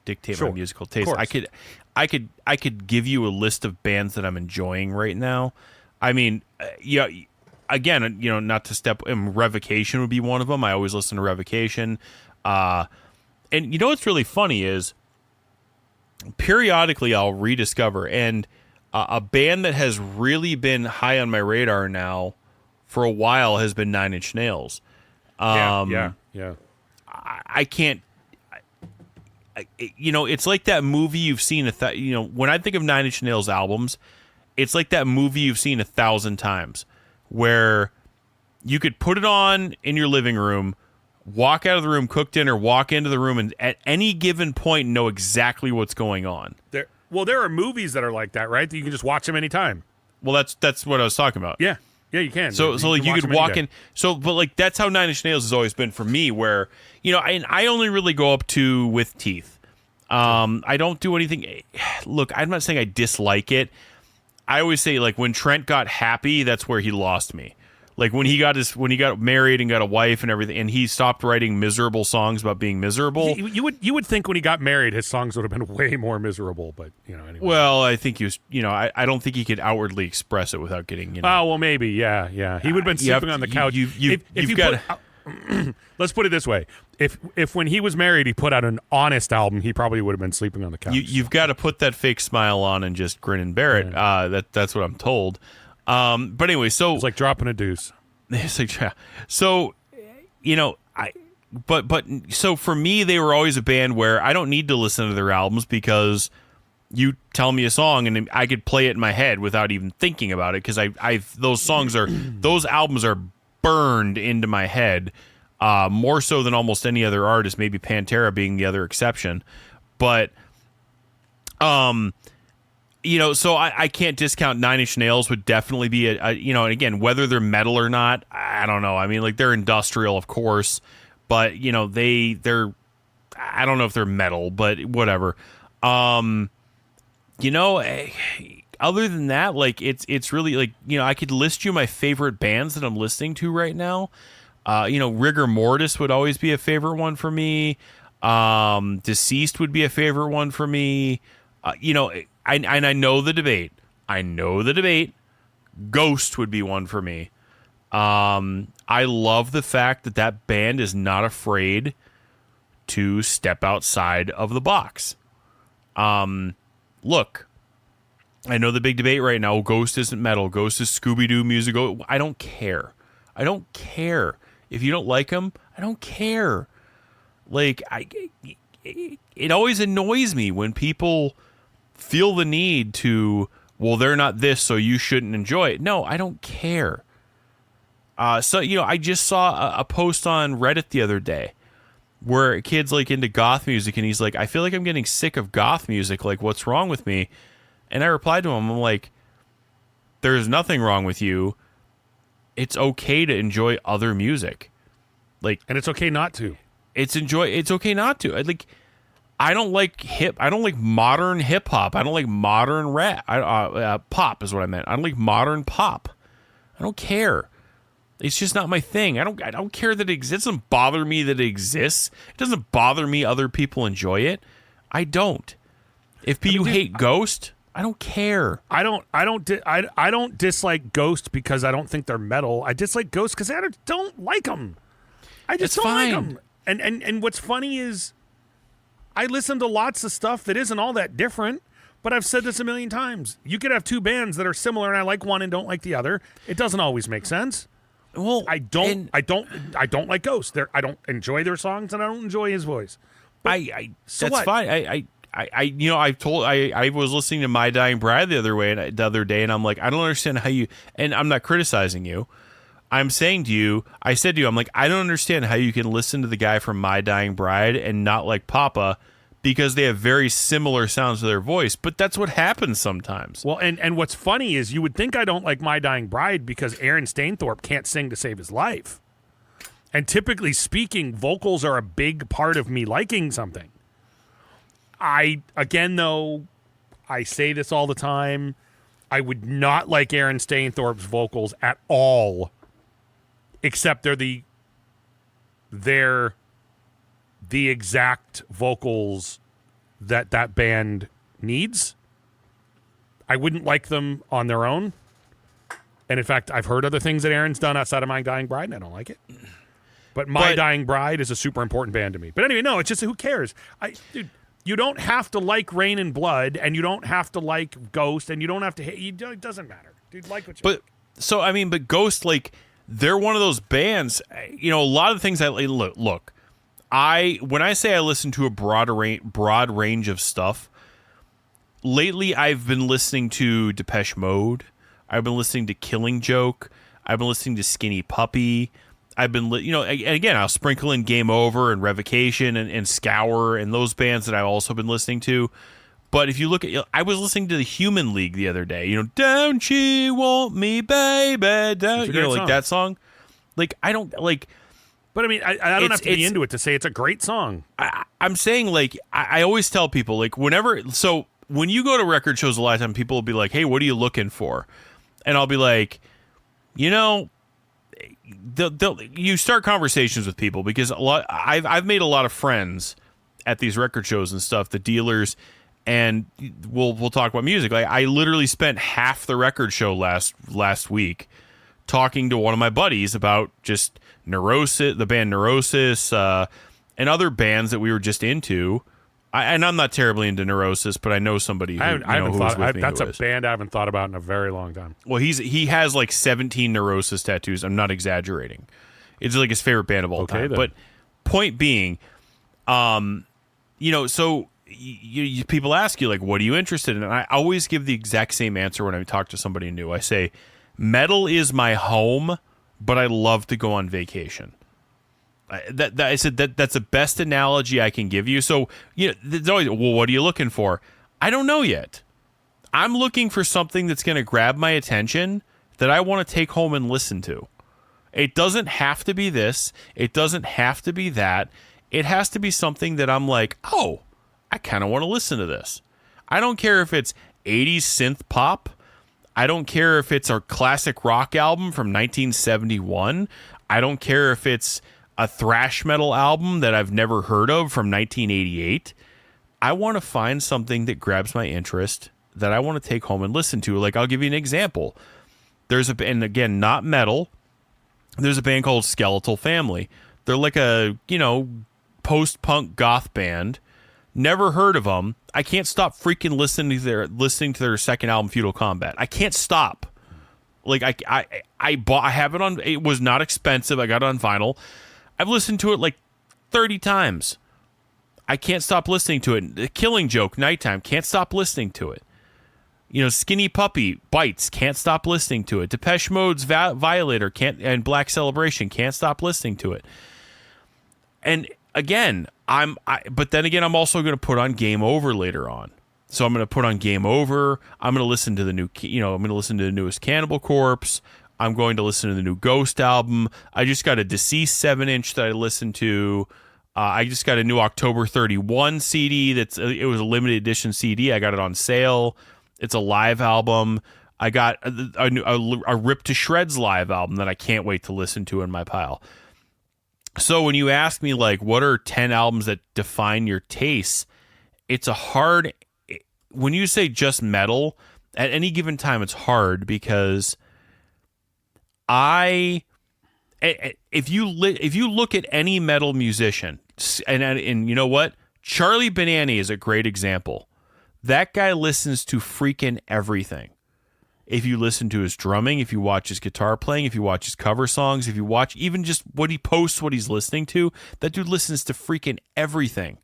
dictate my musical taste. I could give you a list of bands that I'm enjoying right now. I mean, again, not to step. Revocation would be one of them. I always listen to Revocation. And what's really funny is periodically I'll rediscover and a band that has really been high on my radar now for a while has been Nine Inch Nails. Yeah. I can't. It's like that movie you've seen when I think of Nine Inch Nails albums, it's like that movie you've seen 1,000 times where you could put it on in your living room, walk out of the room, cook dinner, walk into the room, and at any given point know exactly what's going on. There are movies that are like that, right? That you can just watch them anytime. Well, that's what I was talking about. Yeah, you can. So you could walk in. So, but like that's how Nine Inch Nails has always been for me. Where I only really go up to With Teeth. I don't do anything. Look, I'm not saying I dislike it. I always say like when Trent got happy, that's where he lost me. Like when he got married and got a wife and everything, and he stopped writing miserable songs about being miserable. You would think when he got married, his songs would have been way more miserable. But anyway. Well, I think he was. I don't think he could outwardly express it without getting. Oh well, maybe yeah. He would have been sleeping on the couch. You've got. Let's put it this way: if when he was married, he put out an honest album, he probably would have been sleeping on the couch. You've got to put that fake smile on and just grin and bear it. That's what I'm told. But anyway, so it's like dropping a deuce. It's like, yeah. So, but so for me, they were always a band where I don't need to listen to their albums because you tell me a song and I could play it in my head without even thinking about it because those albums are burned into my head more so than almost any other artist, maybe Pantera being the other exception. But, so I can't discount Nine Inch Nails would definitely be and again, whether they're metal or not, I don't know. I mean, like they're industrial, of course, but they're, I don't know if they're metal, but whatever. Other than that, like it's really like, I could list you my favorite bands that I'm listening to right now. Rigor Mortis would always be a favorite one for me. Deceased would be a favorite one for me. I know the debate. Ghost would be one for me. I love the fact that band is not afraid to step outside of the box. Look, I know the big debate right now. Ghost isn't metal. Ghost is Scooby-Doo music. I don't care. If you don't like them, I don't care. Like, it always annoys me when people feel the need to, well, they're not this, so you shouldn't enjoy it. No, I don't care. I just saw a post on Reddit the other day where a kid's like into goth music and he's like, I feel like I'm getting sick of goth music. Like, what's wrong with me? And I replied to him, I'm like, there's nothing wrong with you. It's okay to enjoy other music. Like, and it's okay not to. It's okay not to. I don't like modern hip hop. I don't like modern rap. Pop is what I meant. I don't like modern pop. I don't care. It's just not my thing. I don't care that it exists. It doesn't bother me that it exists. It doesn't bother me other people enjoy it. I don't. If you hate Ghost, I don't care. I don't dislike Ghost because I don't think they're metal. I dislike Ghost because I don't like them. I just don't like them. And what's funny is I listen to lots of stuff that isn't all that different, but I've said this a million times. You could have two bands that are similar and I like one and don't like the other. It doesn't always make sense. Well, I don't like Ghost. I don't enjoy their songs and I don't enjoy his voice. But, that's fine. I was listening to My Dying Bride the other day, and I'm like, I don't understand how you. And I'm not criticizing you. I'm saying to you, I said to you, I'm like, I don't understand how you can listen to the guy from My Dying Bride and not like Papa, because they have very similar sounds to their voice. But that's what happens sometimes. Well, and what's funny is you would think I don't like My Dying Bride because Aaron Stainthorpe can't sing to save his life. And typically speaking, vocals are a big part of me liking something. I say this all the time. I would not like Aaron Stainthorpe's vocals at all, except they're the exact vocals that band needs. I wouldn't like them on their own. And in fact, I've heard other things that Aaron's done outside of My Dying Bride, and I don't like it. But My Dying Bride is a super important band to me. But anyway, no, it's just who cares? Dude, you don't have to like Rain and Blood, and you don't have to like Ghost, and you don't have to hate. It doesn't matter, dude. Like what you like. So I mean, but Ghost, like, they're one of those bands. A lot of the things look. When I say I listen to a broad range of stuff, lately I've been listening to Depeche Mode. I've been listening to Killing Joke. I've been listening to Skinny Puppy. I've been, and again, I'll sprinkle in Game Over and Revocation and Scour and those bands that I've also been listening to. But if you look at, I was listening to the Human League the other day. Don't she want me, baby? Don't, like that song. Like, I don't like. But I mean, I don't have to be into it to say it's a great song. I'm saying, like, I always tell people, like, so when you go to record shows a lot of time, people will be like, hey, what are you looking for? And I'll be like, you start conversations with people because I've made a lot of friends at these record shows and stuff, the dealers, and we'll talk about music. Like, I literally spent half the record show last week talking to one of my buddies about just Neurosis, the band Neurosis, and other bands that we were just into. And I'm not terribly into Neurosis, but I know somebody who, who was with me. That's a band I haven't thought about in a very long time. Well, he has like 17 Neurosis tattoos. I'm not exaggerating. It's like his favorite band of all time. Then. But point being, so people ask you, like, what are you interested in? And I always give the exact same answer when I talk to somebody new. I say, metal is my home, but I love to go on vacation. I said that's the best analogy I can give you. So, there's always, well, what are you looking for? I don't know yet. I'm looking for something that's going to grab my attention that I want to take home and listen to. It doesn't have to be this. It doesn't have to be that. It has to be something that I'm like, oh, I kind of want to listen to this. I don't care if it's 80s synth pop. I don't care if it's our classic rock album from 1971. I don't care if it's a thrash metal album that I've never heard of from 1988. I want to find something that grabs my interest that I want to take home and listen to. Like, I'll give you an example. And again, not metal. There's a band called Skeletal Family. They're like a, post-punk goth band. Never heard of them. I can't stop freaking listening to their second album, Feudal Combat. I can't stop. Like, I have it on. It was not expensive. I got it on vinyl. I've listened to it like 30 times. I can't stop listening to it. The Killing Joke, Nighttime, can't stop listening to it. Skinny Puppy, Bites, can't stop listening to it. Depeche Mode's Violator and Black Celebration, can't stop listening to it. And again, but then again, I'm also going to put on Game Over later on. So I'm going to put on Game Over. I'm going to listen to I'm going to listen to the newest Cannibal Corpse. I'm going to listen to the new Ghost album. I just got a Deceased 7-inch that I listened to. I just got a new October 31 CD. It was a limited edition CD. I got it on sale. It's a live album. I got a Rip to Shreds live album that I can't wait to listen to in my pile. So when you ask me, like, what are 10 albums that define your tastes, it's a hard... When you say just metal, at any given time, it's hard because... if you look at any metal musician, and you know what, Charlie Benani is a great example. That guy listens to freaking everything. If you listen to his drumming, if you watch his guitar playing, if you watch his cover songs, if you watch even just what he posts, what he's listening to, that dude listens to freaking everything,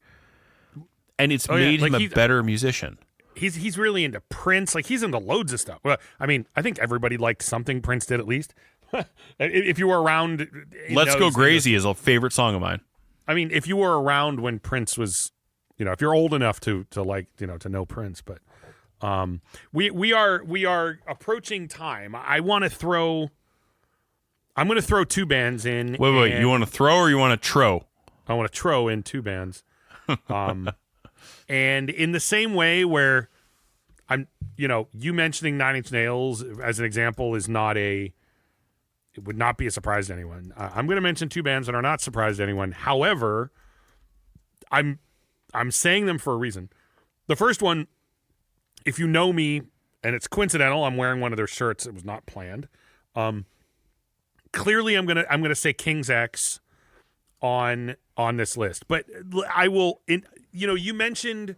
and it's made him a better musician. He's really into Prince. Like, he's into loads of stuff. Well, I mean, I think everybody liked something Prince did at least. If you were around, Let's Go Crazy is a favorite song of mine. I mean, if you were around when Prince was, if you're old enough to like, to know Prince, but we are approaching time. I'm going to throw two bands in. Wait, you want to throw or you want to tro? I want to throw in two bands. And in the same way where you mentioning Nine Inch Nails as an example it would not be a surprise to anyone. I'm going to mention two bands that are not surprised to anyone. However, I'm saying them for a reason. The first one, if you know me, and it's coincidental, I'm wearing one of their shirts. It was not planned. Clearly, I'm gonna say King's X on this list, but I will. You mentioned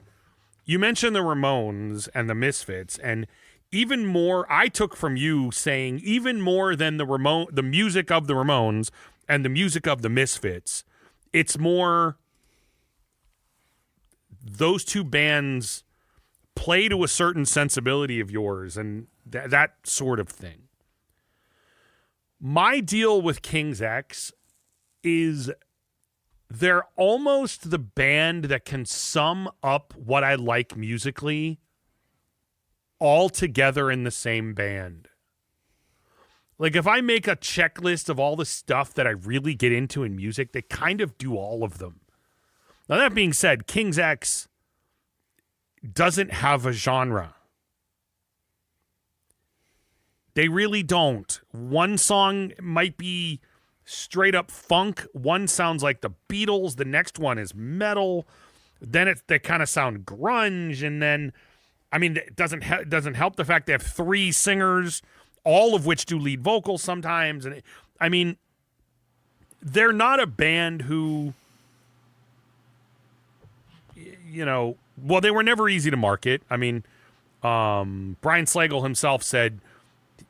the Ramones and the Misfits, and even more, I took from you saying even more than the music of the Ramones and the music of the Misfits, it's more those two bands play to a certain sensibility of yours and that sort of thing. My deal with King's X is they're almost the band that can sum up what I like musically all together in the same band. Like, if I make a checklist of all the stuff that I really get into in music, they kind of do all of them. Now, that being said, King's X doesn't have a genre. They really don't. One song might be straight up funk. One sounds like the Beatles. The next one is metal. Then they kind of sound grunge. And then, I mean, it doesn't help the fact they have three singers, all of which do lead vocals sometimes. And I mean, they're not a band who, well, they were never easy to market. I mean, Brian Slagle himself said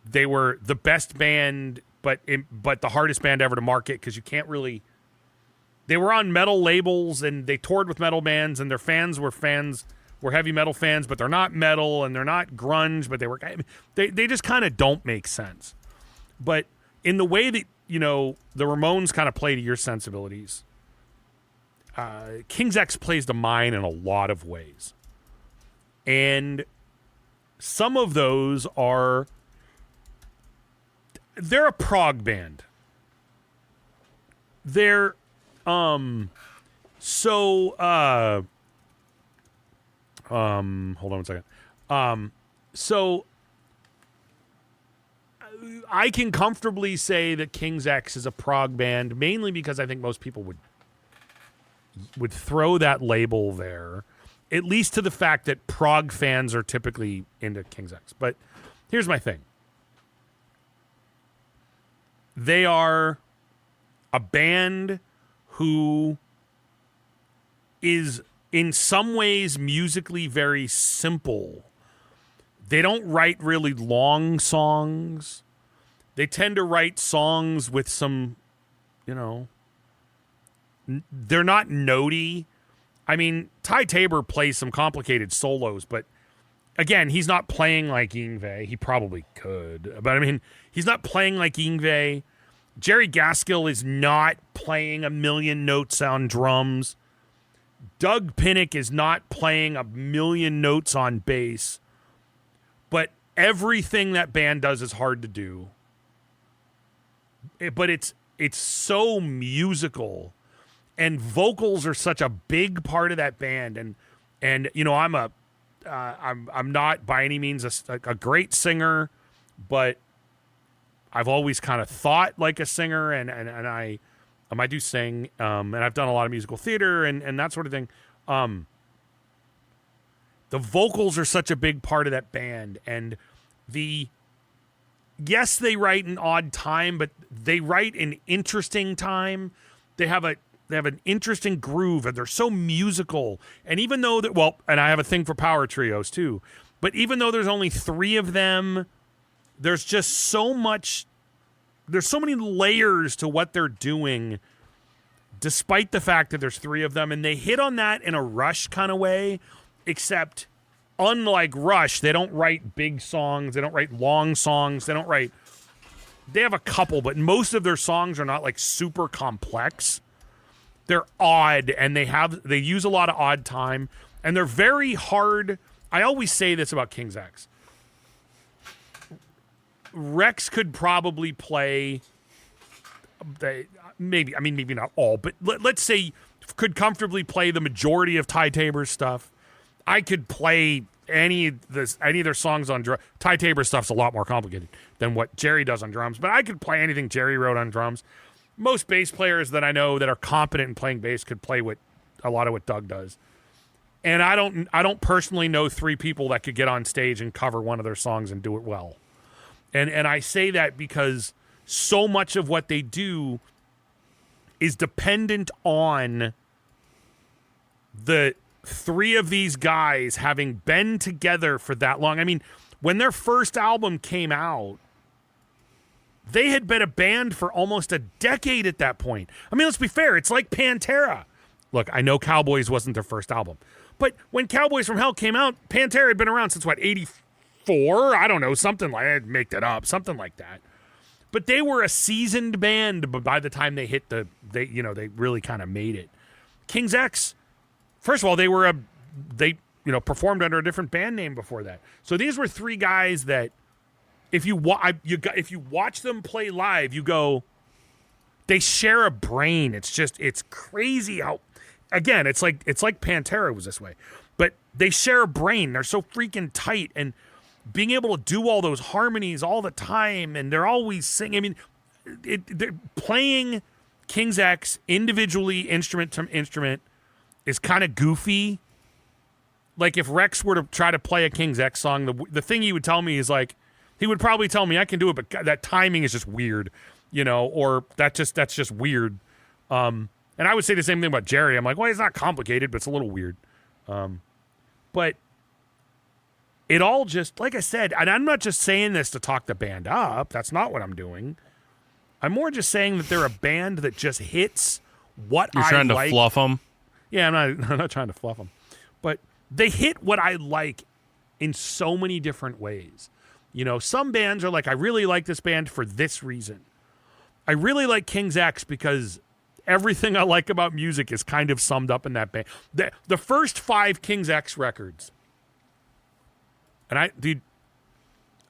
they were the best band, but the hardest band ever to market because you can't really. They were on metal labels and they toured with metal bands, and their fans were heavy metal fans, but they're not metal and they're not grunge, but they just kind of don't make sense. But in the way that the Ramones kind of play to your sensibilities, King's X plays to mine in a lot of ways, and some of those they're a prog band. They're hold on one second. So I can comfortably say that King's X is a prog band, mainly because I think most people would throw that label there, at least to the fact that prog fans are typically into King's X. But here's my thing. They are a band who is in some ways musically very simple. They don't write really long songs. They tend to write songs with some, they're not notey. I mean, Ty Tabor plays some complicated solos, but again, he's not playing like Yngwie. He probably could, but I mean, he's not playing like Yngwie. Jerry Gaskill is not playing a million notes on drums. Doug Pinnick is not playing a million notes on bass. But everything that band does is hard to do. But it's so musical, and vocals are such a big part of that band. And I'm not by any means a great singer, but I've always kind of thought like a singer, and I do sing, and I've done a lot of musical theater and that sort of thing. The vocals are such a big part of that band, and yes, they write in odd time, but they write in interesting time. They have an interesting groove, and they're so musical. And even though and I have a thing for power trios too, but even though there's only 3 of them, there's just so much. There's so many layers to what they're doing, despite the fact that there's 3 of them, and they hit on that in a Rush kind of way, except unlike Rush, they don't write big songs, they don't write long songs, they have a couple, but most of their songs are not like super complex. They're odd, and they use a lot of odd time, and they're very hard. I always say this about King's X. Rex could probably play, maybe not all, but let's say could comfortably play the majority of Ty Tabor's stuff. I could play any of their songs on drums. Ty Tabor's stuff's a lot more complicated than what Jerry does on drums, but I could play anything Jerry wrote on drums. Most bass players that I know that are competent in playing bass could play a lot of what Doug does. And I don't personally know 3 people that could get on stage and cover one of their songs and do it well. And I say that because so much of what they do is dependent on the 3 of these guys having been together for that long. I mean, when their first album came out, they had been a band for almost a decade at that point. I mean, let's be fair. It's like Pantera. Look, I know Cowboys wasn't their first album, but when Cowboys from Hell came out, Pantera had been around since 84? I don't know, something like I'd make that up, something like that. But they were a seasoned band, but by the time they hit they really kind of made it. King's X, first of all, they performed under a different band name before that. So these were 3 guys that if you watch them play live, you go, they share a brain. It's crazy how, again, it's like Pantera was this way, but they share a brain. They're so freaking tight, and being able to do all those harmonies all the time, and they're always singing. I mean, they're playing King's X individually, instrument to instrument, is kind of goofy. Like if Rex were to try to play a King's X song, the thing he would tell me is like, he would probably tell me I can do it, but that timing is just weird, or that's just weird. And I would say the same thing about Jerry. I'm like, well, it's not complicated, but it's a little weird. But it all just, like I said, and I'm not just saying this to talk the band up. That's not what I'm doing. I'm more just saying that they're a band that just hits what I like. You're trying to fluff them? Yeah, I'm not trying to fluff them. But they hit what I like in so many different ways. You know, some bands are like, I really like this band for this reason. I really like King's X because everything I like about music is kind of summed up in that band. The first 5 King's X records, and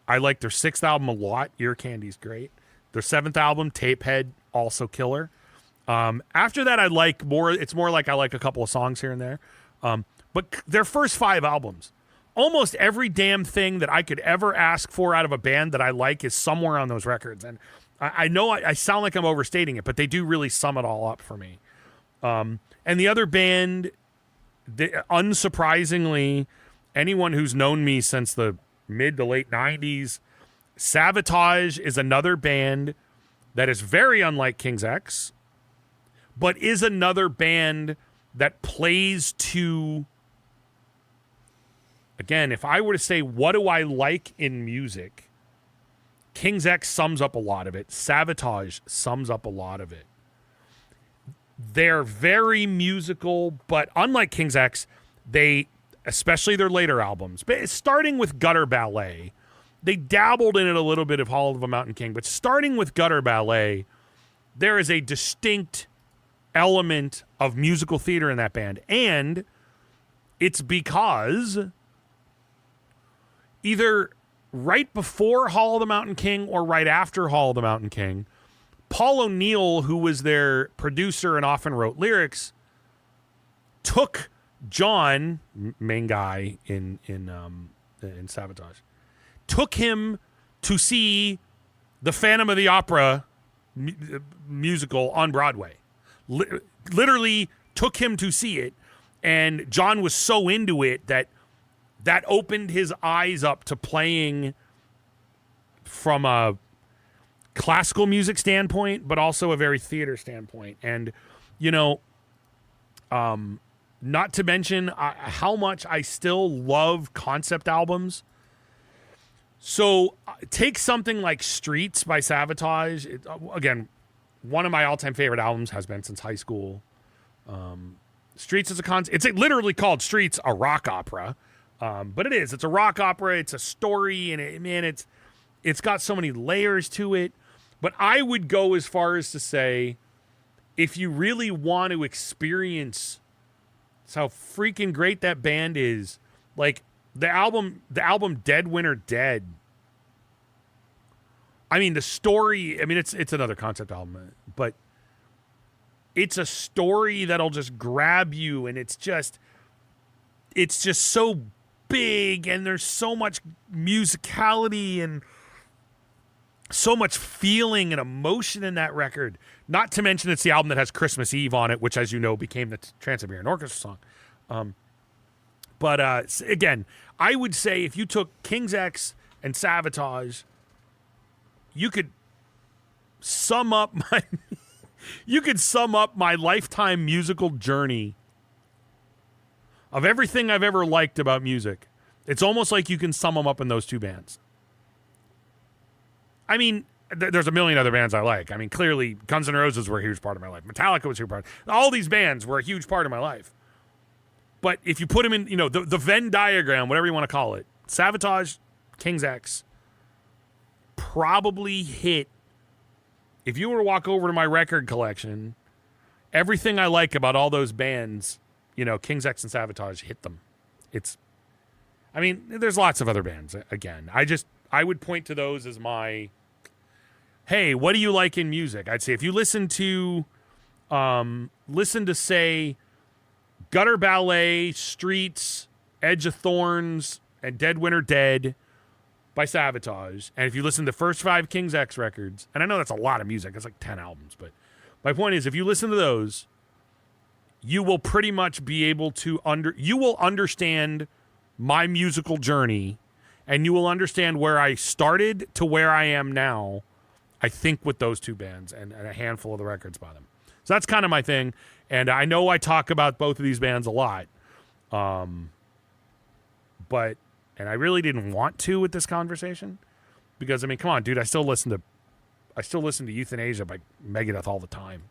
I like their 6th album a lot. Ear Candy's great. Their 7th album, Tapehead, also killer. After that, I like more. It's more like I like a couple of songs here and there. But their first 5 albums, almost every damn thing that I could ever ask for out of a band that I like is somewhere on those records. And I know I sound like I'm overstating it, but they do really sum it all up for me. And the other band, unsurprisingly, anyone who's known me since the mid to late 90s, Savatage is another band that is very unlike King's X, but is another band that plays to, again, if I were to say, what do I like in music? King's X sums up a lot of it. Savatage sums up a lot of it. They're very musical, but unlike King's X, they, especially their later albums, starting with Gutter Ballet, they dabbled in it a little bit of Hall of a Mountain King, but starting with Gutter Ballet, there is a distinct element of musical theater in that band. And it's because either right before Hall of the Mountain King or right after Hall of the Mountain King, Paul O'Neill, who was their producer and often wrote lyrics, took John, main guy in Savatage, took him to see the Phantom of the Opera musical on Broadway. Literally took him to see it, and John was so into it that opened his eyes up to playing from a classical music standpoint, but also a very theater standpoint. And, you know, not to mention how much I still love concept albums. So take something like Streets by Savatage. Again, one of my all-time favorite albums, has been since high school. Streets is it's literally called Streets, a rock opera. But it is. It's a rock opera. It's a story, and it's got so many layers to it. But I would go as far as to say, if you really want to experience how freaking great that band is, like the album Dead Winter Dead. I mean, the story. I mean, it's another concept album, but it's a story that'll just grab you, and it's just so big, and there's so much musicality and so much feeling and emotion in that record. Not to mention it's the album that has Christmas Eve on it, which, as you know, became the Trans-Siberian Orchestra song. But again, I would say if you took King's X and Savatage, you could sum up my lifetime musical journey of everything I've ever liked about music. It's almost like you can sum them up in those 2 bands. I mean, there's a million other bands I like. I mean, clearly, Guns N' Roses were a huge part of my life. Metallica was a huge part. All these bands were a huge part of my life. But if you put them in, you know, the Venn diagram, whatever you want to call it, Savatage, King's X, probably hit, if you were to walk over to my record collection, everything I like about all those bands, you know, King's X and Savatage hit them. I mean, there's lots of other bands. Again, I would point to those as my, hey, what do you like in music? I'd say if you listen to say Gutter Ballet, Streets, Edge of Thorns, and Dead Winter Dead by Savatage, and if you listen to the first 5 King's X records, and I know that's a lot of music, it's like 10 albums, but my point is, if you listen to those, you will pretty much be able to understand my musical journey, and you will understand where I started to where I am now, I think, with those 2 bands and a handful of the records by them. So that's kind of my thing. And I know I talk about both of these bands a lot. But and I really didn't want to with this conversation because I mean, come on, dude, I still listen to Euthanasia by Megadeth all the time.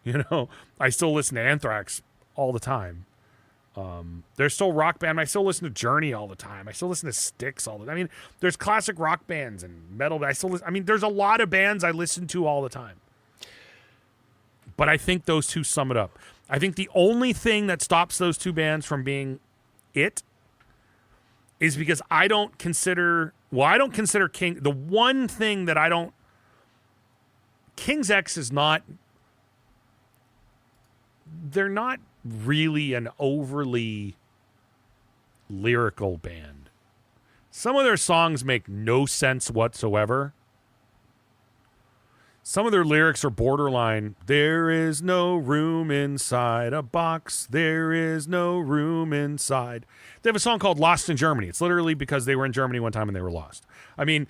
You know, I still listen to Anthrax all the time. There's still rock band. I still listen to Journey all the time. I still listen to Styx all the time. I mean, there's classic rock bands and metal. I mean, there's a lot of bands I listen to all the time. But I think those two sum it up. I think the only thing that stops those two bands from being it is because I don't consider King. The one thing that I don't, King's X is not, they're not really an overly lyrical band. Some of their songs make no sense whatsoever. Some of their lyrics are borderline, there is no room inside a box. There is no room inside. They have a song called Lost in Germany. It's literally because they were in Germany one time and they were lost. I mean,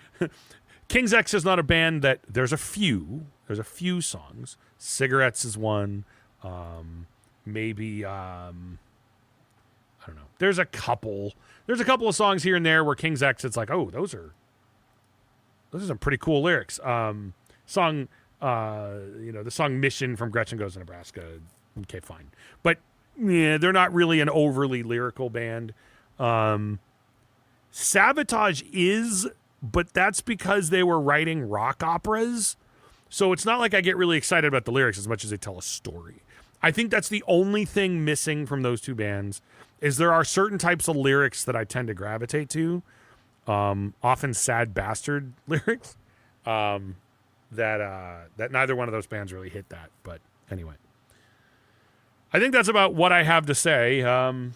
King's X is not a band that, there's a few songs. Cigarettes is one. Maybe, I don't know. There's a couple of songs here and there where King's X, it's like, oh, those are some pretty cool lyrics. The song Mission from Gretchen Goes to Nebraska. Okay, fine. But yeah, they're not really an overly lyrical band. Sabotage is, but that's because they were writing rock operas. So it's not like I get really excited about the lyrics as much as they tell a story. I think that's the only thing missing from those two bands is there are certain types of lyrics that I tend to gravitate to, often sad bastard lyrics. That neither one of those bands really hit that. But anyway, I think that's about what I have to say. I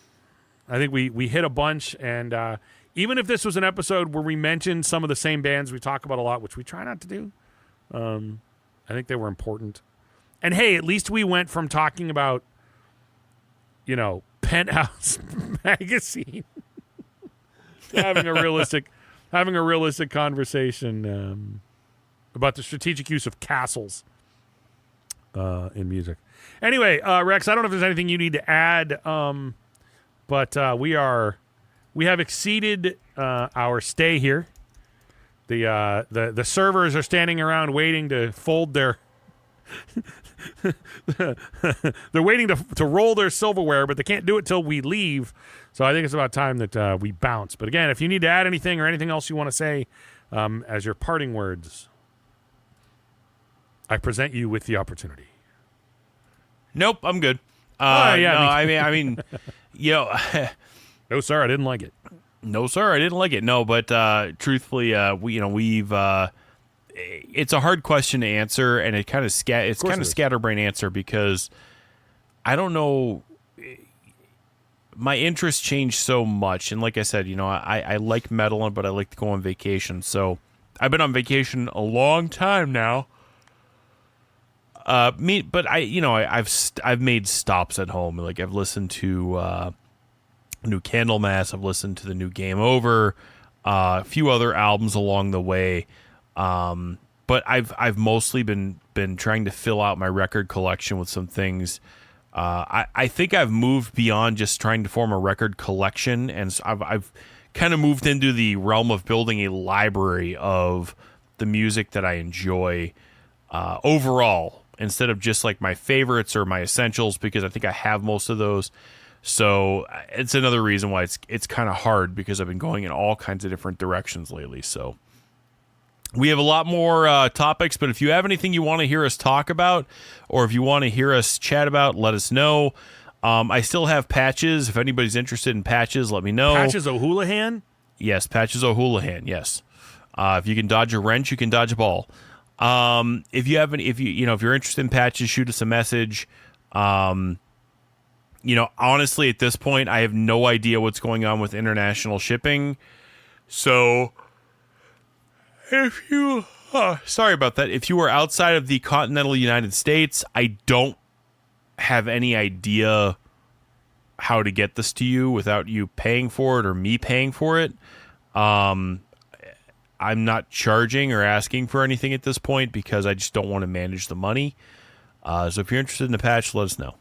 think we hit a bunch, and even if this was an episode where we mentioned some of the same bands we talk about a lot, which we try not to do, I think they were important. And hey, at least we went from talking about, Penthouse magazine to having a realistic conversation about the strategic use of castles in music. Anyway, Rex, I don't know if there's anything you need to add, but we have exceeded our stay here. The servers are standing around waiting to fold their. They're waiting to roll their silverware, but they can't do it till we leave. So I think it's about time that we bounce. But again, if you need to add anything or anything else you want to say as your parting words, I present you with the opportunity. Nope, I'm good. I mean, no, sir, I didn't like it. No, sir, I didn't like it. No, but truthfully, we've. It's a hard question to answer, and it kind of scatterbrain answer because I don't know. My interests change so much, and like I said, I like metal, but I like to go on vacation. So I've been on vacation a long time now. I've made stops at home. Like I've listened to new Candlemass. I've listened to the new Game Over, a few other albums along the way. But I've mostly been trying to fill out my record collection with some things. I think I've moved beyond just trying to form a record collection, and so I've kind of moved into the realm of building a library of the music that I enjoy overall, instead of just like my favorites or my essentials, because I think I have most of those. So it's another reason why it's kind of hard, because I've been going in all kinds of different directions lately. So we have a lot more topics, but if you have anything you want to hear us talk about, or if you want to hear us chat about, let us know. I still have patches. If anybody's interested in patches, let me know. Patches O'Houlihan? Yes, Patches O'Houlihan, yes. If you can dodge a wrench, you can dodge a ball. If you're interested in patches, shoot us a message. Honestly, at this point, I have no idea what's going on with international shipping. So if you, sorry about that. If you are outside of the continental United States, I don't have any idea how to get this to you without you paying for it or me paying for it. I'm not charging or asking for anything at this point because I just don't want to manage the money. So if you're interested in the patch, let us know.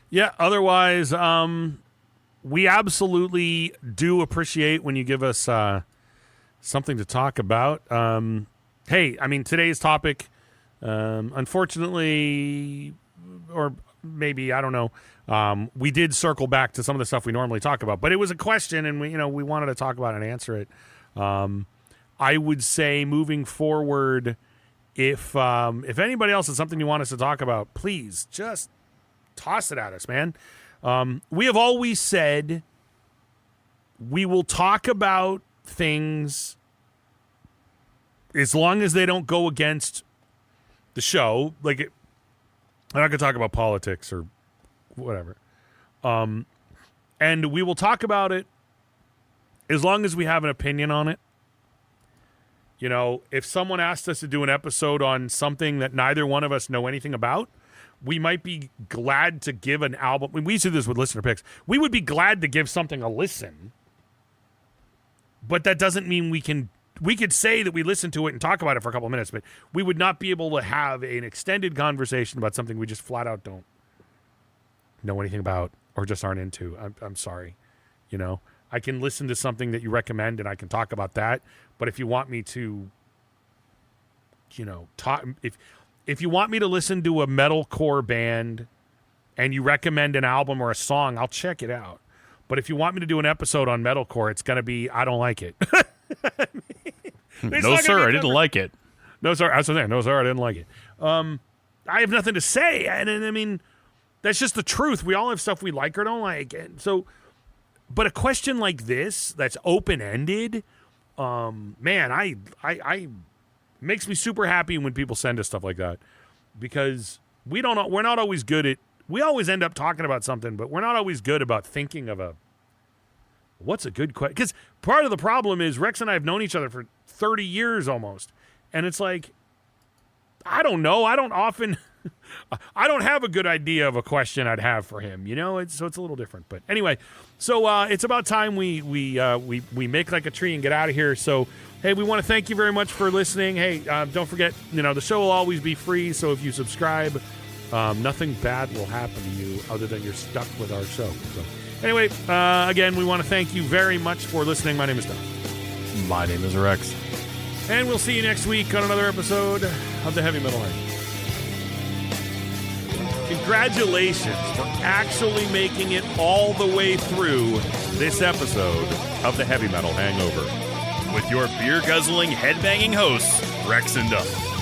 Yeah, otherwise, we absolutely do appreciate when you give us something to talk about. Hey, I mean, today's topic, unfortunately, or maybe, I don't know, we did circle back to some of the stuff we normally talk about, but it was a question, and we wanted to talk about it and answer it. I would say moving forward, if anybody else has something you want us to talk about, please just toss it at us, man. We have always said we will talk about things as long as they don't go against the show. Like, I'm not going to talk about politics or whatever. And we will talk about it as long as we have an opinion on it. You know, if someone asked us to do an episode on something that neither one of us know anything about, we might be glad to give an album. We used to do this with listener picks. We would be glad to give something a listen, but that doesn't mean we could say that we listened to it and talk about it for a couple of minutes, but we would not be able to have an extended conversation about something we just flat out don't know anything about or just aren't into. I'm sorry. You know, I can listen to something that you recommend and I can talk about that. But if you want me to, talk, if you want me to listen to a metalcore band and you recommend an album or a song, I'll check it out. But if you want me to do an episode on metalcore, it's going to be, I don't like it. No, sir, I didn't like it. No, sir. I was saying, no, sir, I didn't like it. I have nothing to say. And I mean, that's just the truth. We all have stuff we like or don't like. And so, but a question like this that's open-ended, man, I makes me super happy when people send us stuff like that, because we're not always good at, we always end up talking about something, but we're not always good about thinking of what's a good question. Because part of the problem is Rex and I have known each other for 30 years almost. And it's like, I don't know. I don't have a good idea of a question I'd have for him, so it's a little different. But anyway, so it's about time we make like a tree and get out of here. So, hey, we want to thank you very much for listening. Hey, don't forget, the show will always be free. So if you subscribe, nothing bad will happen to you other than you're stuck with our show. So anyway, again, we want to thank you very much for listening. My name is Tom. My name is Rex. And we'll see you next week on another episode of the Heavy Metal Hangover. Congratulations for actually making it all the way through this episode of the Heavy Metal Hangover with your beer-guzzling, head-banging hosts, Rex and Duff.